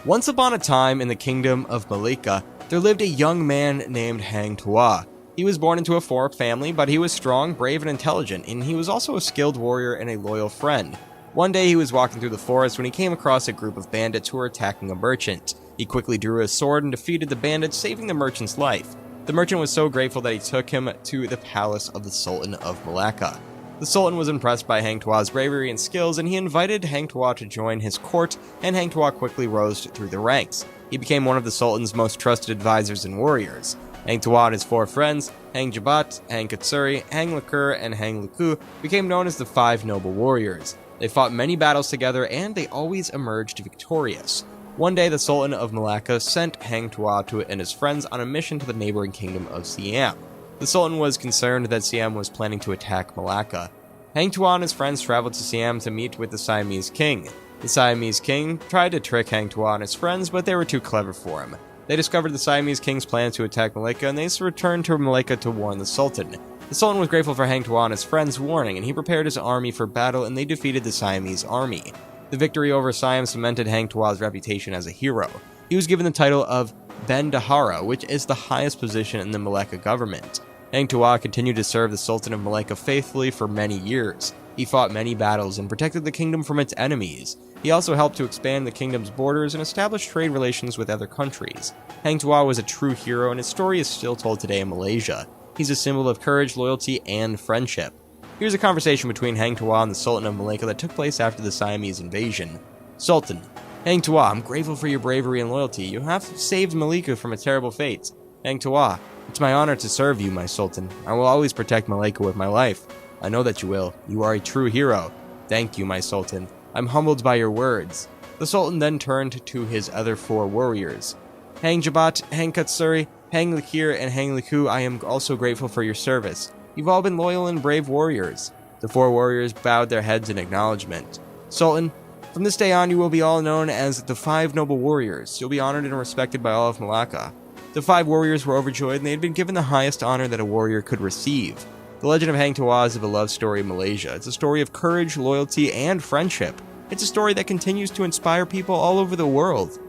Once upon a time in the kingdom of Malacca, there lived a young man named Hang Tuah. He was born into a poor family, but he was strong, brave, and intelligent, and he was also a skilled warrior and a loyal friend. One day he was walking through the forest when he came across a group of bandits who were attacking a merchant. He quickly drew his sword and defeated the bandits, saving the merchant's life. The merchant was so grateful that he took him to the palace of the Sultan of Malacca. The Sultan was impressed by Hang Tuah's bravery and skills, and he invited Hang Tuah to join his court, and Hang Tuah quickly rose through the ranks. He became one of the Sultan's most trusted advisors and warriors. Hang Tuah and his four friends, Hang Jabat, Hang Katsuri, Hang Lakur, and Hang Luku, became known as the Five Noble Warriors. They fought many battles together, and they always emerged victorious. One day, the Sultan of Malacca sent Hang Tuah and his friends on a mission to the neighboring kingdom of Siam. The Sultan was concerned that Siam was planning to attack Malacca. Hang Tuah and his friends traveled to Siam to meet with the Siamese king. The Siamese king tried to trick Hang Tuah and his friends, but they were too clever for him. They discovered the Siamese king's plan to attack Malacca, and they returned to Malacca to warn the Sultan. The Sultan was grateful for Hang Tuah and his friends' warning, and he prepared his army for battle, and they defeated the Siamese army. The victory over Siam cemented Hang Tuah's reputation as a hero. He was given the title of Bendahara, which is the highest position in the Malacca government. Hang Tuah continued to serve the Sultan of Malacca faithfully for many years. He fought many battles and protected the kingdom from its enemies. He also helped to expand the kingdom's borders and establish trade relations with other countries. Hang Tuah was a true hero, and his story is still told today in Malaysia. He's a symbol of courage, loyalty, and friendship. Here's a conversation between Hang Tuah and the Sultan of Malacca that took place after the Siamese invasion. Sultan: Hang Tuah, I'm grateful for your bravery and loyalty. You have saved Malacca from a terrible fate. Hang Tuah: it's my honor to serve you, my Sultan. I will always protect Malacca with my life. I know that you will. You are a true hero. Thank you, my Sultan. I'm humbled by your words. The Sultan then turned to his other 4 warriors. Hang Jabat, Hang Katsuri, Hang Lakir, and Hang Liku, I am also grateful for your service. You've all been loyal and brave warriors. The 4 warriors bowed their heads in acknowledgement. Sultan, from this day on you will be all known as the 5 noble warriors. You'll be honored and respected by all of Malacca. The 5 warriors were overjoyed, and they had been given the highest honor that a warrior could receive. The Legend of Hang Tuah is a beloved story of Malaysia. It's a story of courage, loyalty, and friendship. It's a story that continues to inspire people all over the world.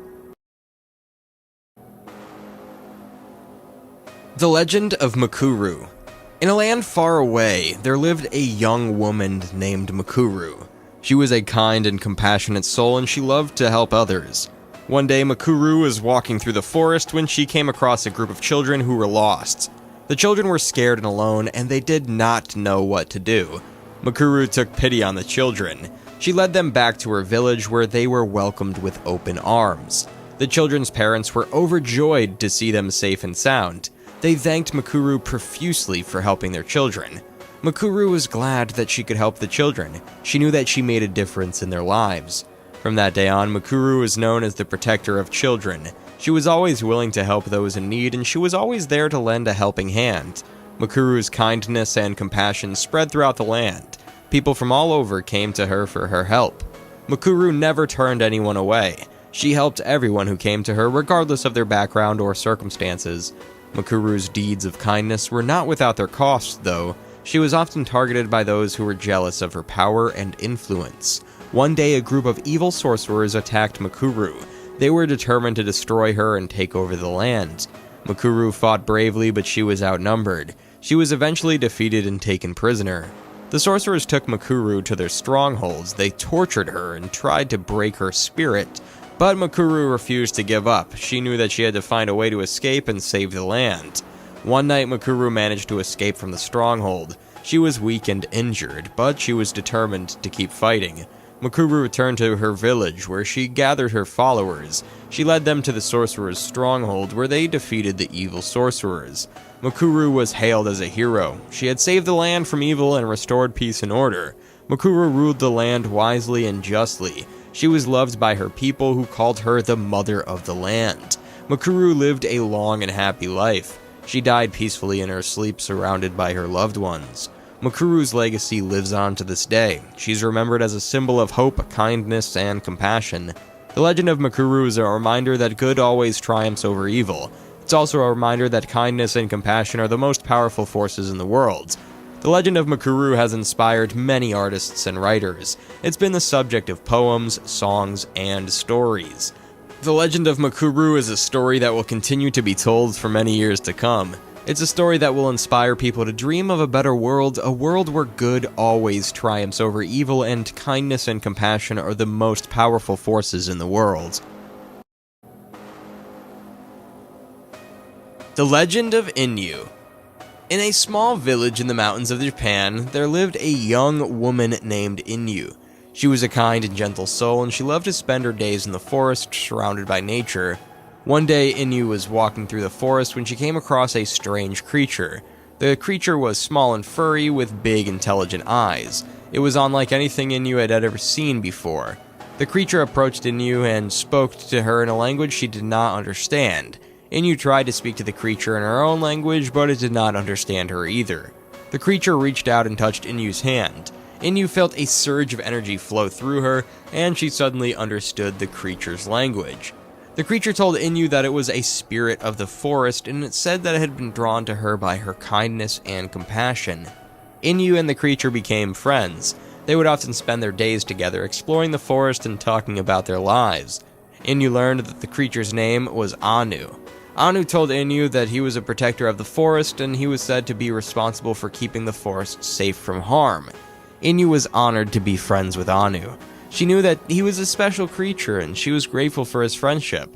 The Legend of Makuru. In a land far away, there lived a young woman named Makuru. She was a kind and compassionate soul, and she loved to help others. One day, Makuru was walking through the forest when she came across a group of children who were lost. The children were scared and alone, and they did not know what to do. Makuru took pity on the children. She led them back to her village, where they were welcomed with open arms. The children's parents were overjoyed to see them safe and sound. They thanked Makuru profusely for helping their children. Makuru was glad that she could help the children. She knew that she made a difference in their lives. From that day on, Makuru was known as the protector of children. She was always willing to help those in need, and she was always there to lend a helping hand. Makuru's kindness and compassion spread throughout the land. People from all over came to her for her help. Makuru never turned anyone away. She helped everyone who came to her, regardless of their background or circumstances. Makuru's deeds of kindness were not without their costs, though. She was often targeted by those who were jealous of her power and influence. One day, a group of evil sorcerers attacked Makuru. They were determined to destroy her and take over the land. Makuru fought bravely, but she was outnumbered. She was eventually defeated and taken prisoner. The sorcerers took Makuru to their strongholds. They tortured her and tried to break her spirit, but Makuru refused to give up. She knew that she had to find a way to escape and save the land. One night, Makuru managed to escape from the stronghold. She was weak and injured, but she was determined to keep fighting. Makuru returned to her village, where she gathered her followers. She led them to the sorcerer's stronghold, where they defeated the evil sorcerers. Makuru was hailed as a hero. She had saved the land from evil and restored peace and order. Makuru ruled the land wisely and justly. She was loved by her people, who called her the mother of the land. Makuru lived a long and happy life. She died peacefully in her sleep, surrounded by her loved ones. Makuru's legacy lives on to this day. She's remembered as a symbol of hope, kindness, and compassion. The legend of Makuru is a reminder that good always triumphs over evil. It's also a reminder that kindness and compassion are the most powerful forces in the world. The legend of Makuru has inspired many artists and writers. It's been the subject of poems, songs, and stories. The legend of Makuru is a story that will continue to be told for many years to come. It's a story that will inspire people to dream of a better world, a world where good always triumphs over evil, and kindness and compassion are the most powerful forces in the world. The Legend of Inyu. In a small village in the mountains of Japan, there lived a young woman named Inyu. She was a kind and gentle soul, and she loved to spend her days in the forest, surrounded by nature. One day, Inyu was walking through the forest when she came across a strange creature. The creature was small and furry, with big, intelligent eyes. It was unlike anything Inyu had ever seen before. The creature approached Inyu and spoke to her in a language she did not understand. Inyu tried to speak to the creature in her own language, but it did not understand her either. The creature reached out and touched Inyu's hand. Inyu felt a surge of energy flow through her, and she suddenly understood the creature's language. The creature told Inyu that it was a spirit of the forest, and it said that it had been drawn to her by her kindness and compassion. Inyu and the creature became friends. They would often spend their days together exploring the forest and talking about their lives. Inyu learned that the creature's name was Anu. Anu told Inyu that he was a protector of the forest, and he was said to be responsible for keeping the forest safe from harm. Inyu was honored to be friends with Anu. She knew that he was a special creature, and she was grateful for his friendship.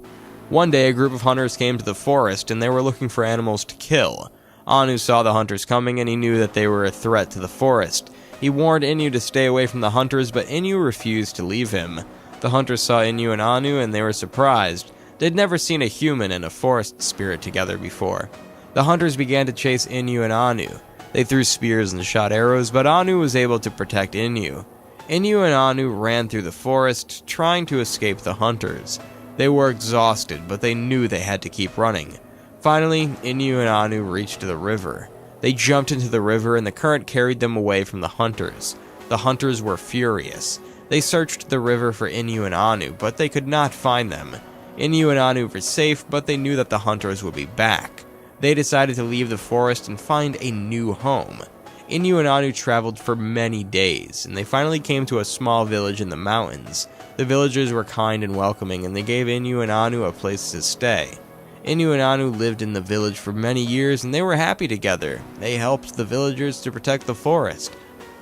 One day, a group of hunters came to the forest, and they were looking for animals to kill. Anu saw the hunters coming, and he knew that they were a threat to the forest. He warned Inyu to stay away from the hunters, but Inyu refused to leave him. The hunters saw Inyu and Anu, and they were surprised. They'd never seen a human and a forest spirit together before. The hunters began to chase Inyu and Anu. They threw spears and shot arrows, but Anu was able to protect Inyu. Inyu and Anu ran through the forest, trying to escape the hunters. They were exhausted, but they knew they had to keep running. Finally, Inyu and Anu reached the river. They jumped into the river, and the current carried them away from the hunters. The hunters were furious. They searched the river for Inyu and Anu, but they could not find them. Inyu and Anu were safe, but they knew that the hunters would be back. They decided to leave the forest and find a new home. Inyu and Anu traveled for many days, and they finally came to a small village in the mountains. The villagers were kind and welcoming, and they gave Inyu and Anu a place to stay. Inyu and Anu lived in the village for many years, and they were happy together. They helped the villagers to protect the forest.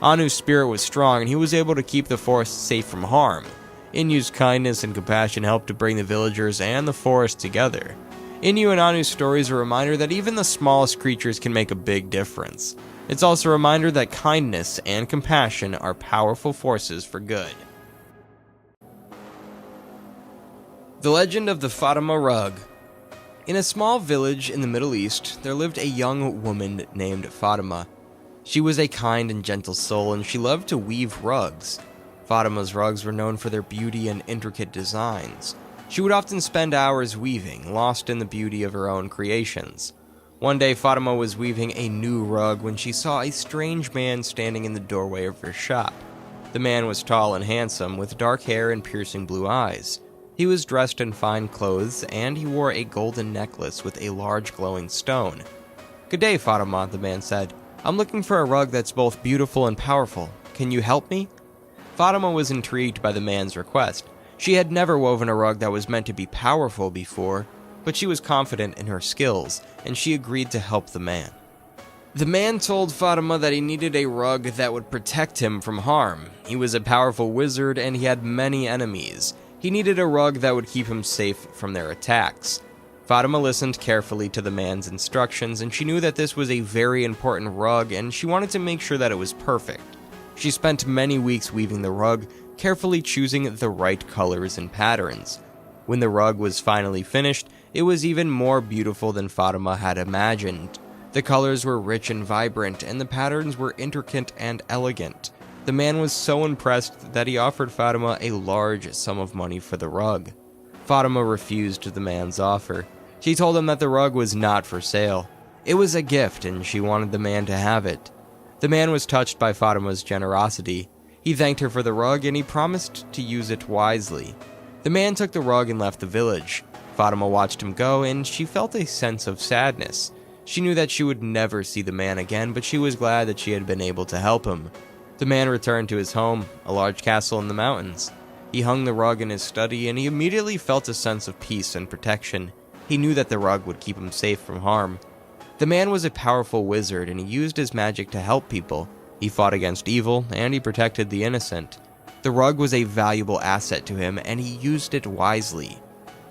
Anu's spirit was strong, and he was able to keep the forest safe from harm. Inyu's kindness and compassion helped to bring the villagers and the forest together. Inyu and Anu's story is a reminder that even the smallest creatures can make a big difference. It's also a reminder that kindness and compassion are powerful forces for good. The Legend of the Fatima Rug. In a small village in the Middle East, there lived a young woman named Fatima. She was a kind and gentle soul, and she loved to weave rugs. Fatima's rugs were known for their beauty and intricate designs. She would often spend hours weaving, lost in the beauty of her own creations. One day, Fatima was weaving a new rug when she saw a strange man standing in the doorway of her shop. The man was tall and handsome, with dark hair and piercing blue eyes. He was dressed in fine clothes, and he wore a golden necklace with a large glowing stone. "Good day, Fatima," the man said. "I'm looking for a rug that's both beautiful and powerful. Can you help me?" Fatima was intrigued by the man's request. She had never woven a rug that was meant to be powerful before, but she was confident in her skills, and she agreed to help the man. The man told Fatima that he needed a rug that would protect him from harm. He was a powerful wizard, and he had many enemies. He needed a rug that would keep him safe from their attacks. Fatima listened carefully to the man's instructions, and she knew that this was a very important rug, and she wanted to make sure that it was perfect. She spent many weeks weaving the rug, carefully choosing the right colors and patterns. When the rug was finally finished, it was even more beautiful than Fatima had imagined. The colors were rich and vibrant, and the patterns were intricate and elegant. The man was so impressed that he offered Fatima a large sum of money for the rug. Fatima refused the man's offer. She told him that the rug was not for sale. It was a gift, and she wanted the man to have it. The man was touched by Fatima's generosity. He thanked her for the rug, and he promised to use it wisely. The man took the rug and left the village. Fatima watched him go, and she felt a sense of sadness. She knew that she would never see the man again, but she was glad that she had been able to help him. The man returned to his home, a large castle in the mountains. He hung the rug in his study, and he immediately felt a sense of peace and protection. He knew that the rug would keep him safe from harm. The man was a powerful wizard, and he used his magic to help people. He fought against evil, and he protected the innocent. The rug was a valuable asset to him, and he used it wisely.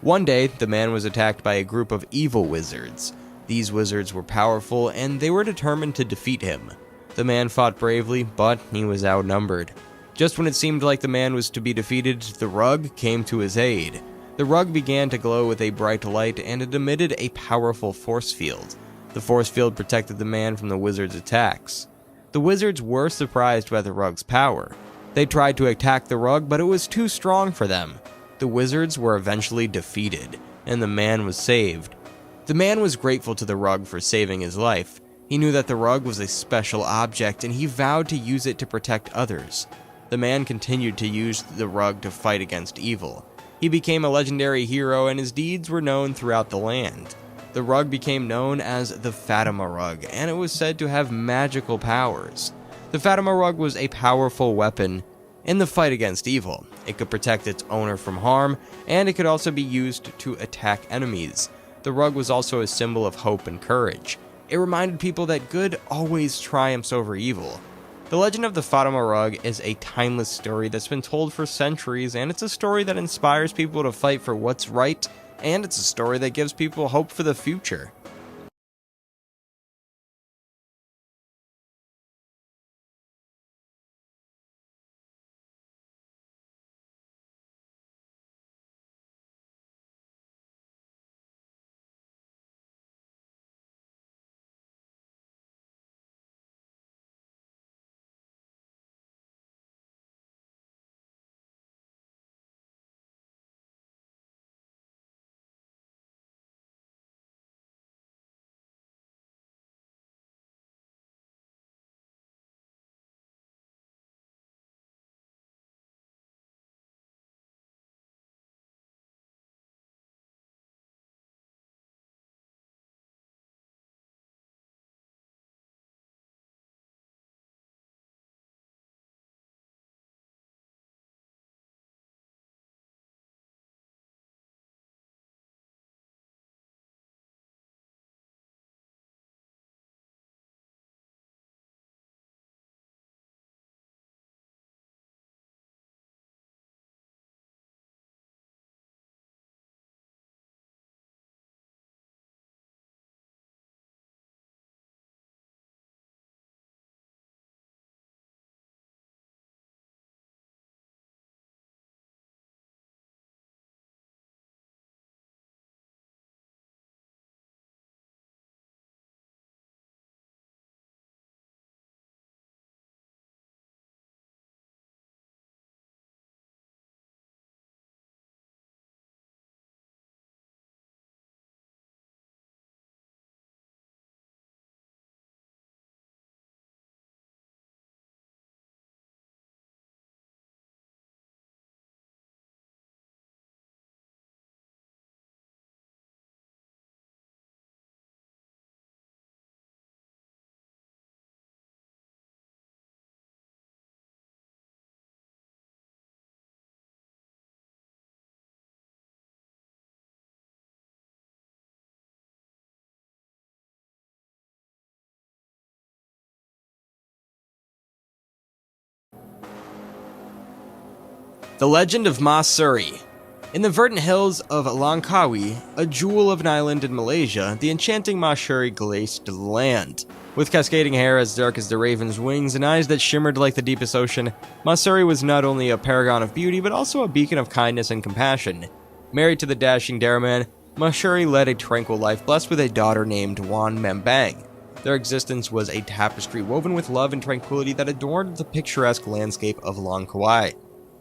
One day, the man was attacked by a group of evil wizards. These wizards were powerful, and they were determined to defeat him. The man fought bravely, but he was outnumbered. Just when it seemed like the man was to be defeated, the rug came to his aid. The rug began to glow with a bright light, and it emitted a powerful force field. The force field protected the man from the wizard's attacks. The wizards were surprised by the rug's power. They tried to attack the rug, but it was too strong for them. The wizards were eventually defeated, and the man was saved. The man was grateful to the rug for saving his life. He knew that the rug was a special object, and he vowed to use it to protect others. The man continued to use the rug to fight against evil. He became a legendary hero, and his deeds were known throughout the land. The rug became known as the Fatima rug, and it was said to have magical powers. The Fatima rug was a powerful weapon in the fight against evil. It could protect its owner from harm, and it could also be used to attack enemies. The rug was also a symbol of hope and courage. It reminded people that good always triumphs over evil. The legend of the Fatima rug is a timeless story that's been told for centuries, and it's a story that inspires people to fight for what's right, and it's a story that gives people hope for the future. The Legend of Mahsuri. In the verdant hills of Langkawi, a jewel of an island in Malaysia, the enchanting Mahsuri graced the land. With cascading hair as dark as the raven's wings and eyes that shimmered like the deepest ocean, Mahsuri was not only a paragon of beauty but also a beacon of kindness and compassion. Married to the dashing Daraman, Mahsuri led a tranquil life blessed with a daughter named Wan Membang. Their existence was a tapestry woven with love and tranquility that adorned the picturesque landscape of Langkawi.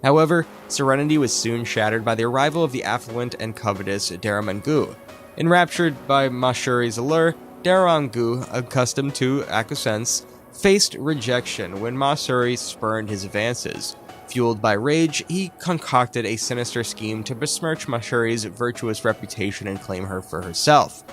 However, serenity was soon shattered by the arrival of the affluent and covetous Daramangu. Enraptured by Mahsuri's allure, Daramangu, accustomed to acquiescence, faced rejection when Mahsuri spurned his advances. Fueled by rage, he concocted a sinister scheme to besmirch Mahsuri's virtuous reputation and claim her for herself.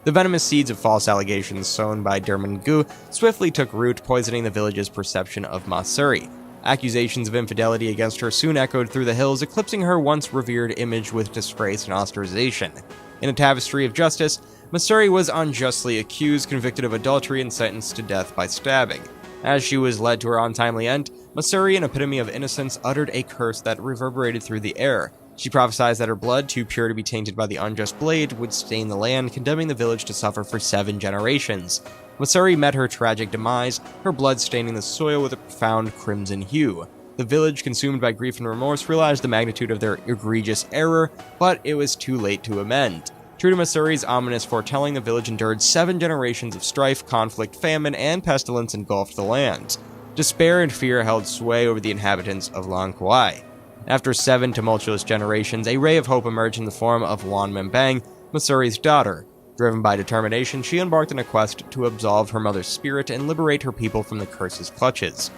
The venomous seeds of false allegations sown by Daramangu swiftly took root, poisoning the village's perception of Mahsuri. Accusations of infidelity against her soon echoed through the hills, eclipsing her once revered image with disgrace and ostracization. In a tapestry of justice, Mahsuri was unjustly accused, convicted of adultery, and sentenced to death by stabbing. As she was led to her untimely end, Mahsuri, an epitome of innocence, uttered a curse that reverberated through the air. She prophesied that her blood, too pure to be tainted by the unjust blade, would stain the land, condemning the village to suffer for 7 generations. Mahsuri met her tragic demise, her blood staining the soil with a profound crimson hue. The village, consumed by grief and remorse, realized the magnitude of their egregious error, but it was too late to amend. True to Mahsuri's ominous foretelling, the village endured 7 generations of strife, conflict, famine, and pestilence engulfed the land. Despair and fear held sway over the inhabitants of Langkawi. After 7 tumultuous generations, a ray of hope emerged in the form of Wan Membang, Mahsuri's daughter. Driven by determination, she embarked on a quest to absolve her mother's spirit and liberate her people from the curse's clutches.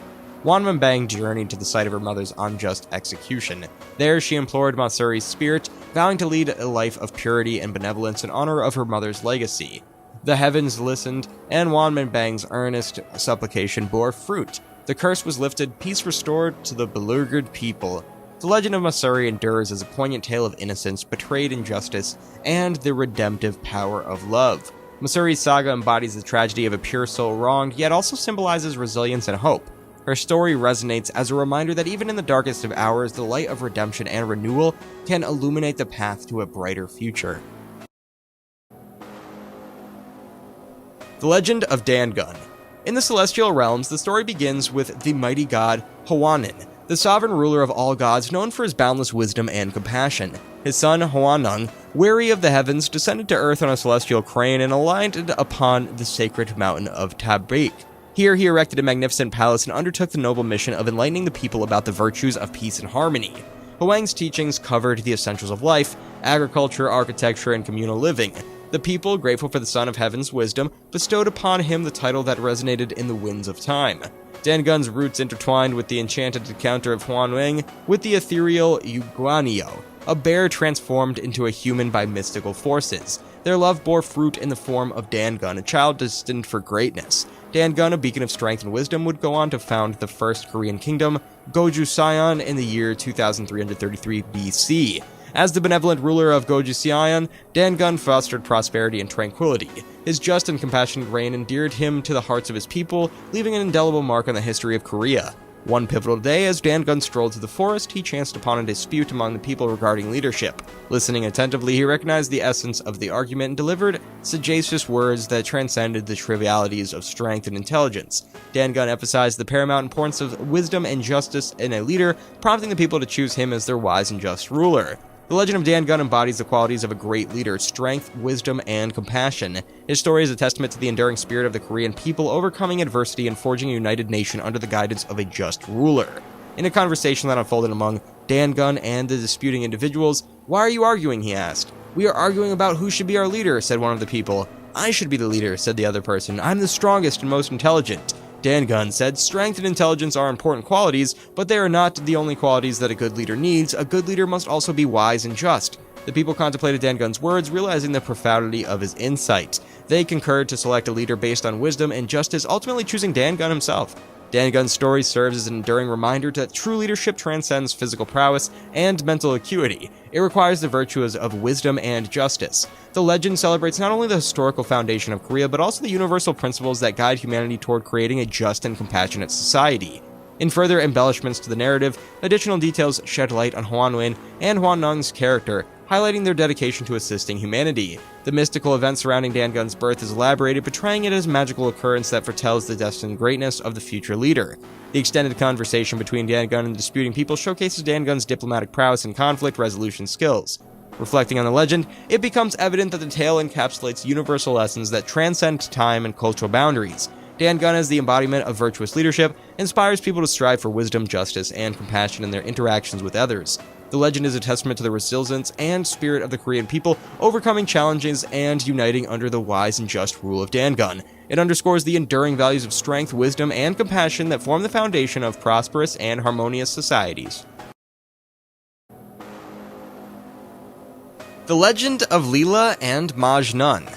Wan Minbang journeyed to the site of her mother's unjust execution. There, she implored Mahsuri's spirit, vowing to lead a life of purity and benevolence in honor of her mother's legacy. The heavens listened, and Wan Minbang's earnest supplication bore fruit. The curse was lifted, peace restored to the beleaguered people. The legend of Mahsuri endures as a poignant tale of innocence, betrayed injustice, and the redemptive power of love. Mahsuri's saga embodies the tragedy of a pure soul wronged, yet also symbolizes resilience and hope. Her story resonates as a reminder that even in the darkest of hours, the light of redemption and renewal can illuminate the path to a brighter future. The Legend of Dangun. In the celestial realms, the story begins with the mighty god Hwanin, the sovereign ruler of all gods, known for his boundless wisdom and compassion. His son Hwanung, weary of the heavens, descended to earth on a celestial crane and alighted upon the sacred mountain of Tabrik. Here he erected a magnificent palace and undertook the noble mission of enlightening the people about the virtues of peace and harmony. Hwang's teachings covered the essentials of life, agriculture, architecture, and communal living. The people, grateful for the Son of Heaven's wisdom, bestowed upon him the title that resonated in the winds of time. Dangun's roots intertwined with the enchanted encounter of Hwanung with the ethereal Yuguanio, a bear transformed into a human by mystical forces. Their love bore fruit in the form of Dangun, a child destined for greatness. Dangun, a beacon of strength and wisdom, would go on to found the first Korean kingdom, Goju-Seon, in the year 2333 BC. As the benevolent ruler of Goju-Seon, Dangun fostered prosperity and tranquility. His just and compassionate reign endeared him to the hearts of his people, leaving an indelible mark on the history of Korea. One pivotal day, as Dangun strolled through the forest, he chanced upon a dispute among the people regarding leadership. Listening attentively, he recognized the essence of the argument and delivered sagacious words that transcended the trivialities of strength and intelligence. Dangun emphasized the paramount importance of wisdom and justice in a leader, prompting the people to choose him as their wise and just ruler. The Legend of Dangun embodies the qualities of a great leader: strength, wisdom, and compassion. His story is a testament to the enduring spirit of the Korean people, overcoming adversity and forging a united nation under the guidance of a just ruler. In a conversation that unfolded among Dangun and the disputing individuals, "Why are you arguing?" he asked. "We are arguing about who should be our leader," said one of the people. "I should be the leader," said the other person. "I'm the strongest and most intelligent." Dangun said, "Strength and intelligence are important qualities, but they are not the only qualities that a good leader needs. A good leader must also be wise and just." The people contemplated Dangun's words, realizing the profundity of his insight. They concurred to select a leader based on wisdom and justice, ultimately choosing Dangun himself. Dangun's story serves as an enduring reminder that true leadership transcends physical prowess and mental acuity. It requires the virtues of wisdom and justice. The legend celebrates not only the historical foundation of Korea, but also the universal principles that guide humanity toward creating a just and compassionate society. In further embellishments to the narrative, additional details shed light on Hwanung and Hwanung's character, highlighting their dedication to assisting humanity. The mystical event surrounding Dangun's birth is elaborated, portraying it as a magical occurrence that foretells the destined greatness of the future leader. The extended conversation between Dangun and disputing people showcases Dangun's diplomatic prowess and conflict resolution skills. Reflecting on the legend, it becomes evident that the tale encapsulates universal lessons that transcend time and cultural boundaries. Dangun, as the embodiment of virtuous leadership, inspires people to strive for wisdom, justice, and compassion in their interactions with others. The legend is a testament to the resilience and spirit of the Korean people, overcoming challenges and uniting under the wise and just rule of Dangun. It underscores the enduring values of strength, wisdom, and compassion that form the foundation of prosperous and harmonious societies. The Legend of Leela and Majnun.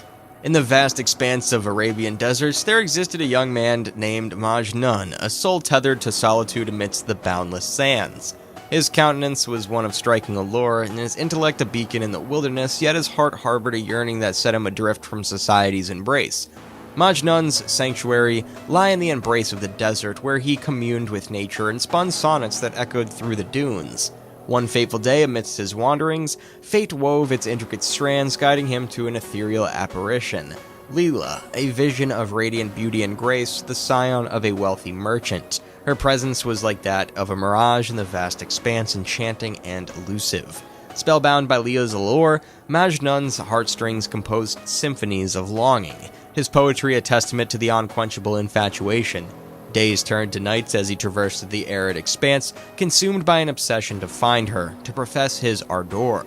In the vast expanse of Arabian deserts, there existed a young man named Majnun, a soul tethered to solitude amidst the boundless sands. His countenance was one of striking allure, and his intellect a beacon in the wilderness, yet his heart harbored a yearning that set him adrift from society's embrace. Majnun's sanctuary lay in the embrace of the desert, where he communed with nature and spun sonnets that echoed through the dunes. One fateful day, amidst his wanderings, fate wove its intricate strands, guiding him to an ethereal apparition. Leela, a vision of radiant beauty and grace, the scion of a wealthy merchant. Her presence was like that of a mirage in the vast expanse, enchanting and elusive. Spellbound by Leela's allure, Majnun's heartstrings composed symphonies of longing, his poetry a testament to the unquenchable infatuation. Days turned to nights as he traversed the arid expanse, consumed by an obsession to find her, to profess his ardor.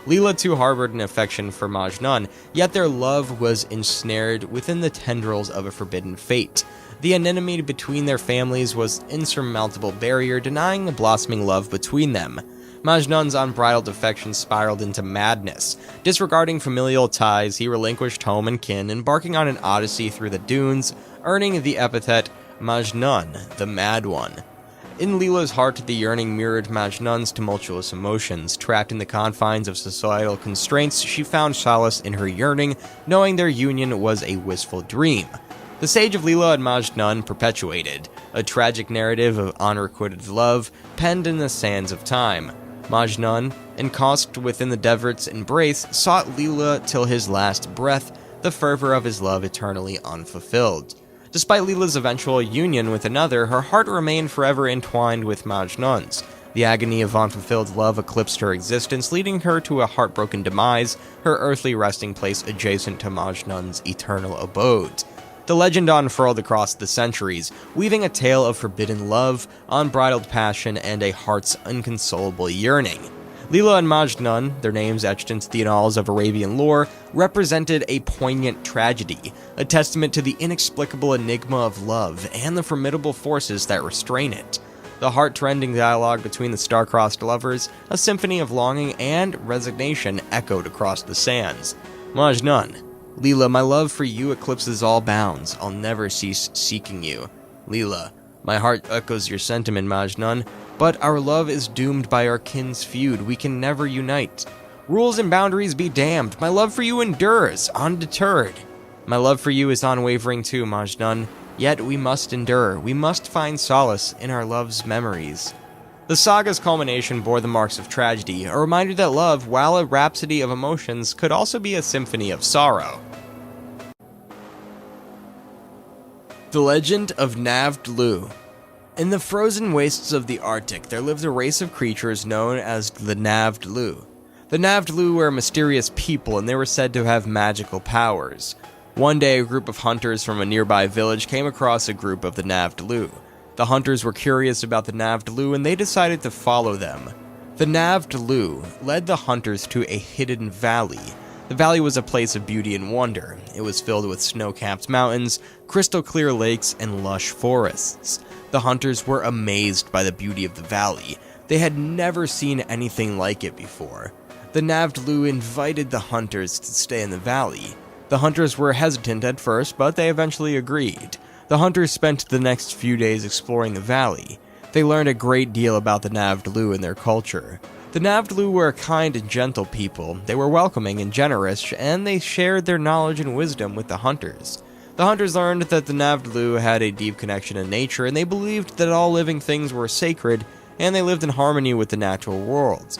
Leela too harbored an affection for Majnun, yet their love was ensnared within the tendrils of a forbidden fate. The enmity between their families was an insurmountable barrier, denying the blossoming love between them. Majnun's unbridled affection spiraled into madness. Disregarding familial ties, he relinquished home and kin, embarking on an odyssey through the dunes, earning the epithet Majnun, the Mad One. In Leela's heart, the yearning mirrored Majnun's tumultuous emotions. Trapped in the confines of societal constraints, she found solace in her yearning, knowing their union was a wistful dream. The Sage of Leela and Majnun perpetuated, a tragic narrative of unrequited love, penned in the sands of time. Majnun, encosked within the desert's embrace, sought Leela till his last breath, the fervor of his love eternally unfulfilled. Despite Leela's eventual union with another, her heart remained forever entwined with Majnun's. The agony of unfulfilled love eclipsed her existence, leading her to a heartbroken demise, her earthly resting place adjacent to Majnun's eternal abode. The legend unfurled across the centuries, weaving a tale of forbidden love, unbridled passion, and a heart's inconsolable yearning. Leela and Majnun, their names etched into the annals of Arabian lore, represented a poignant tragedy, a testament to the inexplicable enigma of love and the formidable forces that restrain it. The heart-rending dialogue between the star-crossed lovers, a symphony of longing and resignation, echoed across the sands. Majnun: Leela, my love for you eclipses all bounds. I'll never cease seeking you. Leela: my heart echoes your sentiment, Majnun, but our love is doomed by our kin's feud. We can never unite. Rules and boundaries be damned. My love for you endures, undeterred. My love for you is unwavering too, Majnun. Yet we must endure. We must find solace in our love's memories. The saga's culmination bore the marks of tragedy, a reminder that love, while a rhapsody of emotions, could also be a symphony of sorrow. The Legend of Navdlu. In the frozen wastes of the Arctic, there lived a race of creatures known as the Navdlu. The Navdlu were a mysterious people, and they were said to have magical powers. One day, a group of hunters from a nearby village came across a group of the Navdlu. The hunters were curious about the Navdlu, and they decided to follow them. The Navdlu led the hunters to a hidden valley. The valley was a place of beauty and wonder. It was filled with snow-capped mountains, crystal-clear lakes, and lush forests. The hunters were amazed by the beauty of the valley. They had never seen anything like it before. The Navdlu invited the hunters to stay in the valley. The hunters were hesitant at first, but they eventually agreed. The hunters spent the next few days exploring the valley. They learned a great deal about the Navdlu and their culture. The Navdlu were a kind and gentle people. They were welcoming and generous, and they shared their knowledge and wisdom with the hunters. The hunters learned that the Navdlu had a deep connection to nature, and they believed that all living things were sacred, and they lived in harmony with the natural world.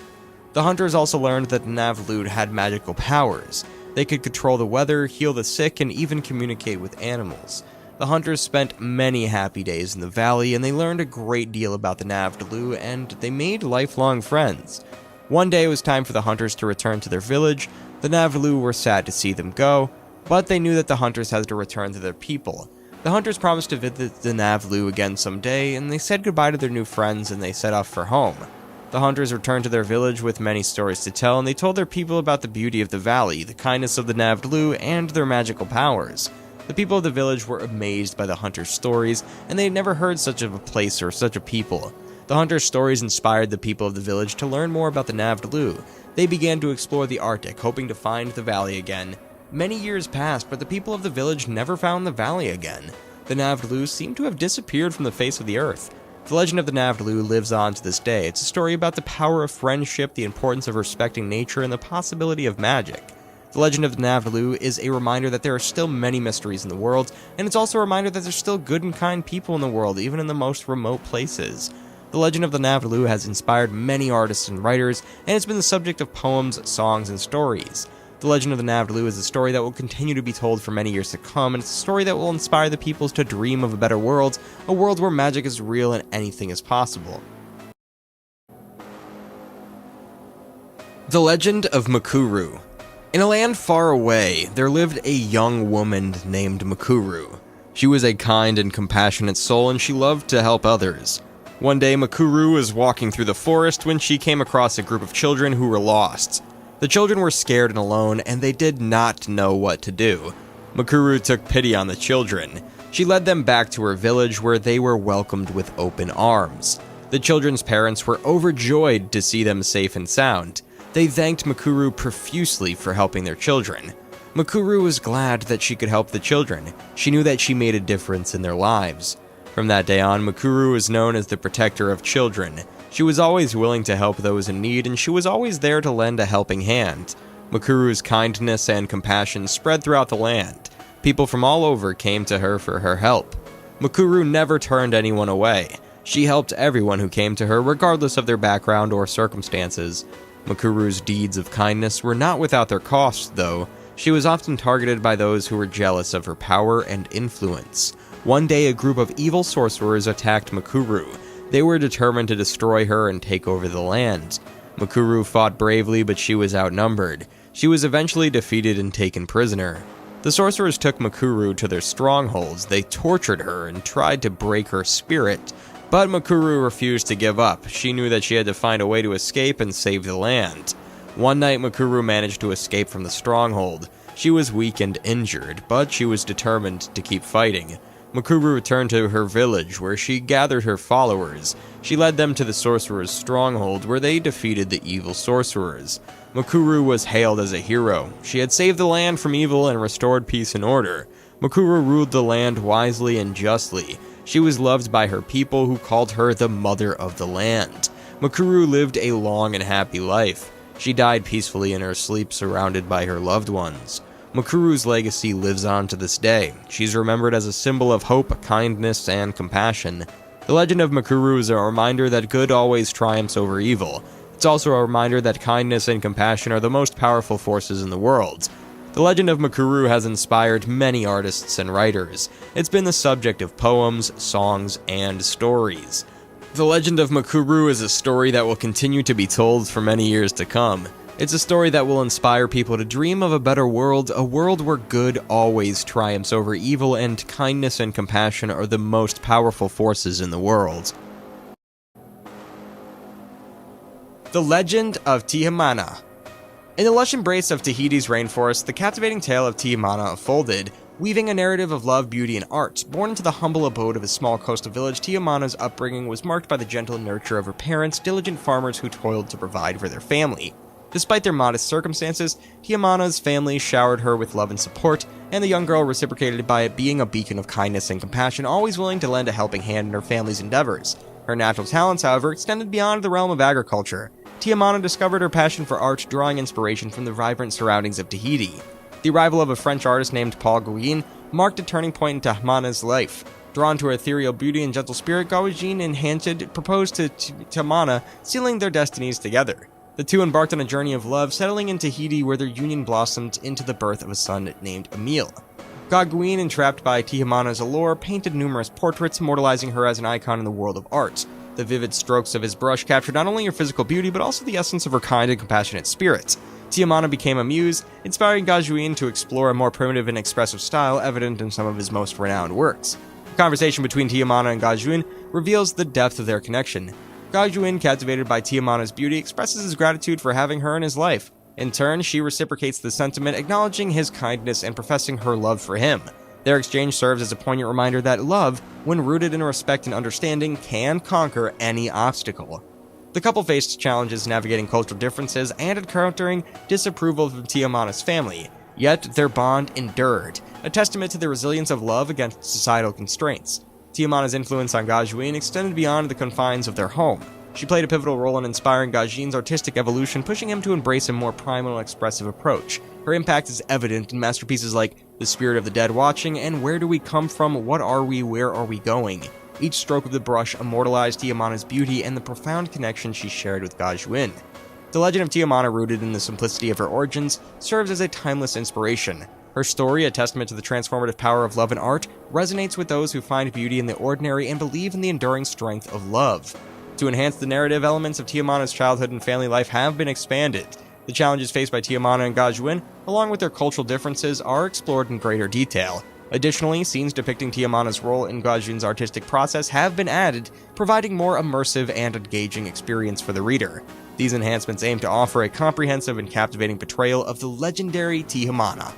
The hunters also learned that the Navdlu had magical powers. They could control the weather, heal the sick, and even communicate with animals. The hunters spent many happy days in the valley, and they learned a great deal about the Navdlu, and they made lifelong friends. One day it was time for the hunters to return to their village. The Navdlu were sad to see them go, but they knew that the hunters had to return to their people. The hunters promised to visit the Navdlu again someday, and they said goodbye to their new friends, and they set off for home. The hunters returned to their village with many stories to tell, and they told their people about the beauty of the valley, the kindness of the Navdlu, and their magical powers. The people of the village were amazed by the hunters' stories, and they had never heard such of a place or such a people. The hunters' stories inspired the people of the village to learn more about the Navdlu. They began to explore the Arctic, hoping to find the valley again. Many years passed, but the people of the village never found the valley again. The Navdlu seemed to have disappeared from the face of the earth. The legend of the Navdlu lives on to this day. It's a story about the power of friendship, the importance of respecting nature, and the possibility of magic. The legend of the Navdlu is a reminder that there are still many mysteries in the world, and it's also a reminder that there's still good and kind people in the world, even in the most remote places. The legend of the Navdlu has inspired many artists and writers, and it's been the subject of poems, songs, and stories. The legend of the Navdlu is a story that will continue to be told for many years to come, and it's a story that will inspire the peoples to dream of a better world, a world where magic is real and anything is possible. The Legend of Makuru. In a land far away, there lived a young woman named Makuru. She was a kind and compassionate soul, and she loved to help others. One day, Makuru was walking through the forest when she came across a group of children who were lost. The children were scared and alone, and they did not know what to do. Makuru took pity on the children. She led them back to her village where they were welcomed with open arms. The children's parents were overjoyed to see them safe and sound. They thanked Makuru profusely for helping their children. Makuru was glad that she could help the children. She knew that she made a difference in their lives. From that day on, Makuru was known as the protector of children. She was always willing to help those in need, and she was always there to lend a helping hand. Makuru's kindness and compassion spread throughout the land. People from all over came to her for her help. Makuru never turned anyone away. She helped everyone who came to her, regardless of their background or circumstances. Makuru's deeds of kindness were not without their costs, though. She was often targeted by those who were jealous of her power and influence. One day, a group of evil sorcerers attacked Makuru. They were determined to destroy her and take over the land. Makuru fought bravely, but she was outnumbered. She was eventually defeated and taken prisoner. The sorcerers took Makuru to their strongholds. They tortured her and tried to break her spirit. But Makuru refused to give up. She knew that she had to find a way to escape and save the land. One night, Makuru managed to escape from the stronghold. She was weak and injured, but she was determined to keep fighting. Makuru returned to her village, where she gathered her followers. She led them to the sorcerer's stronghold, where they defeated the evil sorcerers. Makuru was hailed as a hero. She had saved the land from evil and restored peace and order. Makuru ruled the land wisely and justly. She was loved by her people, who called her the Mother of the Land. Makuru lived a long and happy life. She died peacefully in her sleep, surrounded by her loved ones. Makuru's legacy lives on to this day. She's remembered as a symbol of hope, kindness, and compassion. The legend of Makuru is a reminder that good always triumphs over evil. It's also a reminder that kindness and compassion are the most powerful forces in the world. The legend of Makuru has inspired many artists and writers. It's been the subject of poems, songs, and stories. The legend of Makuru is a story that will continue to be told for many years to come. It's a story that will inspire people to dream of a better world, a world where good always triumphs over evil, and kindness and compassion are the most powerful forces in the world. The Legend of Tihamana. In the lush embrace of Tahiti's rainforest, the captivating tale of Tihamana unfolded, weaving a narrative of love, beauty, and art. Born into the humble abode of a small coastal village, Tihamana's upbringing was marked by the gentle nurture of her parents, diligent farmers who toiled to provide for their family. Despite their modest circumstances, Tihamana's family showered her with love and support, and the young girl reciprocated by being a beacon of kindness and compassion, always willing to lend a helping hand in her family's endeavors. Her natural talents, however, extended beyond the realm of agriculture. Tihamana discovered her passion for art, drawing inspiration from the vibrant surroundings of Tahiti. The arrival of a French artist named Paul Gauguin marked a turning point in Tihamana's life. Drawn to her ethereal beauty and gentle spirit, Gauguin proposed to Tihamana, sealing their destinies together. The two embarked on a journey of love, settling in Tahiti where their union blossomed into the birth of a son named Emile. Gauguin, entrapped by Tihamana's allure, painted numerous portraits, immortalizing her as an icon in the world of art. The vivid strokes of his brush captured not only her physical beauty, but also the essence of her kind and compassionate spirit. Tihamana became a muse, inspiring Gauguin to explore a more primitive and expressive style evident in some of his most renowned works. The conversation between Tihamana and Gauguin reveals the depth of their connection. Gauguin, captivated by Tihamana's beauty, expresses his gratitude for having her in his life. In turn, she reciprocates the sentiment, acknowledging his kindness and professing her love for him. Their exchange serves as a poignant reminder that love, when rooted in respect and understanding, can conquer any obstacle. The couple faced challenges navigating cultural differences and encountering disapproval from Tihamana's family, yet their bond endured, a testament to the resilience of love against societal constraints. Tihamana's influence on Gauguin extended beyond the confines of their home. She played a pivotal role in inspiring Gauguin's artistic evolution, pushing him to embrace a more primal and expressive approach. Her impact is evident in masterpieces like The Spirit of the Dead Watching and Where Do We Come From, What Are We, Where Are We Going? Each stroke of the brush immortalized Tihamana's beauty and the profound connection she shared with Gauguin. The legend of Tihamana, rooted in the simplicity of her origins, serves as a timeless inspiration. Her story, a testament to the transformative power of love and art, resonates with those who find beauty in the ordinary and believe in the enduring strength of love. To enhance the narrative, elements of Tihamana's childhood and family life have been expanded. The challenges faced by Tihamana and Gauguin, along with their cultural differences, are explored in greater detail. Additionally, scenes depicting Tihamana's role in Gauguin's artistic process have been added, providing more immersive and engaging experience for the reader. These enhancements aim to offer a comprehensive and captivating portrayal of the legendary Tihimana.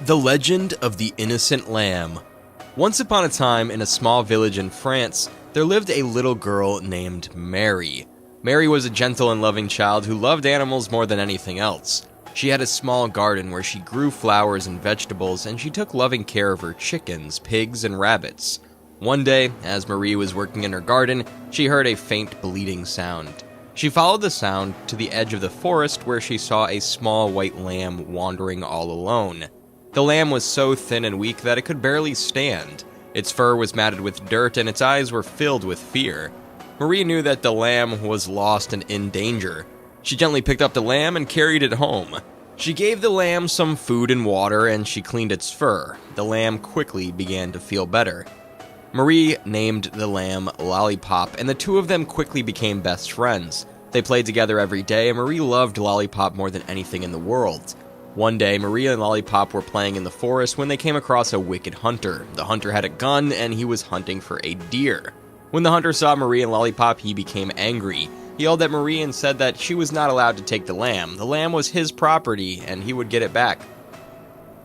The Legend of the Innocent Lamb. Once upon a time, in a small village in France, there lived a little girl named Mary. Mary was a gentle and loving child who loved animals more than anything else. She had a small garden where she grew flowers and vegetables, and she took loving care of her chickens, pigs, and rabbits. One day, as Marie was working in her garden, she heard a faint bleating sound. She followed the sound to the edge of the forest where she saw a small white lamb wandering all alone. The lamb was so thin and weak that it could barely stand. Its fur was matted with dirt and its eyes were filled with fear. Marie knew that the lamb was lost and in danger. She gently picked up the lamb and carried it home. She gave the lamb some food and water and she cleaned its fur. The lamb quickly began to feel better. Marie named the lamb Lollipop, and the two of them quickly became best friends. They played together every day, and Marie loved Lollipop more than anything in the world. One day, Marie and Lollipop were playing in the forest when they came across a wicked hunter. The hunter had a gun, and he was hunting for a deer. When the hunter saw Marie and Lollipop, he became angry. He yelled at Marie and said that she was not allowed to take the lamb. The lamb was his property, and he would get it back.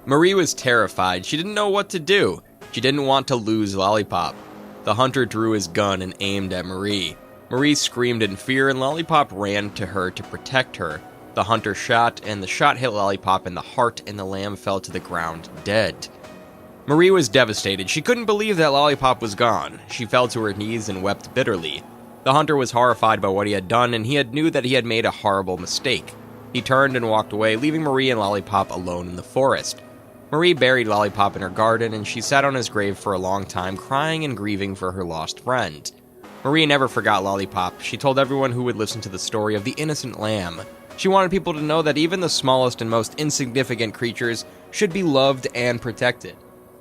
Marie was terrified. She didn't know what to do. She didn't want to lose Lollipop. The hunter drew his gun and aimed at Marie. Marie screamed in fear, and Lollipop ran to her to protect her. The hunter shot, and the shot hit Lollipop in the heart, and the lamb fell to the ground dead. Marie was devastated. She couldn't believe that Lollipop was gone. She fell to her knees and wept bitterly. The hunter was horrified by what he had done, and he knew that he had made a horrible mistake. He turned and walked away, leaving Marie and Lollipop alone in the forest. Marie buried Lollipop in her garden, and she sat on his grave for a long time, crying and grieving for her lost friend. Marie never forgot Lollipop. She told everyone who would listen to the story of the innocent lamb. She wanted people to know that even the smallest and most insignificant creatures should be loved and protected.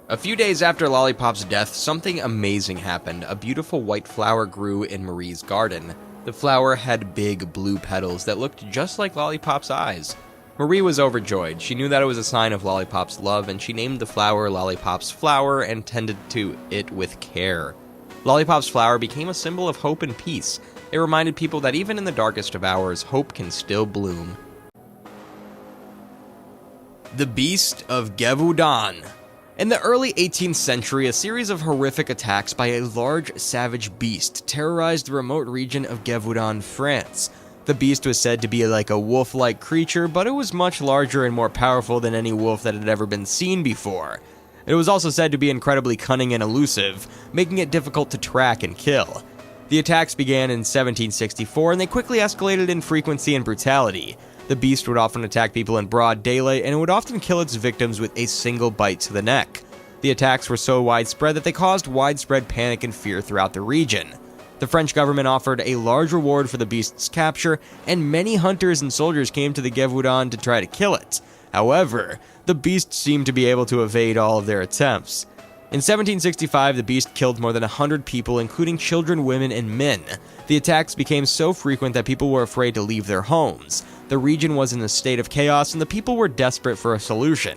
A few days after Lollipop's death, something amazing happened. A beautiful white flower grew in Marie's garden. The flower had big blue petals that looked just like Lollipop's eyes. Marie was overjoyed. She knew that it was a sign of Lollipop's love, and she named the flower Lollipop's flower and tended to it with care. Lollipop's flower became a symbol of hope and peace. It reminded people that even in the darkest of hours, hope can still bloom. The Beast of Gévaudan. In the early 18th century, a series of horrific attacks by a large savage beast terrorized the remote region of Gévaudan, France. The beast was said to be like a wolf-like creature, but it was much larger and more powerful than any wolf that had ever been seen before. It was also said to be incredibly cunning and elusive, making it difficult to track and kill. The attacks began in 1764, and they quickly escalated in frequency and brutality. The beast would often attack people in broad daylight, and it would often kill its victims with a single bite to the neck. The attacks were so widespread that they caused widespread panic and fear throughout the region. The French government offered a large reward for the beast's capture, and many hunters and soldiers came to the Gévaudan to try to kill it. However, the beast seemed to be able to evade all of their attempts. In 1765, the beast killed more than 100 people, including children, women, and men. The attacks became so frequent that people were afraid to leave their homes. The region was in a state of chaos, and the people were desperate for a solution.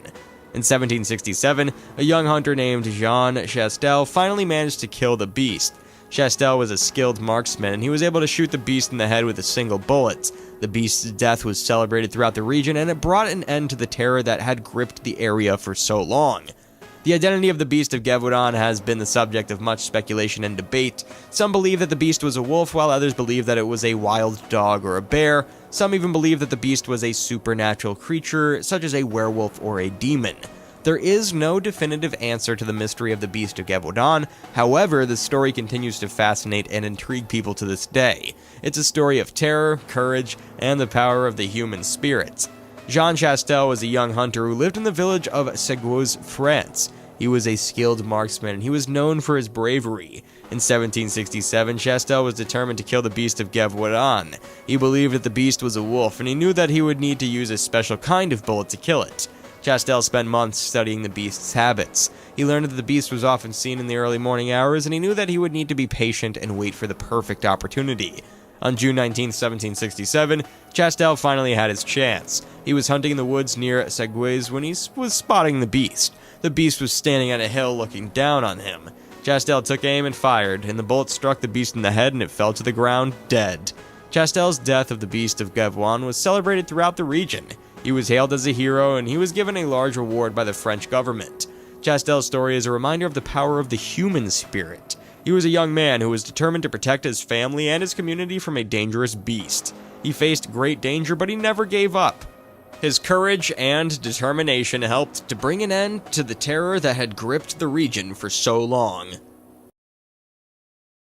In 1767, a young hunter named Jean Chastel finally managed to kill the beast. Chastel was a skilled marksman, and he was able to shoot the beast in the head with a single bullet. The beast's death was celebrated throughout the region, and it brought an end to the terror that had gripped the area for so long. The identity of the Beast of Gévaudan has been the subject of much speculation and debate. Some believe that the beast was a wolf, while others believe that it was a wild dog or a bear. Some even believe that the beast was a supernatural creature, such as a werewolf or a demon. There is no definitive answer to the mystery of the Beast of Gévaudan. However, the story continues to fascinate and intrigue people to this day. It's a story of terror, courage, and the power of the human spirit. Jean Chastel was a young hunter who lived in the village of Séguier, France. He was a skilled marksman, and he was known for his bravery. In 1767, Chastel was determined to kill the Beast of Gévaudan. He believed that the beast was a wolf, and he knew that he would need to use a special kind of bullet to kill it. Chastel spent months studying the beast's habits. He learned that the beast was often seen in the early morning hours, and he knew that he would need to be patient and wait for the perfect opportunity. On June 19, 1767, Chastel finally had his chance. He was hunting in the woods near Séguier when he was spotting the beast. The beast was standing on a hill looking down on him. Chastel took aim and fired, and the bullet struck the beast in the head and it fell to the ground dead. Chastel's death of the Beast of Gévaudan was celebrated throughout the region. He was hailed as a hero, and he was given a large reward by the French government. Chastel's story is a reminder of the power of the human spirit. He was a young man who was determined to protect his family and his community from a dangerous beast. He faced great danger, but he never gave up. His courage and determination helped to bring an end to the terror that had gripped the region for so long.